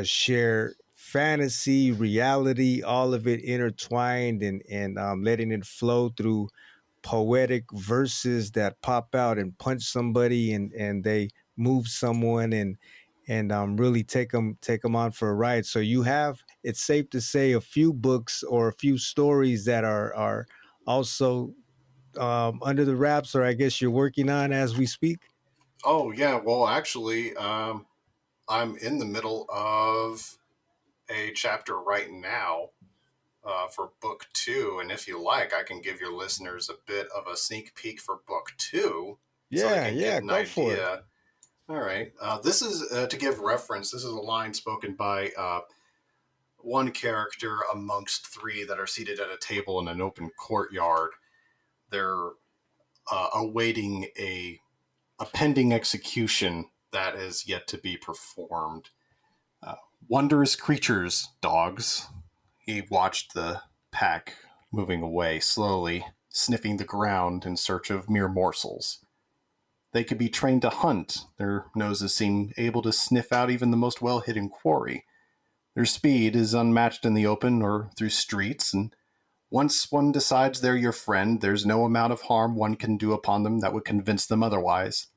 share fantasy, reality, all of it intertwined, and letting it flow through poetic verses that pop out and punch somebody, and they move someone, and really take them on for a ride. So you have, it's safe to say, a few books or a few stories that are also under the wraps, or I guess you're working on as we speak. Oh yeah. Well, actually, I'm in the middle of a chapter right now for book 2. And if you like, I can give your listeners a bit of a sneak peek for book 2 so they Yeah, can yeah, get an go for it. idea. All right. This is, to give reference, this is a line spoken by one character amongst 3 that are seated at a table in an open courtyard. They're awaiting a pending execution that is yet to be performed. Wondrous creatures, dogs. He watched the pack moving away slowly, sniffing the ground in search of mere morsels. They could be trained to hunt. Their noses seem able to sniff out even the most well-hidden quarry. Their speed is unmatched in the open or through streets, and once one decides they're your friend, there's no amount of harm one can do upon them that would convince them otherwise.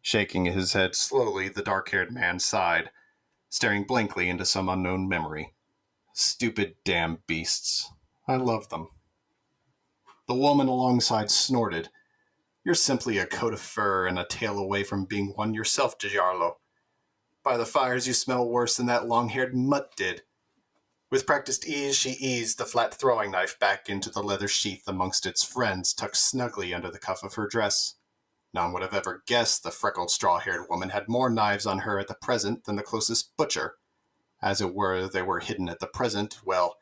Shaking his head slowly, the dark-haired man sighed, staring blankly into some unknown memory. Stupid damn beasts. I love them. The woman alongside snorted. You're simply a coat of fur and a tail away from being one yourself, Giarlo. By the fires, you smell worse than that long-haired mutt did. With practiced ease, she eased the flat throwing knife back into the leather sheath amongst its friends, tucked snugly under the cuff of her dress. None would have ever guessed the freckled straw-haired woman had more knives on her at the present than the closest butcher. As it were, they were hidden at the present. Well,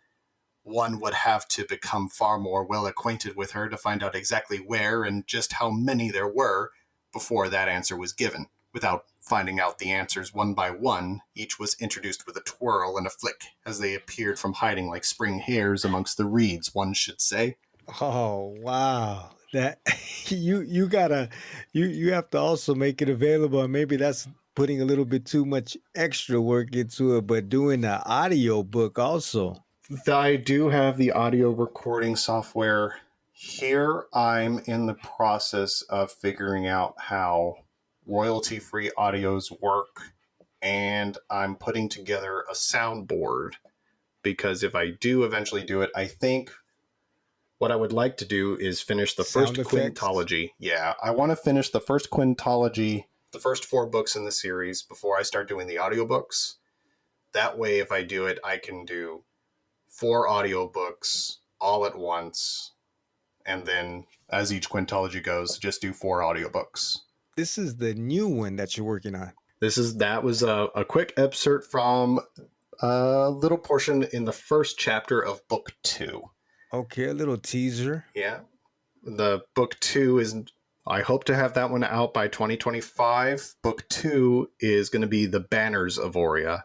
one would have to become far more well acquainted with her to find out exactly where and just how many there were before that answer was given. Without finding out the answers one by one, each was introduced with a twirl and a flick as they appeared from hiding like spring hares amongst the reeds, one should say. Oh wow. That you gotta you have to also make it available, and maybe that's putting a little bit too much extra work into it, but doing the audio book also. I do have the audio recording software here. I'm in the process of figuring out how royalty-free audios work, and I'm putting together a soundboard because if I do eventually do it, I think what I would like to do is finish the Sound first effects. quintology. Yeah, I want to finish the first quintology, the first 4 books in the series before I start doing the audiobooks. That way, if I do it, I can do 4 audiobooks all at once, and then as each quintology goes, just do 4 audiobooks. This is the new one that you're working on. That was a quick excerpt from a little portion in the first chapter of book 2. Okay, a little teaser. Yeah. The book 2 is, I hope to have that one out by 2025. Book 2 is going to be The Banners of Oria,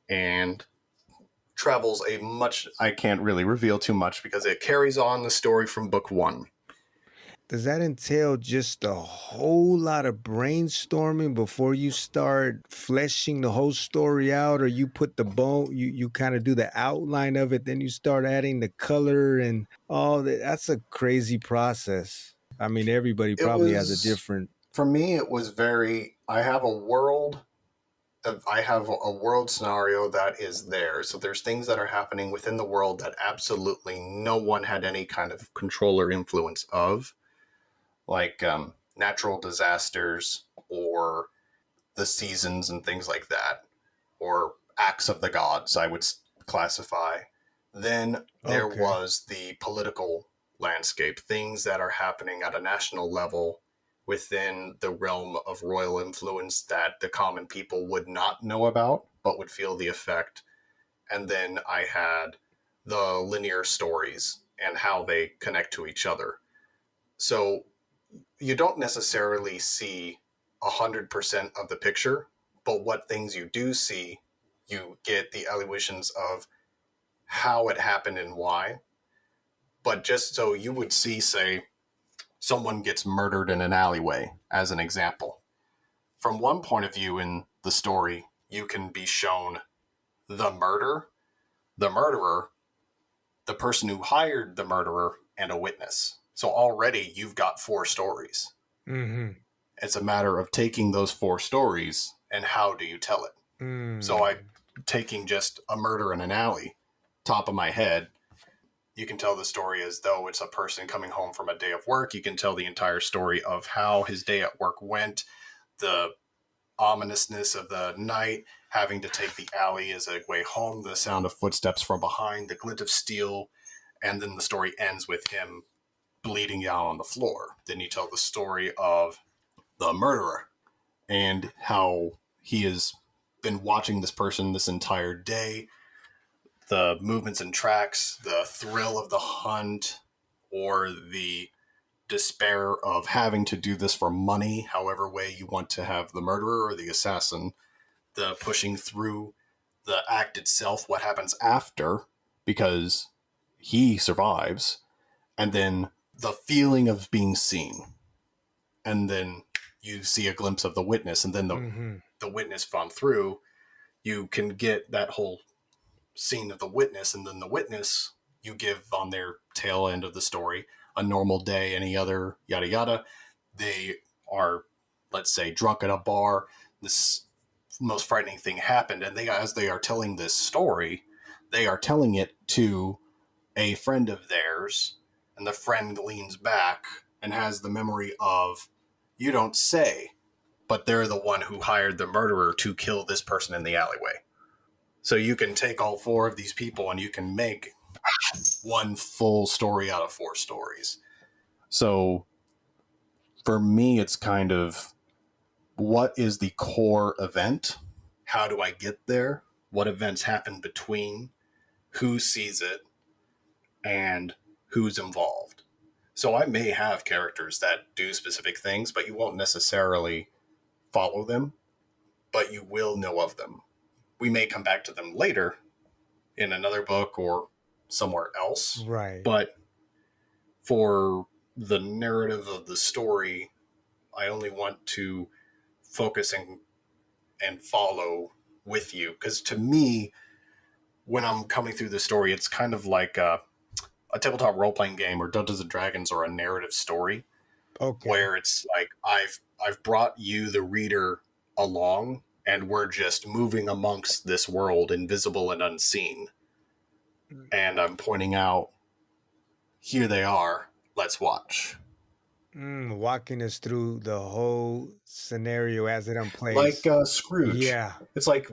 and travels a much, I can't really reveal too much because it carries on the story from book 1. Does that entail just a whole lot of brainstorming before you start fleshing the whole story out, or you put the bone, you kind of do the outline of it, then you start adding the color and all that? That's a crazy process. I mean, everybody It probably has a was, different. for me, it was very, I have a world scenario that is there. So there's things that are happening within the world that absolutely no one had any kind of control or influence of, like natural disasters or the seasons and things like that, or acts of the gods, I would classify. Then there Okay. was the political landscape, things that are happening at a national level within the realm of royal influence that the common people would not know about, but would feel the effect. And then I had the linear stories and how they connect to each other. So you don't necessarily see 100% of the picture, but what things you do see, you get the elucidations of how it happened and why. But just so you would see, say, someone gets murdered in an alleyway, as an example. From one point of view in the story, you can be shown the murderer, the person who hired the murderer, and a witness. So already you've got 4 stories. Mm-hmm. It's a matter of taking those 4 stories and how do you tell it. So I taking just a murder in an alley, top of my head, you can tell the story as though it's a person coming home from a day of work. You can tell the entire story of how his day at work went, the ominousness of the night, having to take the alley as a way home, the sound of footsteps from behind, the glint of steel, and then the story ends with him bleeding out on the floor. Then you tell the story of the murderer and how he has been watching this person this entire day, the movements and tracks, the thrill of the hunt, or the despair of having to do this for money, however way you want to have the murderer or the assassin, the pushing through the act itself, what happens after, because he survives, and then the feeling of being seen. And then you see a glimpse of the witness, and then the witness gone through. You can get that whole scene of the witness, and then the witness you give on their tail end of the story, a normal day, any other, yada yada. They are, let's say, drunk at a bar. This most frightening thing happened, and they, as they are telling this story, they are telling it to a friend of theirs, and the friend leans back and has the memory of, you don't say, but they're the one who hired the murderer to kill this person in the alleyway. So you can take all four of these people and you can make one full story out of four stories. So for me, it's kind of, what is the core event? How do I get there? What events happen between? Who sees it? And who's involved? So I may have characters that do specific things, but you won't necessarily follow them, but you will know of them. We may come back to them later in another book or somewhere else. Right. But for the narrative of the story, I only want to focus and follow with you. Because to me, when I'm coming through the story, it's kind of like a tabletop role-playing game or Dungeons and Dragons or a narrative story. Okay. Where it's like I've brought you, the reader, along, and we're just moving amongst this world, invisible and unseen. And I'm pointing out, here they are, let's watch. Walking us through the whole scenario as it unplays. Like Scrooge. Yeah. It's like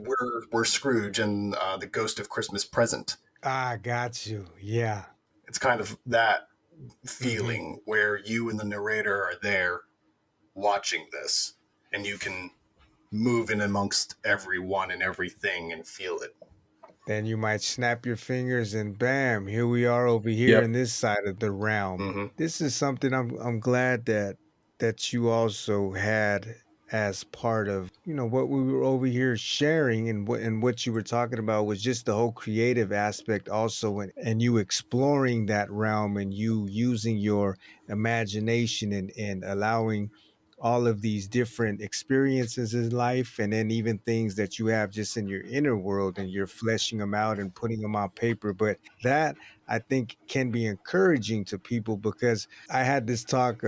we're Scrooge and the Ghost of Christmas Present. Ah, got you. Yeah. It's kind of that feeling where you and the narrator are there watching this, and you can move in amongst everyone and everything and feel it. Then you might snap your fingers and bam, here we are over here in this side of the realm. This is something I'm glad that you also had as part of, what we were over here sharing, and what you were talking about was just the whole creative aspect also, and you exploring that realm and you using your imagination and allowing all of these different experiences in life, and then even things that you have just in your inner world, and you're fleshing them out and putting them on paper. But that, I think, can be encouraging to people, because I had this talk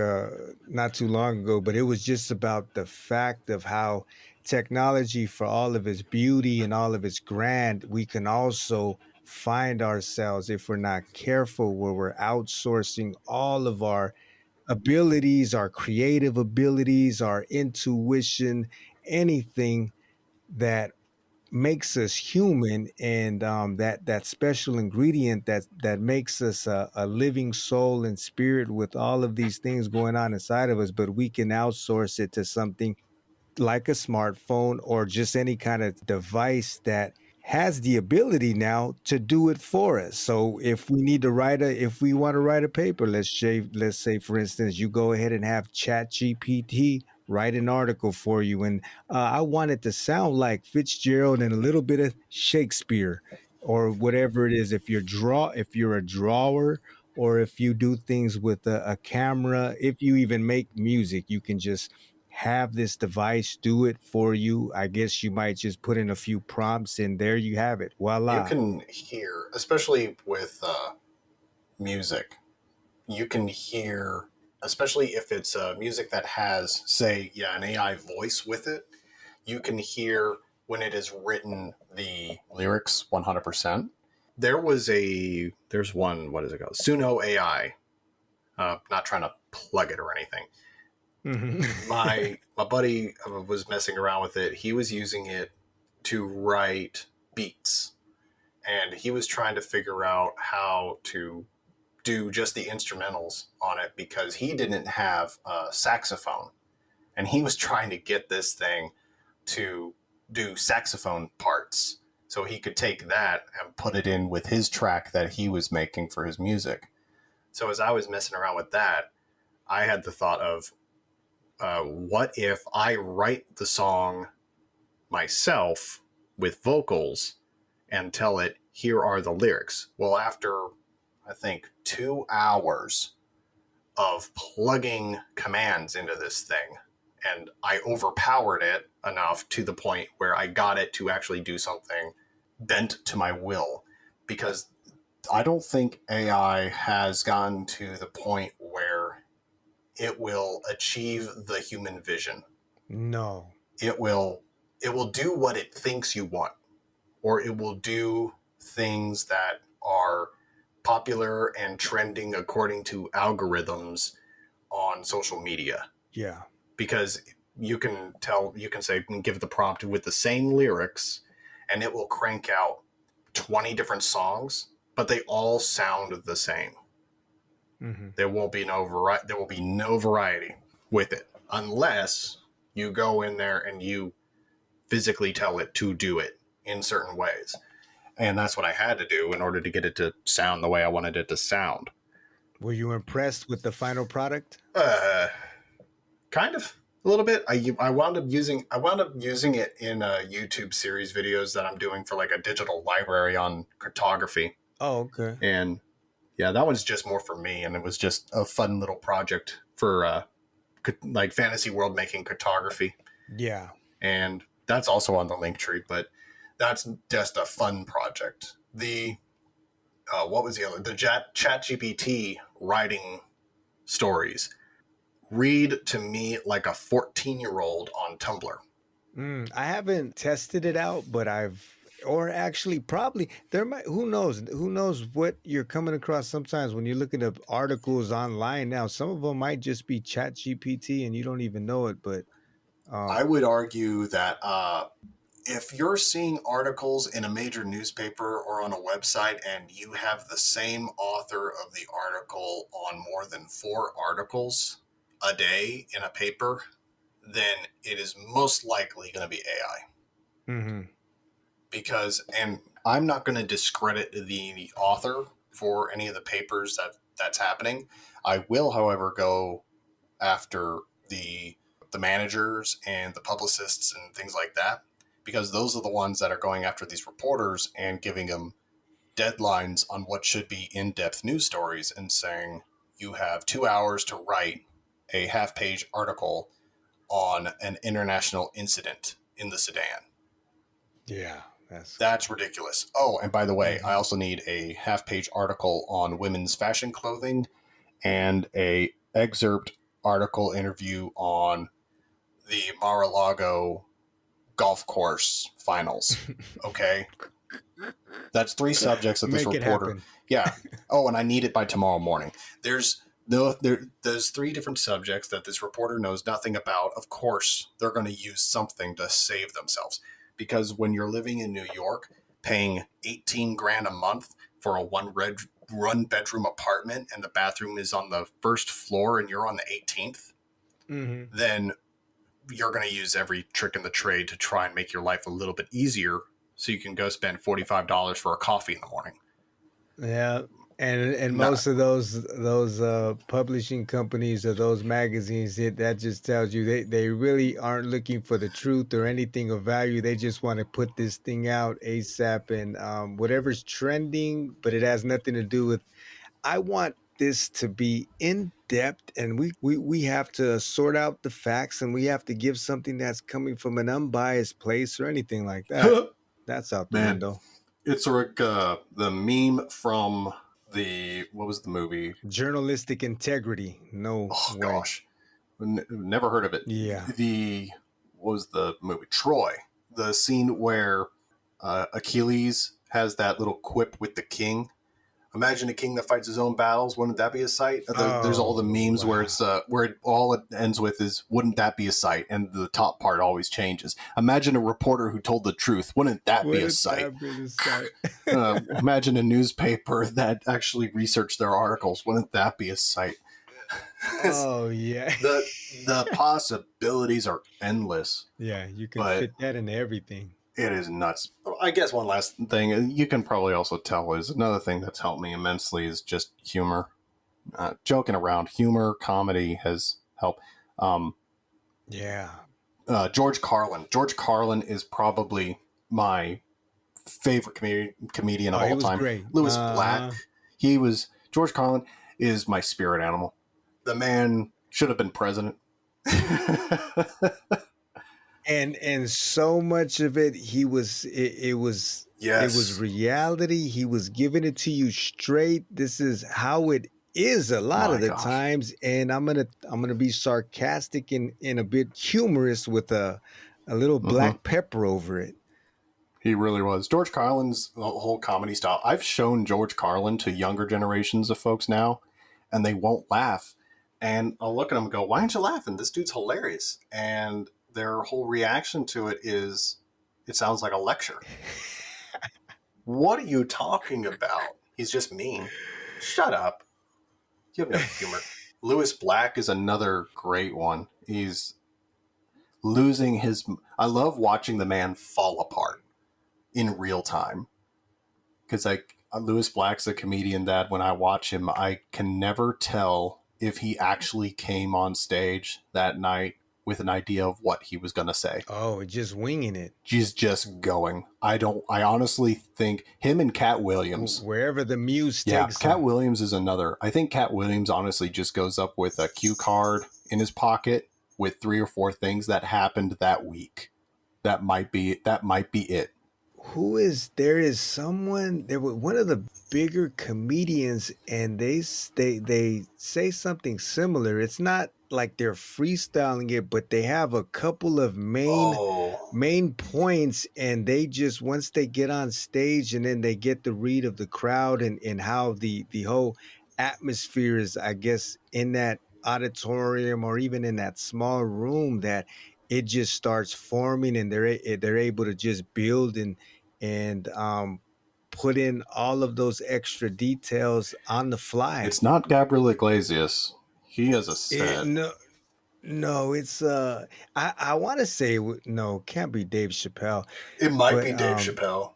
not too long ago, but it was just about the fact of how technology, for all of its beauty and all of its grand, we can also find ourselves, if we're not careful, where we're outsourcing all of our abilities, our creative abilities, our intuition, anything that makes us human, and that special ingredient that makes us a living soul and spirit with all of these things going on inside of us. But we can outsource it to something like a smartphone or just any kind of device that has the ability now to do it for us. So if we want to write a paper, let's say for instance, you go ahead and have ChatGPT write an article for you, and I want it to sound like Fitzgerald and a little bit of Shakespeare or whatever it is. If you're a drawer, or if you do things with a camera, if you even make music, you can just have this device do it for you. I guess you might just put in a few prompts and there you have it. Voila. You can hear, especially with music, you can hear, especially if it's music that has, say, an AI voice with it, you can hear when it is written the lyrics 100%. There's one, what is it called? Suno AI. Not trying to plug it or anything. My buddy was messing around with it. He was using it to write beats, and he was trying to figure out how to do just the instrumentals on it because he didn't have a saxophone, and he was trying to get this thing to do saxophone parts so he could take that and put it in with his track that he was making for his music. So as I was messing around with that, I had the thought of, what if I write the song myself with vocals and tell it, here are the lyrics? Well, after I think 2 hours of plugging commands into this thing, and I overpowered it enough to the point where I got it to actually do something bent to my will, because I don't think AI has gotten to the point where it will achieve the human vision. No. It will do what it thinks you want, or it will do things that are popular and trending according to algorithms on social media. Yeah. Because you can say, give it the prompt with the same lyrics, and it will crank out 20 different songs, but they all sound the same. Mm-hmm. There will be no variety with it unless you go in there and you physically tell it to do it in certain ways. And that's what I had to do in order to get it to sound the way I wanted it to sound. Were you impressed with the final product? Kind of, a little bit. I wound up using it in a YouTube series videos that I'm doing for like a digital library on cartography. Oh, okay. And yeah, that one's just more for me, and it was just a fun little project for like fantasy world making cartography. Yeah. And that's also on the link tree, but that's just a fun project. The what was the other? The ChatGPT writing stories read to me like a 14-year-old on Tumblr. I haven't tested it out, but probably there might, who knows what you're coming across sometimes when you're looking up articles online now. Some of them might just be Chat GPT and you don't even know it, but I would argue that if you're seeing articles in a major newspaper or on a website and you have the same author of the article on more than 4 articles a day in a paper, then it is most likely going to be AI. Mm-hmm. Because, and I'm not going to discredit the author for any of the papers that's happening. I will, however, go after the managers and the publicists and things like that, because those are the ones that are going after these reporters and giving them deadlines on what should be in-depth news stories and saying, you have 2 hours to write a half-page article on an international incident in the Sudan. Yeah, that's ridiculous. Oh, and by the way, I also need a half-page article on women's fashion clothing and a excerpt article interview on the Mar-a-Lago golf course finals. Okay. That's 3 subjects that this reporter. Yeah. Oh, and I need it by tomorrow morning. There's 3 different subjects that this reporter knows nothing about. Of course, they're going to use something to save themselves, because when you're living in New York, paying $18,000 a month for a one bedroom apartment and the bathroom is on the first floor and you're on the 18th, then you're going to use every trick in the trade to try and make your life a little bit easier so you can go spend $45 for a coffee in the morning. Yeah. And most of those publishing companies or those magazines, that just tells you they really aren't looking for the truth or anything of value. They just want to put this thing out ASAP and whatever's trending, but it has nothing to do with, I want this to be in depth, and we have to sort out the facts, and we have to give something that's coming from an unbiased place or anything like that. That's out the window. It's like the meme from what was the movie? Journalistic integrity. No. Oh way. Gosh, never heard of it. Yeah. What was the movie? Troy. The scene where Achilles has that little quip with the king, Imagine a king that fights his own battles. Wouldn't that be a sight? There's all the memes where it's all it ends with is "Wouldn't that be a sight?" and the top part always changes. Imagine a reporter who told the truth. Wouldn't that be a sight? Imagine a newspaper that actually researched their articles. Wouldn't that be a sight? Oh yeah. The possibilities are endless. Yeah, you can fit that into everything. It is nuts. I guess one last thing you can probably also tell is another thing that's helped me immensely is just humor. Joking around. Humor, comedy has helped. George Carlin. George Carlin is probably my favorite comedian of all time. Great. Lewis Black. George Carlin is my spirit animal. The man should have been president. And so much of it, it was reality. He was giving it to you straight. This is how it is a lot of the times. And I'm gonna be sarcastic and a bit humorous with a little black pepper over it. He really was. George Carlin's whole comedy style. I've shown George Carlin to younger generations of folks now, and they won't laugh. And I'll look at them and go, "Why aren't you laughing? This dude's hilarious." And their whole reaction to it is, it sounds like a lecture. What are you talking about? He's just mean. Shut up. You have no humor. Lewis Black is another great one. He's losing his... I love watching the man fall apart in real time. Because Lewis Black's a comedian that when I watch him, I can never tell if he actually came on stage that night with an idea of what he was going to say. Oh, just winging it. He's just going. I honestly think him and Cat Williams. Wherever the muse takes him. Cat Williams is another. I think Cat Williams honestly just goes up with a cue card in his pocket with 3 or 4 things that happened that week. That might be it. There is someone, there was one of the bigger comedians, and they say something similar. It's not like they're freestyling it, but they have a couple of main points, and they just, once they get on stage and then they get the read of the crowd and how the whole atmosphere is, I guess, in that auditorium or even in that small room, that it just starts forming, and they're able to just build and put in all of those extra details on the fly. It's not Gabriel Iglesias. He has a set. No, it's I want to say no, can't be Dave Chappelle. It might be Dave Chappelle.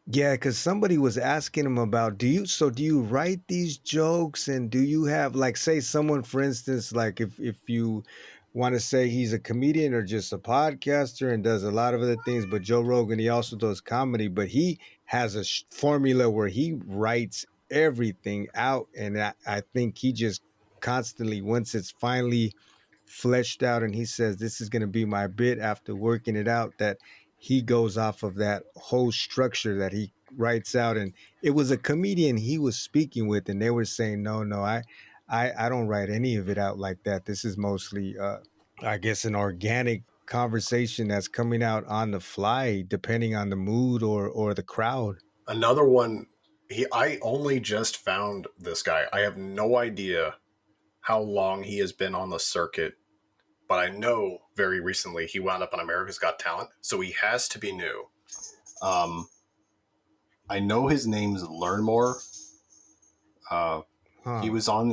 Yeah, because somebody was asking him about, do you write these jokes, and do you have, like, say someone, for instance, like if you want to say he's a comedian or just a podcaster and does a lot of other things, but Joe Rogan, he also does comedy, but he has a formula where he writes everything out. And I think he just constantly, once it's finally fleshed out and he says, this is going to be my bit, after working it out, that he goes off of that whole structure that he writes out. And it was a comedian he was speaking with, and they were saying, no, I don't write any of it out like that. This is mostly, I guess, an organic conversation that's coming out on the fly, depending on the mood or the crowd. Another one, I only just found this guy. I have no idea how long he has been on the circuit, but I know very recently he wound up on America's Got Talent, so he has to be new. I know his name's Learn More. He was on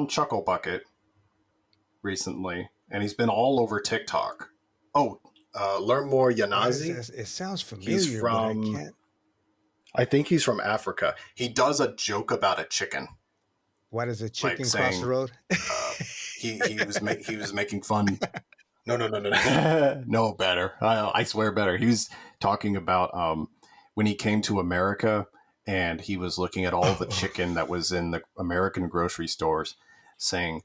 Chuckle Bucket recently, and he's been all over TikTok. Learn More Yanazi. It sounds familiar, but I can't. I think he's from Africa. He does a joke about a chicken. Why does a chicken cross the road? He was making fun. No. No, better. I swear better. He was talking about when he came to America, and he was looking at all the chicken that was in the American grocery stores, saying,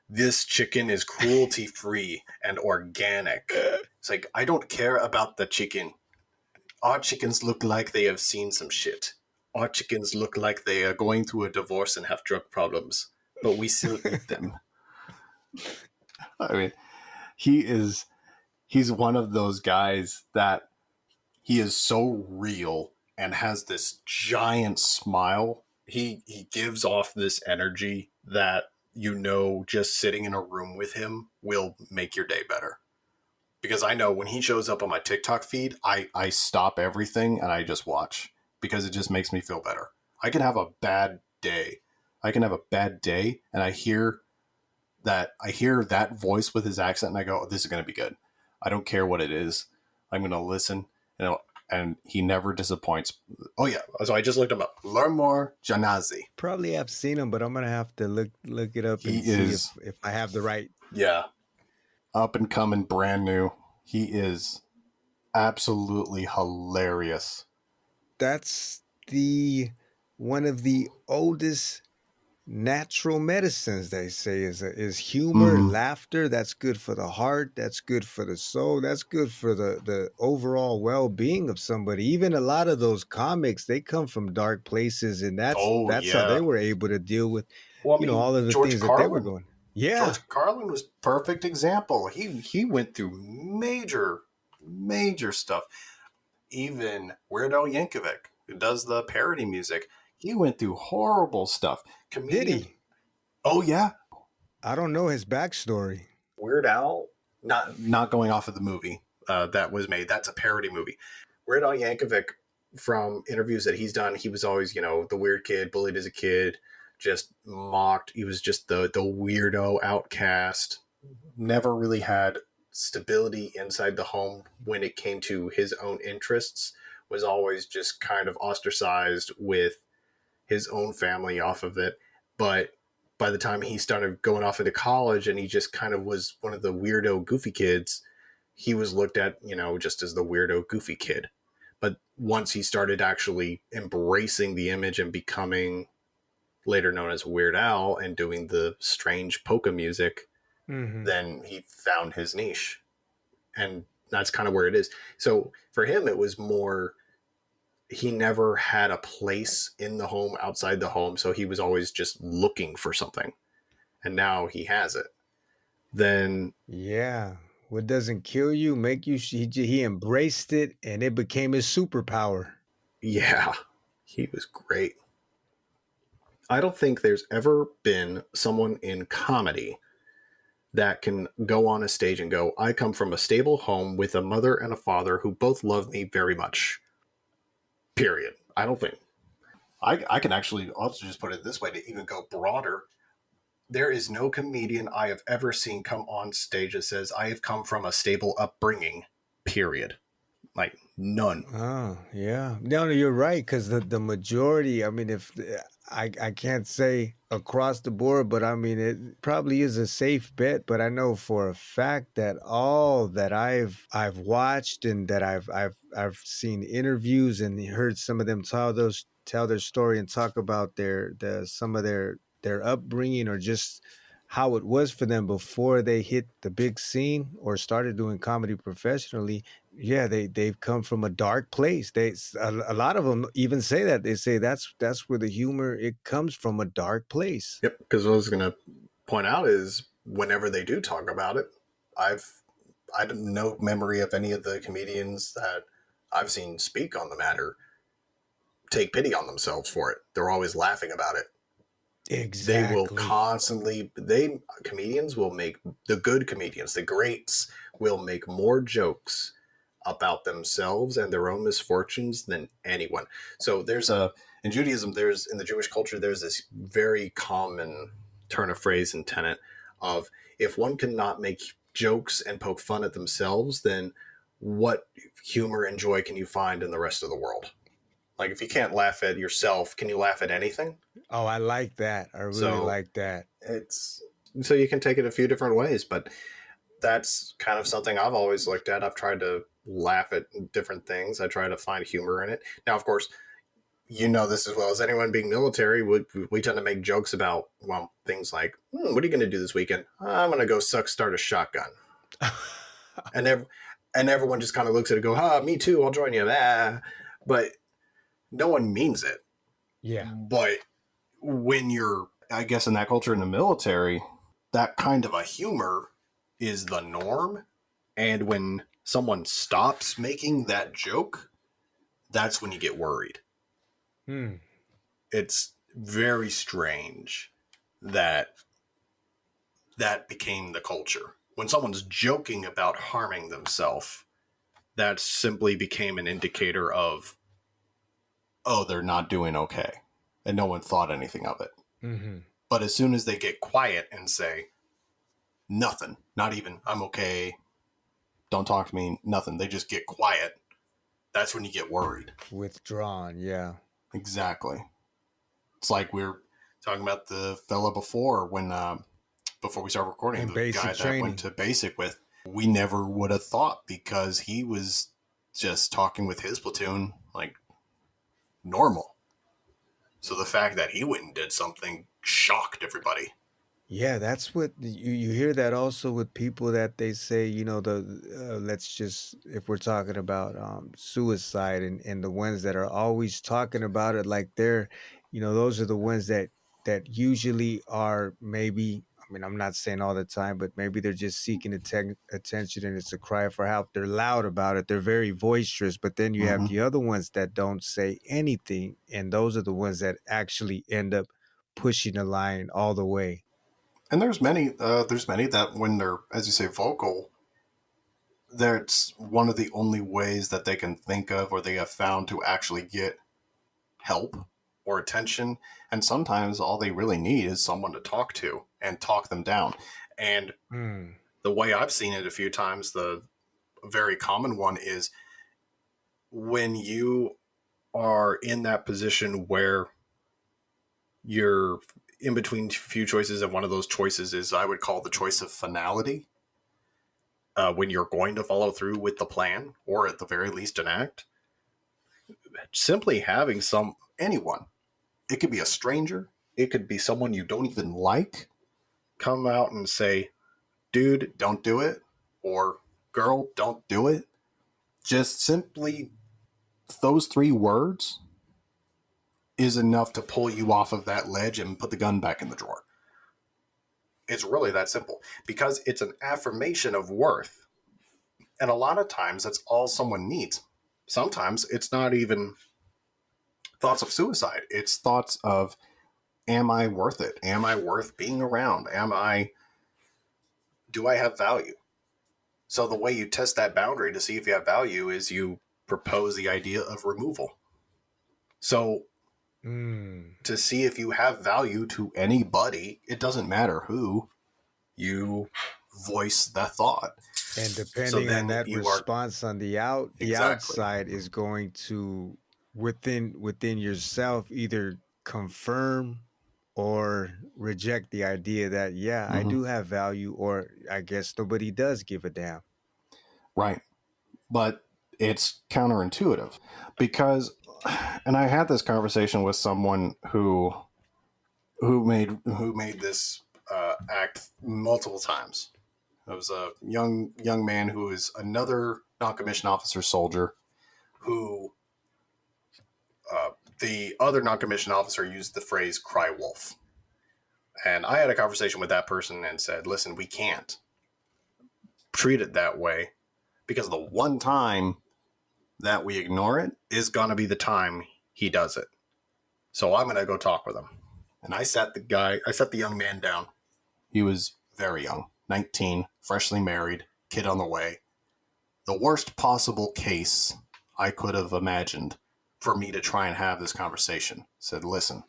this chicken is cruelty-free and organic. It's like, I don't care about the chicken. Our chickens look like they have seen some shit. Our chickens look like they are going through a divorce and have drug problems, but we still eat them. I mean, he's one of those guys that He is so real and has this giant smile. He gives off this energy that just sitting in a room with him will make your day better. Because I know when he shows up on my TikTok feed, I stop everything and I just watch because it just makes me feel better. I can have a bad day. I can have a bad day and I hear that voice with his accent and I go, oh, this is going to be good. I don't care what it is. I'm going to listen, and he never disappoints. Oh yeah. So I just looked him up. Lermor Janazi. Probably have seen him, but I'm gonna have to look it up and see if I have the right. Yeah. Up and coming, brand new. He is absolutely hilarious. That's one of the oldest natural medicines, they say, is humor, laughter. That's good for the heart, that's good for the soul, that's good for the overall well-being of somebody. Even a lot of those comics, they come from dark places, and that's how they were able to deal with all of the George things that they were Carlin. going. Yeah, George Carlin was perfect example. He went through major stuff. Even Weird Al Yankovic, who does the parody music, he went through horrible stuff. did he? Oh yeah. I don't know his backstory. Weird Al, not going off of the movie that was made. That's a parody movie. Weird Al Yankovic, from interviews that he's done, he was always, the weird kid, bullied as a kid, just mocked. He was just the weirdo outcast. Never really had stability inside the home when it came to his own interests. Was always just kind of ostracized with his own family off of it. But by the time he started going off into college and he just kind of was one of the weirdo, goofy kids, he was looked at, just as the weirdo, goofy kid. But once he started actually embracing the image and becoming later known as Weird Al and doing the strange polka music, then he found his niche. And that's kind of where it is. So for him, it was more, he never had a place in the home outside the home. So he was always just looking for something. And now he has it. Then, yeah, what doesn't kill you make you. He embraced it, and it became his superpower. yeah, he was great. I don't think there's ever been someone in comedy that can go on a stage and go, I come from a stable home with a mother and a father who both love me very much. Period. I don't think. I can actually also just put it this way to even go broader. There is no comedian I have ever seen come on stage that says, I have come from a stable upbringing. Period. Like, none. Oh, yeah. No, you're right, because the majority, I mean, if I can't say across the board, but I mean, it probably is a safe bet, but I know for a fact that all that I've watched and that I've seen interviews and heard some of them tell their story and talk about some of their upbringing, or just how it was for them before they hit the big scene or started doing comedy professionally. Yeah, they've come from a dark place. A lot of them even say that. They say that's where the humor, it comes from, a dark place. Yep. Because what I was going to point out is whenever they do talk about it, I have no memory of any of the comedians that I've seen speak on the matter take pity on themselves for it. They're always laughing about it. Exactly. They will constantly, comedians will make, the good comedians, the greats, will make more jokes about themselves and their own misfortunes than anyone. So in Judaism, in the Jewish culture, there's this very common turn of phrase and tenet of, if one cannot make jokes and poke fun at themselves, then what humor and joy can you find in the rest of the world? Like, if you can't laugh at yourself, can you laugh at anything? Oh, I like that. I really like that. So you can take it a few different ways, but that's kind of something I've always looked at. I've tried to laugh at different things. I try to find humor in it. Now, of course, this as well as anyone, being military, we tend to make jokes about, well, things like, what are you going to do this weekend? I'm going to go start a shotgun. and everyone just kind of looks at it and go, me too, I'll join you. But no one means it. Yeah. But when you're, I guess, in that culture in the military, that kind of a humor is the norm. And when someone stops making that joke, that's when you get worried. It's very strange that became the culture. When someone's joking about harming themselves, that simply became an indicator of, oh, they're not doing okay. And no one thought anything of it. Mm-hmm. But as soon as they get quiet and say, nothing, not even, I'm okay, don't talk to me, nothing, they just get quiet, that's when you get worried. Withdrawn, yeah. Exactly. It's like we were talking about the fella before before we started recording, In the basic guy training. that I went to basic with. We never would have thought, because he was just talking with his platoon like normal. So the fact that he went and did something shocked everybody. Yeah, that's what you hear that also with people that they say, let's just, if we're talking about suicide, and the ones that are always talking about it like they're, those are the ones that usually are, maybe, I mean, I'm not saying all the time, but maybe they're just seeking attention, and it's a cry for help. They're loud about it. They're very boisterous, but then you have the other ones that don't say anything, and those are the ones that actually end up pushing the line all the way. And there's many that when they're, as you say, vocal, that's one of the only ways that they can think of or they have found to actually get help or attention. And sometimes all they really need is someone to talk to and talk them down. And the way I've seen it a few times, the very common one is when you are in that position where you're in between few choices, and one of those choices is, I would call the choice of finality. When you're going to follow through with the plan, or at the very least enact, simply having anyone, it could be a stranger, it could be someone you don't even like, come out and say, dude, don't do it, or girl, don't do it. Just simply those 3 words is enough to pull you off of that ledge and put the gun back in the drawer. It's really that simple, because it's an affirmation of worth. And a lot of times that's all someone needs. Sometimes it's not even thoughts of suicide. It's thoughts of, am I worth it? Am I worth being around? Do I have value? So the way you test that boundary to see if you have value is you propose the idea of removal. So to see if you have value to anybody, it doesn't matter who, you voice that thought. And depending on that response on the outside is going to, within yourself, either confirm or reject the idea that, I do have value, or I guess nobody does give a damn. Right. But it's counterintuitive, because, and I had this conversation with someone who made this act multiple times. It was a young man who is another non-commissioned officer soldier, who the other non-commissioned officer used the phrase "cry wolf," and I had a conversation with that person and said, "Listen, we can't treat it that way, because the one time that we ignore it is going to be the time he does it. So I'm going to go talk with him." And I sat the young man down. He was very young, 19, freshly married, kid on the way. The worst possible case I could have imagined for me to try and have this conversation. Said, listen,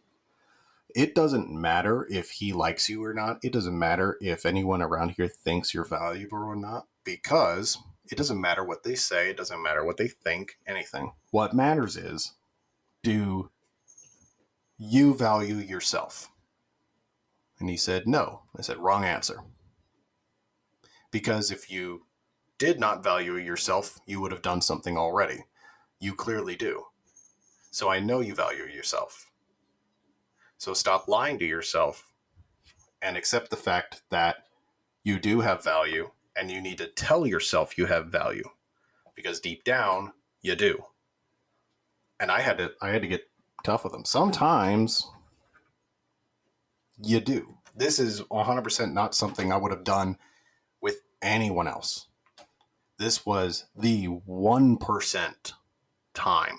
it doesn't matter if he likes you or not. It doesn't matter if anyone around here thinks you're valuable or not, because it doesn't matter what they say. It doesn't matter what they think, anything. What matters is, do you value yourself? And he said, no. I said, wrong answer. Because if you did not value yourself, you would have done something already. You clearly do. So I know you value yourself. So stop lying to yourself and accept the fact that you do have value, and you need to tell yourself you have value, because deep down you do. And I had to get tough with them. Sometimes you do. This is 100% not something I would have done with anyone else. This was the 1% time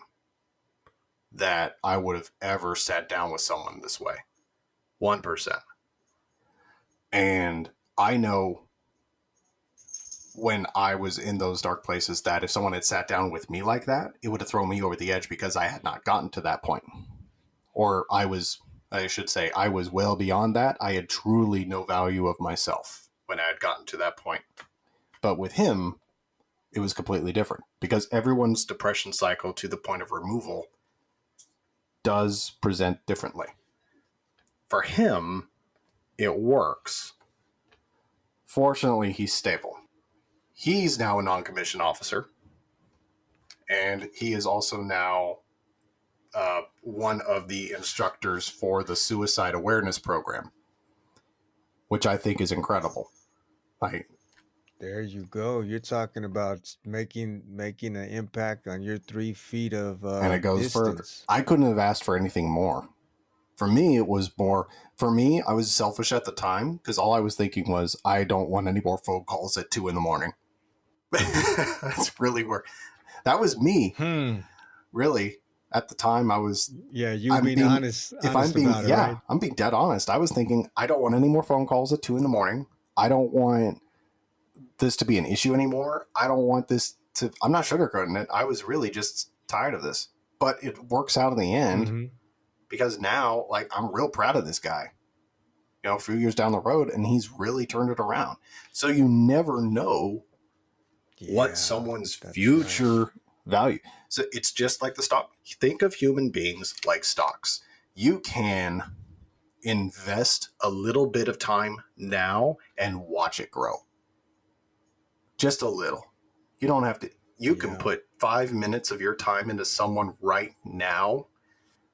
that I would have ever sat down with someone this way. 1%. And I know when I was in those dark places that if someone had sat down with me like that, it would have thrown me over the edge because I had not gotten to that point. Or I was well beyond that. I had truly no value of myself when I had gotten to that point. But with him, it was completely different because everyone's depression cycle to the point of removal does present differently. For him, it works. Fortunately, he's stable. He's now a non-commissioned officer, and he is also now one of the instructors for the suicide awareness program, which I think is incredible. There you go. You're talking about making an impact on your 3 feet of and it goes further. distance. I couldn't have asked for anything more. For me, it was more. For me, I was selfish at the time because all I was thinking was, I don't want any more phone calls at 2 a.m. That's really where that was me. Really, at the time, I was. Yeah, you being honest. If I'm being, about it, yeah, right? I'm being dead honest. I was thinking, I don't want any more phone calls at 2 a.m. I don't want this to be an issue anymore. I don't want this to. I'm not sugarcoating it. I was really just tired of this, but it works out in the end because now, like, I'm real proud of this guy. You know, a few years down the road, and he's really turned it around. So you never know what someone's future value. So it's just like the stock. Think of human beings like stocks. You can invest a little bit of time now and watch it grow. Just a little. You don't have to. You can put 5 minutes of your time into someone right now,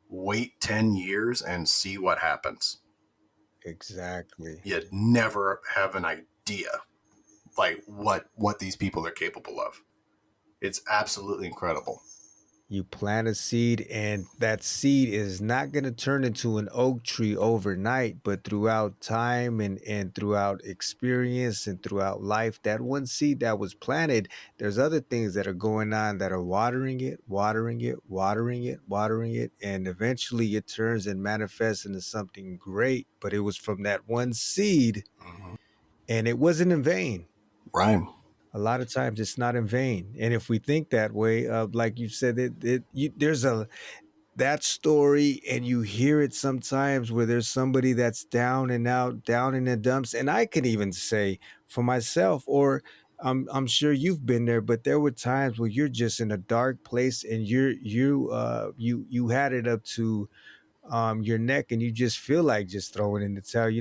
wait 10 years and see what happens. Exactly. You'd never have an idea like what these people are capable of. It's absolutely incredible. You plant a seed, and that seed is not going to turn into an oak tree overnight, but throughout time and throughout experience and throughout life, that one seed that was planted, there's other things that are going on that are watering it, and eventually it turns and manifests into something great. But it was from that one seed, and it wasn't in vain. Right. A lot of times it's not in vain. And if we think that way, like you said, there's that story, and you hear it sometimes where there's somebody that's down and out, down in the dumps. And I can even say for myself, or I'm sure you've been there, but there were times where you're just in a dark place and you had it up to your neck, and you just feel like just throwing in the towel.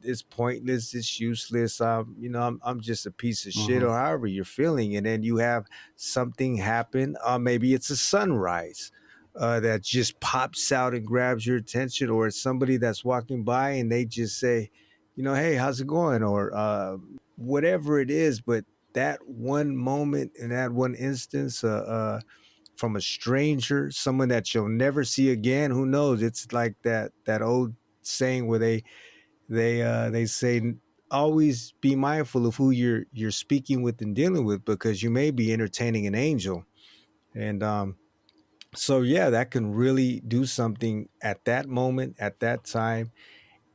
It's pointless, it's useless. I'm just a piece of shit, or however you're feeling. And then you have something happen. Maybe it's a sunrise that just pops out and grabs your attention, or it's somebody that's walking by and they just say, hey, how's it going? Or whatever it is. But that one moment in that one instance, from a stranger, someone that you'll never see again. Who knows? It's like that old saying where they say, always be mindful of who you're speaking with and dealing with, because you may be entertaining an angel. And so yeah, that can really do something at that moment, at that time,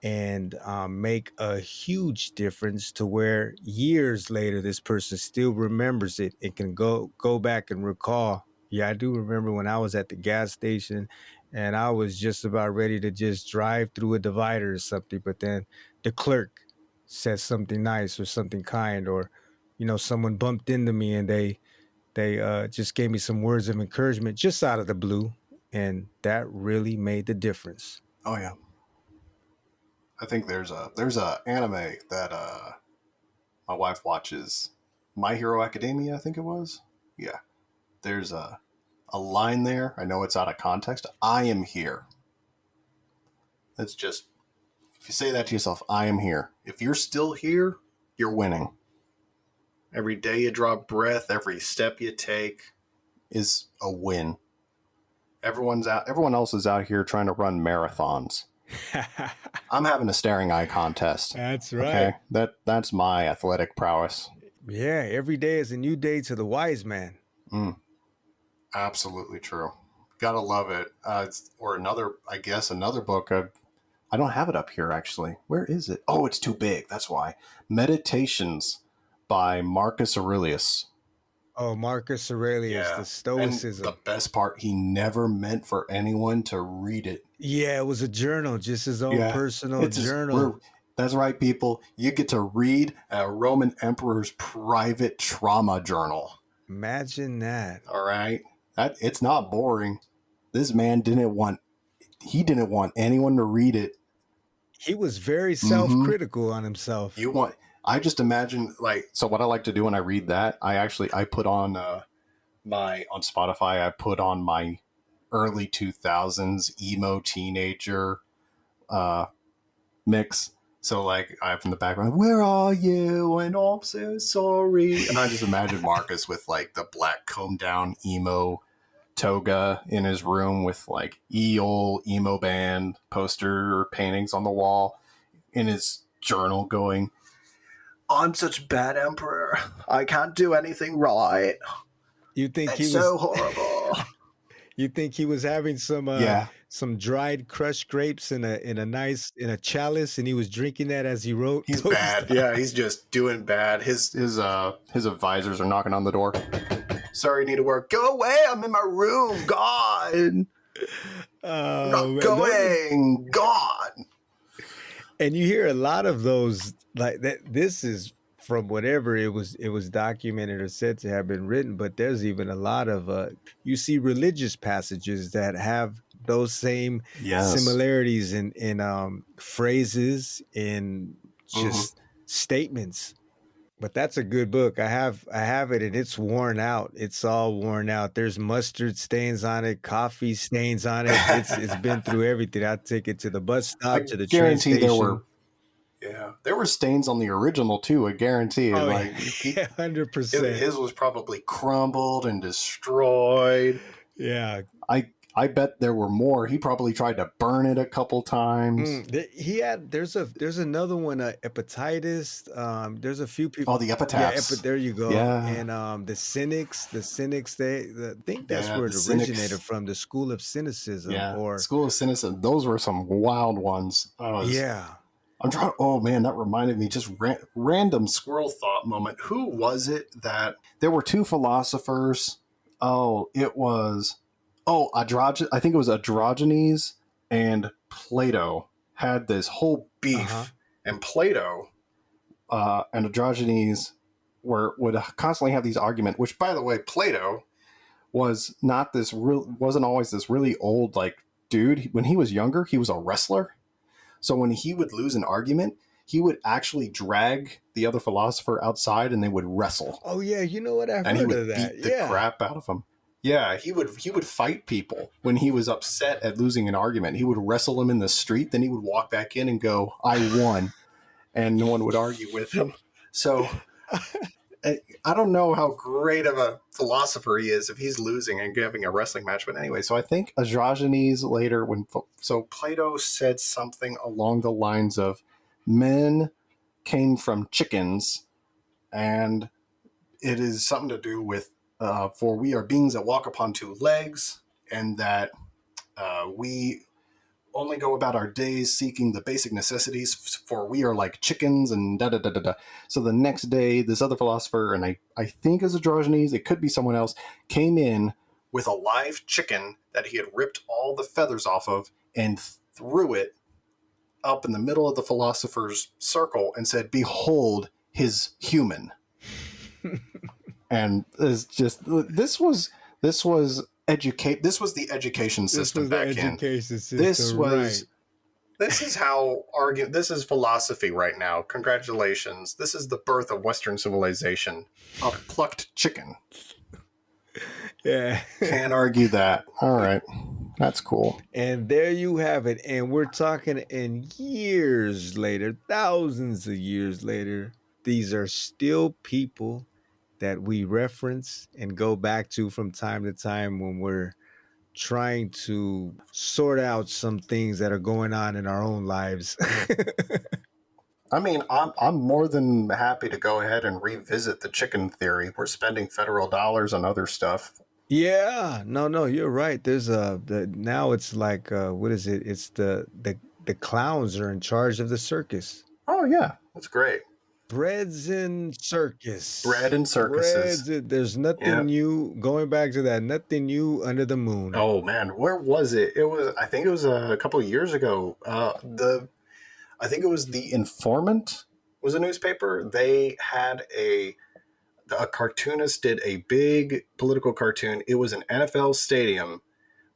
and make a huge difference to where years later this person still remembers it and can go back and recall. Yeah, I do remember when I was at the gas station and I was just about ready to just drive through a divider or something, but then the clerk said something nice or something kind, or someone bumped into me and they just gave me some words of encouragement just out of the blue, and that really made the difference. Oh yeah. I think there's a anime that my wife watches, My Hero Academia, I think it was. Yeah. There's a line there. I know it's out of context. I am here. It's just, if you say that to yourself, I am here. If you're still here, you're winning. Every day you draw breath, every step you take is a win. Everyone else is out here trying to run marathons. I'm having a staring eye contest. That's right. Okay? That's my athletic prowess. Yeah, every day is a new day to the wise man. Absolutely true. Gotta love it. Or another, I guess, another book. I don't have it up here, actually. Where is it? Oh, it's too big. That's why. Meditations by Marcus Aurelius. Oh, Marcus Aurelius, Yeah. the And the Stoicism. best part, he never meant for anyone to read it. Yeah, it was a journal, just his own Yeah. personal It's just, we're, journal. that's right, people. You get to read a Roman emperor's private trauma journal. Imagine that. All right. It's not boring. This man didn't want anyone to read it. He was very Mm-hmm. self-critical on himself. I just imagine, like, so what I like to do when I read that, I put on on Spotify, I put on my early 2000s emo teenager mix. So like I have in the background, where are you? And oh, I'm so sorry. And I just imagine Marcus with like the black combed down emo toga in his room with like emo band poster or paintings on the wall in his journal going, I'm such a bad emperor. I can't do anything right. You think It's he was so horrible. you think he was having Yeah. some dried crushed grapes in a chalice, and he was drinking that as he wrote He's those bad. down? Yeah, he's just doing bad. His advisors are knocking on the door. Sorry, need to work. Go away. I'm in my room. God. I'm not Man, going. God. and you hear a lot of those like that. This is from whatever it was documented or said to have been written, but there's even a lot of you see religious passages that have those same Yes. similarities in phrases, in Mm-hmm. just statements. But that's a good book. I have it, and it's worn out. It's all worn out. There's mustard stains on it, coffee stains on it. It's been through everything. I take it to the bus I stop, to the train guarantee station. there were stains on the original too. I guarantee it. Oh, Like yeah, 100%. his was probably crumbled and destroyed. Yeah. I bet there were more. He probably tried to burn it a couple times. He had there's another one, hepatitis. There's a few people. Oh, the Yeah, epitaphs. there you go. Yeah. And the cynics, I think that's Yeah, where the it cynics. originated from, the school of cynicism. Yeah, Or School of Cynicism. Those were some wild ones. yeah. I'm trying. Oh man, that reminded me. Just random squirrel thought moment. Who was it that there were two philosophers? Oh, it was. Oh, I think it was Androgenes and Plato had this whole beef, Uh-huh. and Plato and Androgenes would constantly have these arguments. Which, by the way, Plato wasn't always this really old like dude. When he was younger, he was a wrestler. So when he would lose an argument, he would actually drag the other philosopher outside and they would wrestle. Oh yeah, you know what? I've And he heard would of that. beat the Yeah. crap out of him. Yeah, he would fight people when he was upset at losing an argument. He would wrestle them in the street, then he would walk back in and go, I won. And no one would argue with him. So I don't know how great of a philosopher he is if he's losing and having a wrestling match. But anyway, so I think Androgenes later, so Plato said something along the lines of men came from chickens, and it is something to do with for we are beings that walk upon two legs, and that we only go about our days seeking the basic necessities, for we are like chickens and da da da da da. So the next day, this other philosopher, and I think is Androgenes, it could be someone else, came in with a live chicken that he had ripped all the feathers off of and threw it up in the middle of the philosopher's circle and said, "Behold his human." And it's just this was the education system back in. This is how this is philosophy right now. Congratulations. This is the birth of Western civilization. A plucked chicken. Yeah. Can't argue that. All right. That's cool. And there you have it. And we're talking in years later, thousands of years later, these are still people that we reference and go back to from time to time when we're trying to sort out some things that are going on in our own lives. I mean, I'm more than happy to go ahead and revisit the chicken theory. We're spending federal dollars on other stuff. Yeah, no, you're right. There's now it's like what is it? It's the clowns are in charge of the circus. Oh yeah, that's great. Breads in Bread circus. and circuses. There's Yeah. nothing new. Going back to that, nothing new under the moon. Oh man, where was it? It was. I think it was a couple of years ago. I think it was the Informant was a newspaper. They had a cartoonist did a big political cartoon. It was an NFL stadium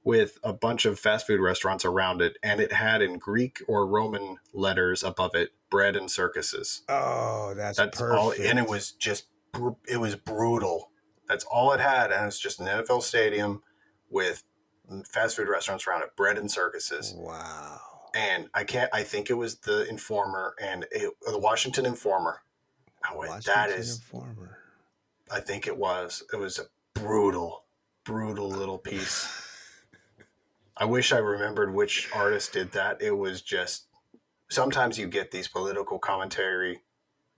with a bunch of fast food restaurants around it, and it had in Greek or Roman letters above it bread and circuses. Oh, that's That's all, and it perfect. was just it was brutal. That's all it had, and it's just an NFL stadium with fast food restaurants around it, bread and circuses. Wow. And I can't. I think it was the Informer and the Washington Informer. I went. That Washington is. Informer. I think it was. It was a brutal, brutal little piece. I wish I remembered which artist did that. It was just. Sometimes you get these political commentary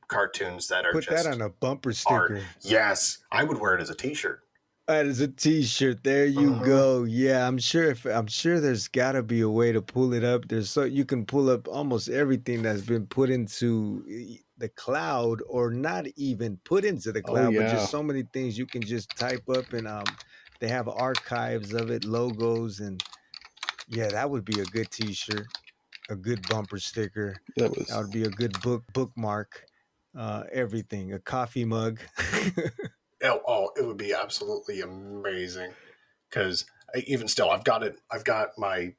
cartoons that are Put that on just a bumper art. sticker. Yes, I would wear it as a T-shirt. That is a T-shirt. There you Mm-hmm. go. Yeah, I'm sure there's got to be a way to pull it up. There's so you can pull up almost everything that's been put into the cloud, or not even put into the Oh cloud, but yeah, just so many things you can just type up, and they have archives of it, logos, and yeah, that would be a good T-shirt, a good bumper sticker. that That was. would be a good bookmark. Everything, a coffee mug. It would be absolutely amazing. Because even still, I've got it. I've got my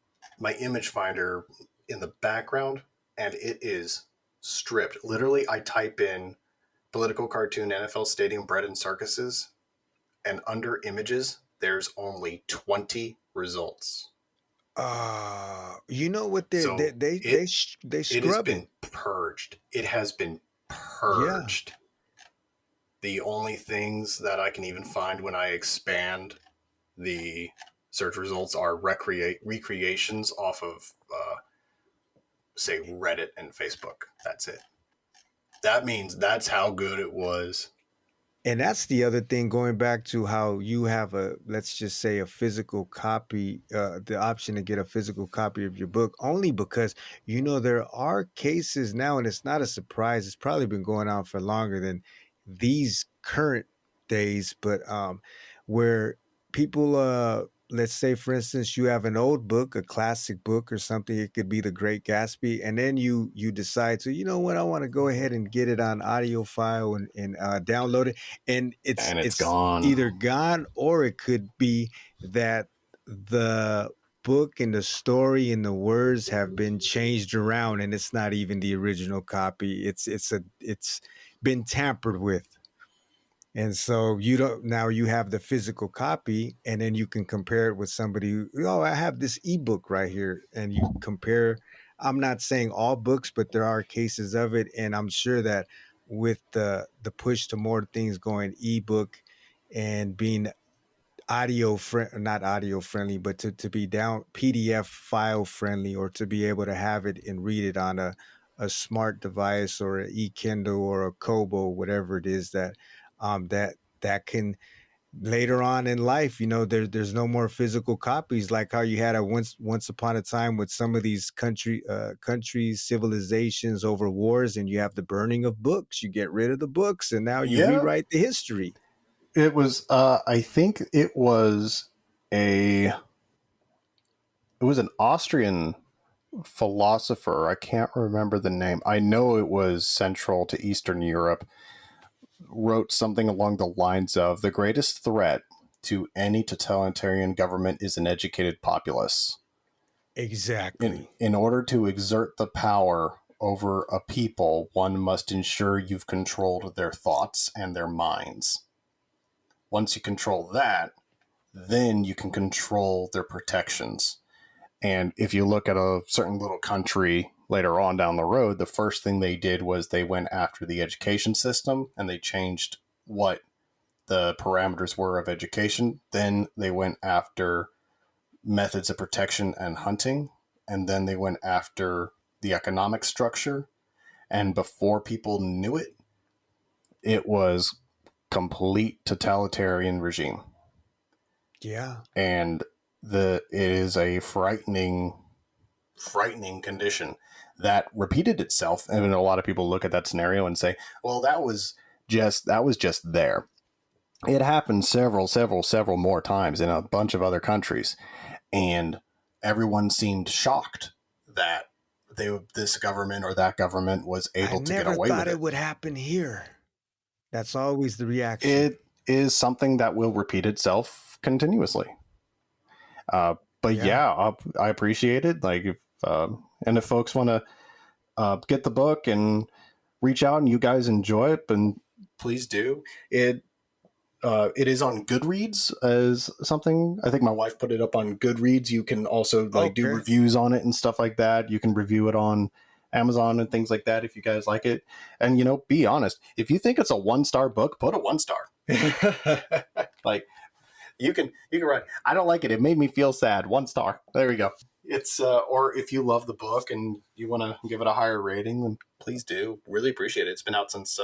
image finder in the background, and it is stripped. Literally, I type in political cartoon NFL stadium bread and circuses, and under images, there's only 20 results. You know what So they it has scrub it. been purged. It has been Yeah. purged. The only things that I can even find when I expand the search results are recreations off of, say, Reddit and Facebook. That's it. That means that's how good it was. And that's the other thing, going back to how you have a, let's just say, a physical copy, the option to get a physical copy of your book, only because, there are cases now, and it's not a surprise. It's probably been going on for longer than these current days, but where people, let's say, for instance, you have an old book, a classic book or something. It could be The Great Gatsby, and then you decide to, you know what, I want to go ahead and get it on audio file and download it, and it's And it's it's gone. either gone, or it could be that the book and the story and the words have been changed around, and it's not even the original copy. It's been tampered with. And so you don't, now you have the physical copy, and then you can compare it with somebody oh, I have this ebook right here, and you compare. I'm not saying all books, but there are cases of it, and I'm sure that with the push to more things going ebook and being not audio friendly, but to be down PDF file friendly, or to be able to have it and read it on a smart device or an e-Kindle or a Kobo, whatever it is that can later on in life, there's no more physical copies, like how you had a once upon a time with some of these countries, civilizations over wars, and you have the burning of books. You get rid of the books, and now you Yeah, rewrite the history. it was. I think it was a. It was an Austrian philosopher. I can't remember the name. I know it was central to Eastern Europe. Wrote something along the lines of the greatest threat to any totalitarian government is an educated populace. In, Exactly. in order to exert the power over a people, one must ensure you've controlled their thoughts and their minds. Once you control that, then you can control their protections. And if you look at a certain little country later on down the road, the first thing they did was they went after the education system, and they changed what the parameters were of education. Then they went after methods of protection and hunting. And then they went after the economic structure. And before people knew it, it was complete totalitarian regime. Yeah. And it is a frightening condition that repeated itself. And a lot of people look at that scenario and say, well, that was just there. It happened several more times in a bunch of other countries. And everyone seemed shocked that this government or that government was I able to get never away thought with it it. would happen here. That's always the reaction. It is something that will repeat itself continuously. But I appreciate it. Like, and if folks want to get the book and reach out and you guys enjoy it, and please do. It is on Goodreads as something. I think my wife put it up on Goodreads. You can also do Okay. reviews on it and stuff like that. You can review it on Amazon and things like that if you guys like it. And be honest. If you think it's a 1-star book, put a 1-star. Like you can write, I don't like it. It made me feel sad. 1 star. There we go. It's or if you love the book and you want to give it a higher rating, then please do. Really appreciate it. It's been out since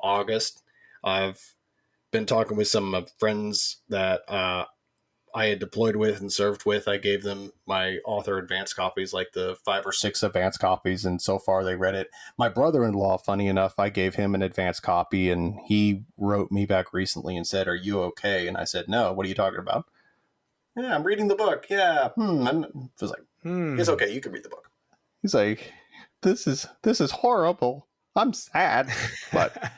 August. I've been talking with some friends that I had deployed with and served with. I gave them my author advance copies, like the 5 or 6 advance copies, and so far they read it. My brother-in-law, funny enough, I gave him an advance copy, and he wrote me back recently and said, "Are you okay?" And I said, "No, what are you talking about?" "Yeah, I'm reading the book." "Yeah, And I was like, "It's okay, you can read the book." He's like, this is horrible. I'm sad. But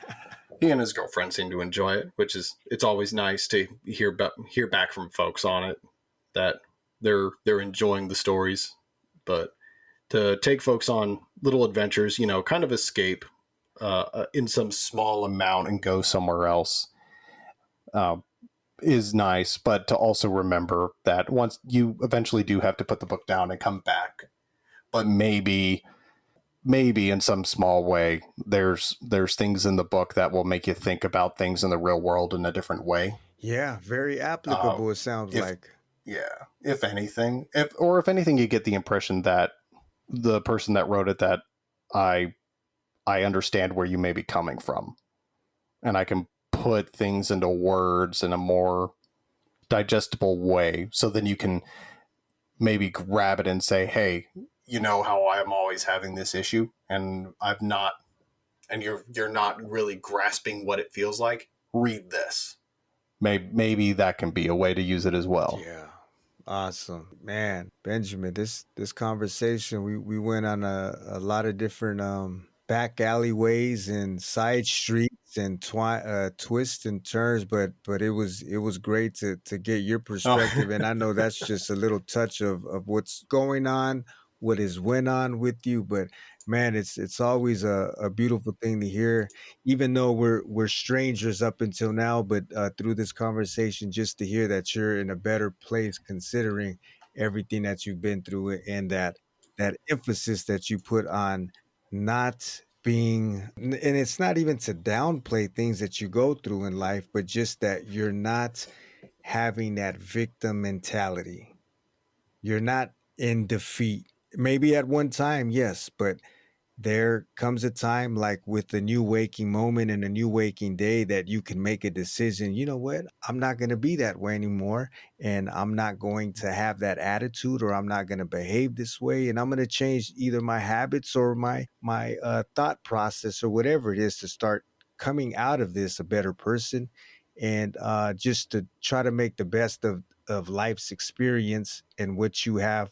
he and his girlfriend seem to enjoy it, which is, it's always nice to hear back from folks on it, that they're enjoying the stories. But to take folks on little adventures, kind of escape in some small amount and go somewhere else is nice. But to also remember that once you eventually do have to put the book down and come back, but maybe in some small way, there's things in the book that will make you think about things in the real world in a different way. Yeah, very applicable, it sounds like. If anything, if anything, you get the impression that the person that wrote it, that I understand where you may be coming from, and I can put things into words in a more digestible way, so then you can maybe grab it and say, hey, you know how I'm always having this issue, and I've not, and you're not really grasping what it feels like. Read this. Maybe that can be a way to use it as well. Yeah. Awesome. Man, Benjamin, this conversation, we went on a lot of different back alleyways and side streets and twists and turns, but it was great to get your perspective. And I know that's just a little touch of what's going on, what has went on with you. But man, it's always a beautiful thing to hear, even though we're strangers up until now, but through this conversation, just to hear that you're in a better place considering everything that you've been through, and that emphasis that you put on not being, and it's not even to downplay things that you go through in life, but just that you're not having that victim mentality. You're not in defeat. Maybe at one time, yes, but there comes a time, like with the new waking moment and a new waking day, that you can make a decision. You know what? I'm not going to be that way anymore. And I'm not going to have that attitude, or I'm not going to behave this way. And I'm going to change either my habits or my thought process, or whatever it is, to start coming out of this a better person. And just to try to make the best of life's experience and what you have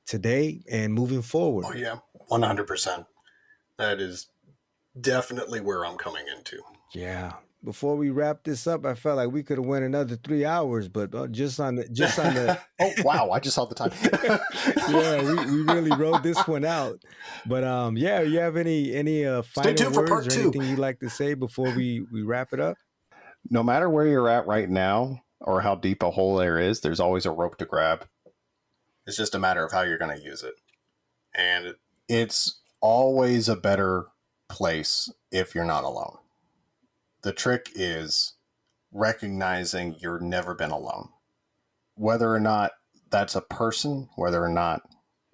today and moving forward. Oh, yeah. 100%. That is definitely where I'm coming into. Yeah. Before we wrap this up, I felt like we could have went another 3 hours, but just on the oh wow, I just saw the time. Yeah, we really rode this one out. But yeah, you have any final words or anything you'd like to say before we wrap it up? No matter where you're at right now or how deep a hole there is, there's always a rope to grab. It's just a matter of how you're going to use it. And it's always a better place if you're not alone. The trick is recognizing you've never been alone. Whether or not that's a person, whether or not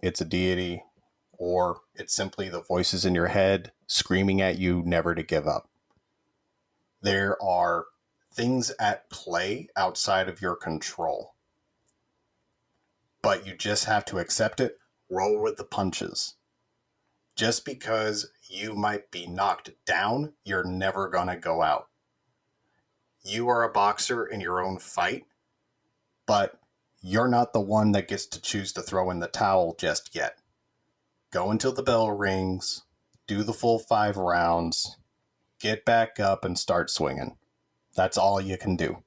it's a deity, or it's simply the voices in your head screaming at you never to give up. There are things at play outside of your control. but you just have to accept it, roll with the punches. Just because you might be knocked down, you're never going to go out. You are a boxer in your own fight, but you're not the one that gets to choose to throw in the towel just yet. Go until the bell rings, do the full 5 rounds, get back up and start swinging. That's all you can do.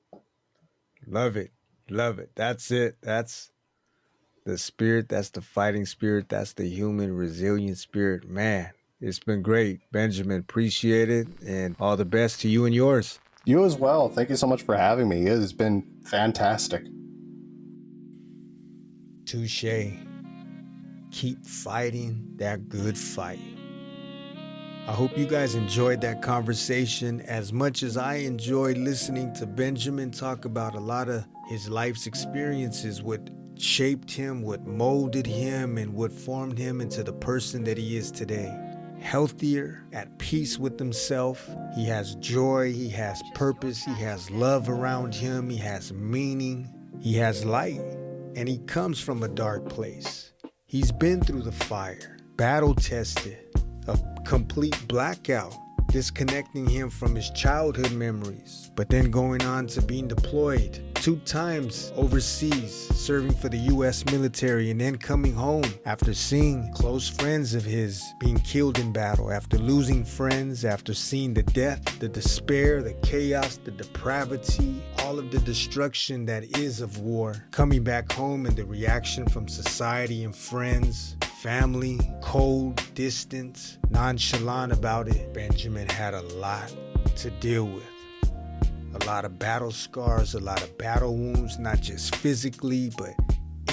Love it. Love it. That's it. That's the spirit. That's the fighting spirit. That's the human resilient spirit. Man, it's been great. Benjamin, appreciate it. And all the best to you and yours. You as well. Thank you so much for having me. It has been fantastic. Touche. Keep fighting that good fight. I hope you guys enjoyed that conversation as much as I enjoyed listening to Benjamin talk about a lot of his life's experiences, what shaped him, what molded him, and what formed him into the person that he is today. Healthier, at peace with himself. He has joy, he has purpose, he has love around him, he has meaning, he has light, and he comes from a dark place. He's been through the fire, battle-tested, a complete blackout, disconnecting him from his childhood memories, but then going on to being deployed 2 times overseas, serving for the U.S. military, and then coming home after seeing close friends of his being killed in battle, after losing friends, after seeing the death, the despair, the chaos, the depravity, all of the destruction that is of war, coming back home and the reaction from society and friends, family, cold, distant, nonchalant about it. Benjamin had a lot to deal with. A lot of battle scars, a lot of battle wounds, not just physically, but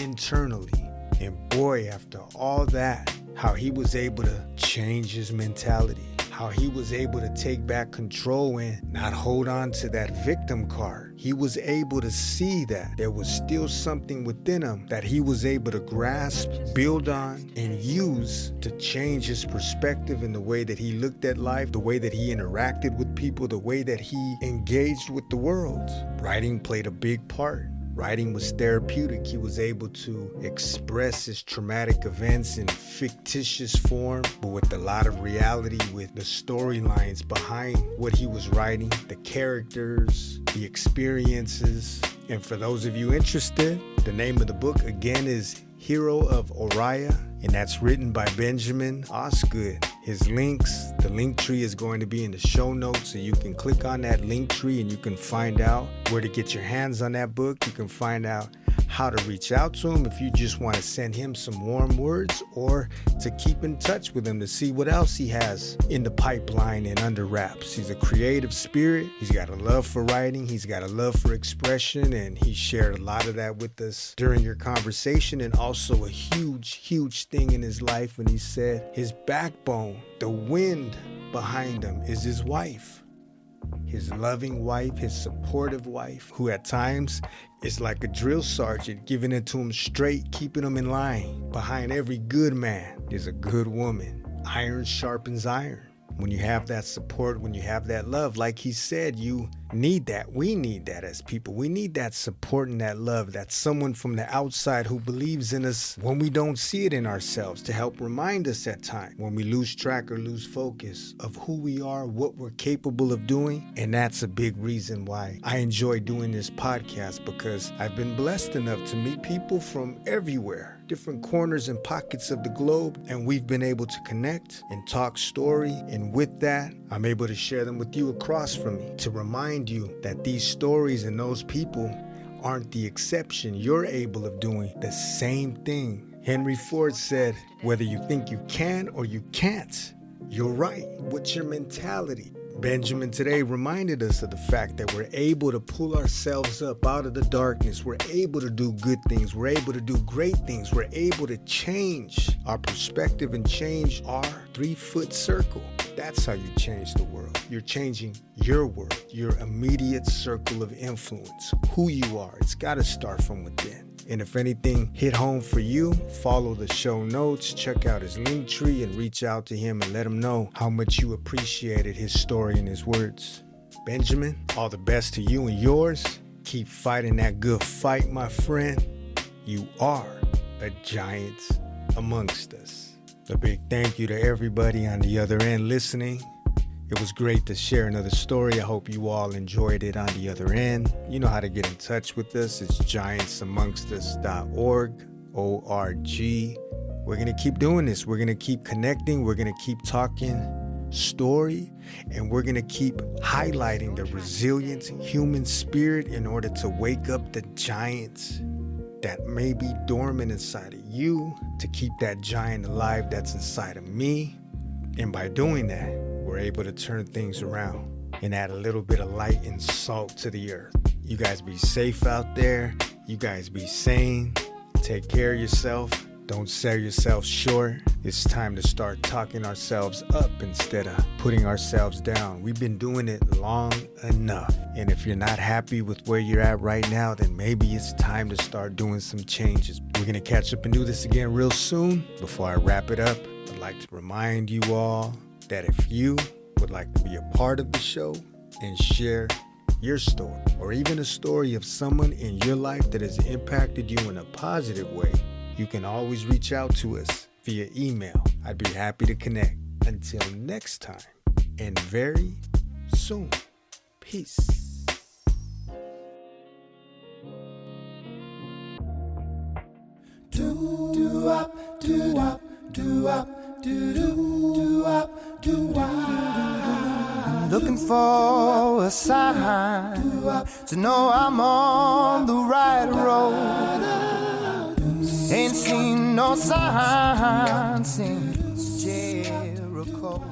internally. And boy, after all that, how he was able to change his mentality, how he was able to take back control and not hold on to that victim card. He was able to see that there was still something within him that he was able to grasp, build on, and use to change his perspective in the way that he looked at life, the way that he interacted with people, the way that he engaged with the world. Writing played a big part. Writing was therapeutic. He was able to express his traumatic events in fictitious form, but with a lot of reality, with the storylines behind what he was writing, the characters, the experiences. And for those of you interested, the name of the book again is Hero of Oria, and that's written by Benjamin Osgood. His links, the link tree is going to be in the show notes, so you can click on that link tree and you can find out where to get your hands on that book. You can find out how to reach out to him if you just want to send him some warm words, or to keep in touch with him to see what else he has in the pipeline and under wraps. He's a creative spirit. He's got a love for writing. He's got a love for expression, and he shared a lot of that with us during your conversation. And also a huge thing in his life when he said his backbone, the wind behind him, is his wife. His loving wife, his supportive wife, who at times is like a drill sergeant, giving it to him straight, keeping him in line. Behind every good man is a good woman. Iron sharpens iron. When you have that support, when you have that love, like he said, you need that. We need that as people. We need that support and that love, that someone from the outside who believes in us when we don't see it in ourselves, to help remind us at times when we lose track or lose focus of who we are, what we're capable of doing. And that's a big reason why I enjoy doing this podcast, because I've been blessed enough to meet people from everywhere, different corners and pockets of the globe, and we've been able to connect and talk story. And with that, I'm able to share them with you across from me, to remind you that these stories and those people aren't the exception. You're able of doing the same thing. Henry Ford said, whether you think you can or you can't, you're right. What's your mentality? Benjamin today reminded us of the fact that we're able to pull ourselves up out of the darkness. We're able to do good things. We're able to do great things. We're able to change our perspective and change our 3-foot circle. That's how you change the world. You're changing your world, your immediate circle of influence, who you are. It's got to start from within. And if anything hit home for you, follow the show notes, check out his link tree, and reach out to him and let him know how much you appreciated his story and his words. Benjamin, all the best to you and yours. Keep fighting that good fight, my friend. You are a giant amongst us. A big thank you to everybody on the other end listening. It was great to share another story. I hope you all enjoyed it on the other end. You know how to get in touch with us. It's giantsamongustus.org, O-R-G. We're going to keep doing this. We're going to keep connecting. We're going to keep talking story, and we're going to keep highlighting the resilient human spirit in order to wake up the giants that may be dormant inside of you, to keep that giant alive that's inside of me. And by doing that, we're able to turn things around and add a little bit of light and salt to the earth. You guys be safe out there. You guys be sane. Take care of yourself. Don't sell yourself short. It's time to start talking ourselves up instead of putting ourselves down. We've been doing it long enough. And if you're not happy with where you're at right now, then maybe it's time to start doing some changes. We're going to catch up and do this again real soon. Before I wrap it up, I'd like to remind you all that if you would like to be a part of the show and share your story, or even a story of someone in your life that has impacted you in a positive way, you can always reach out to us via email. I'd be happy to connect. Until next time, and very soon. Peace. I'm looking for a sign to know I'm on the right road. Ain't seen no sign since Jericho.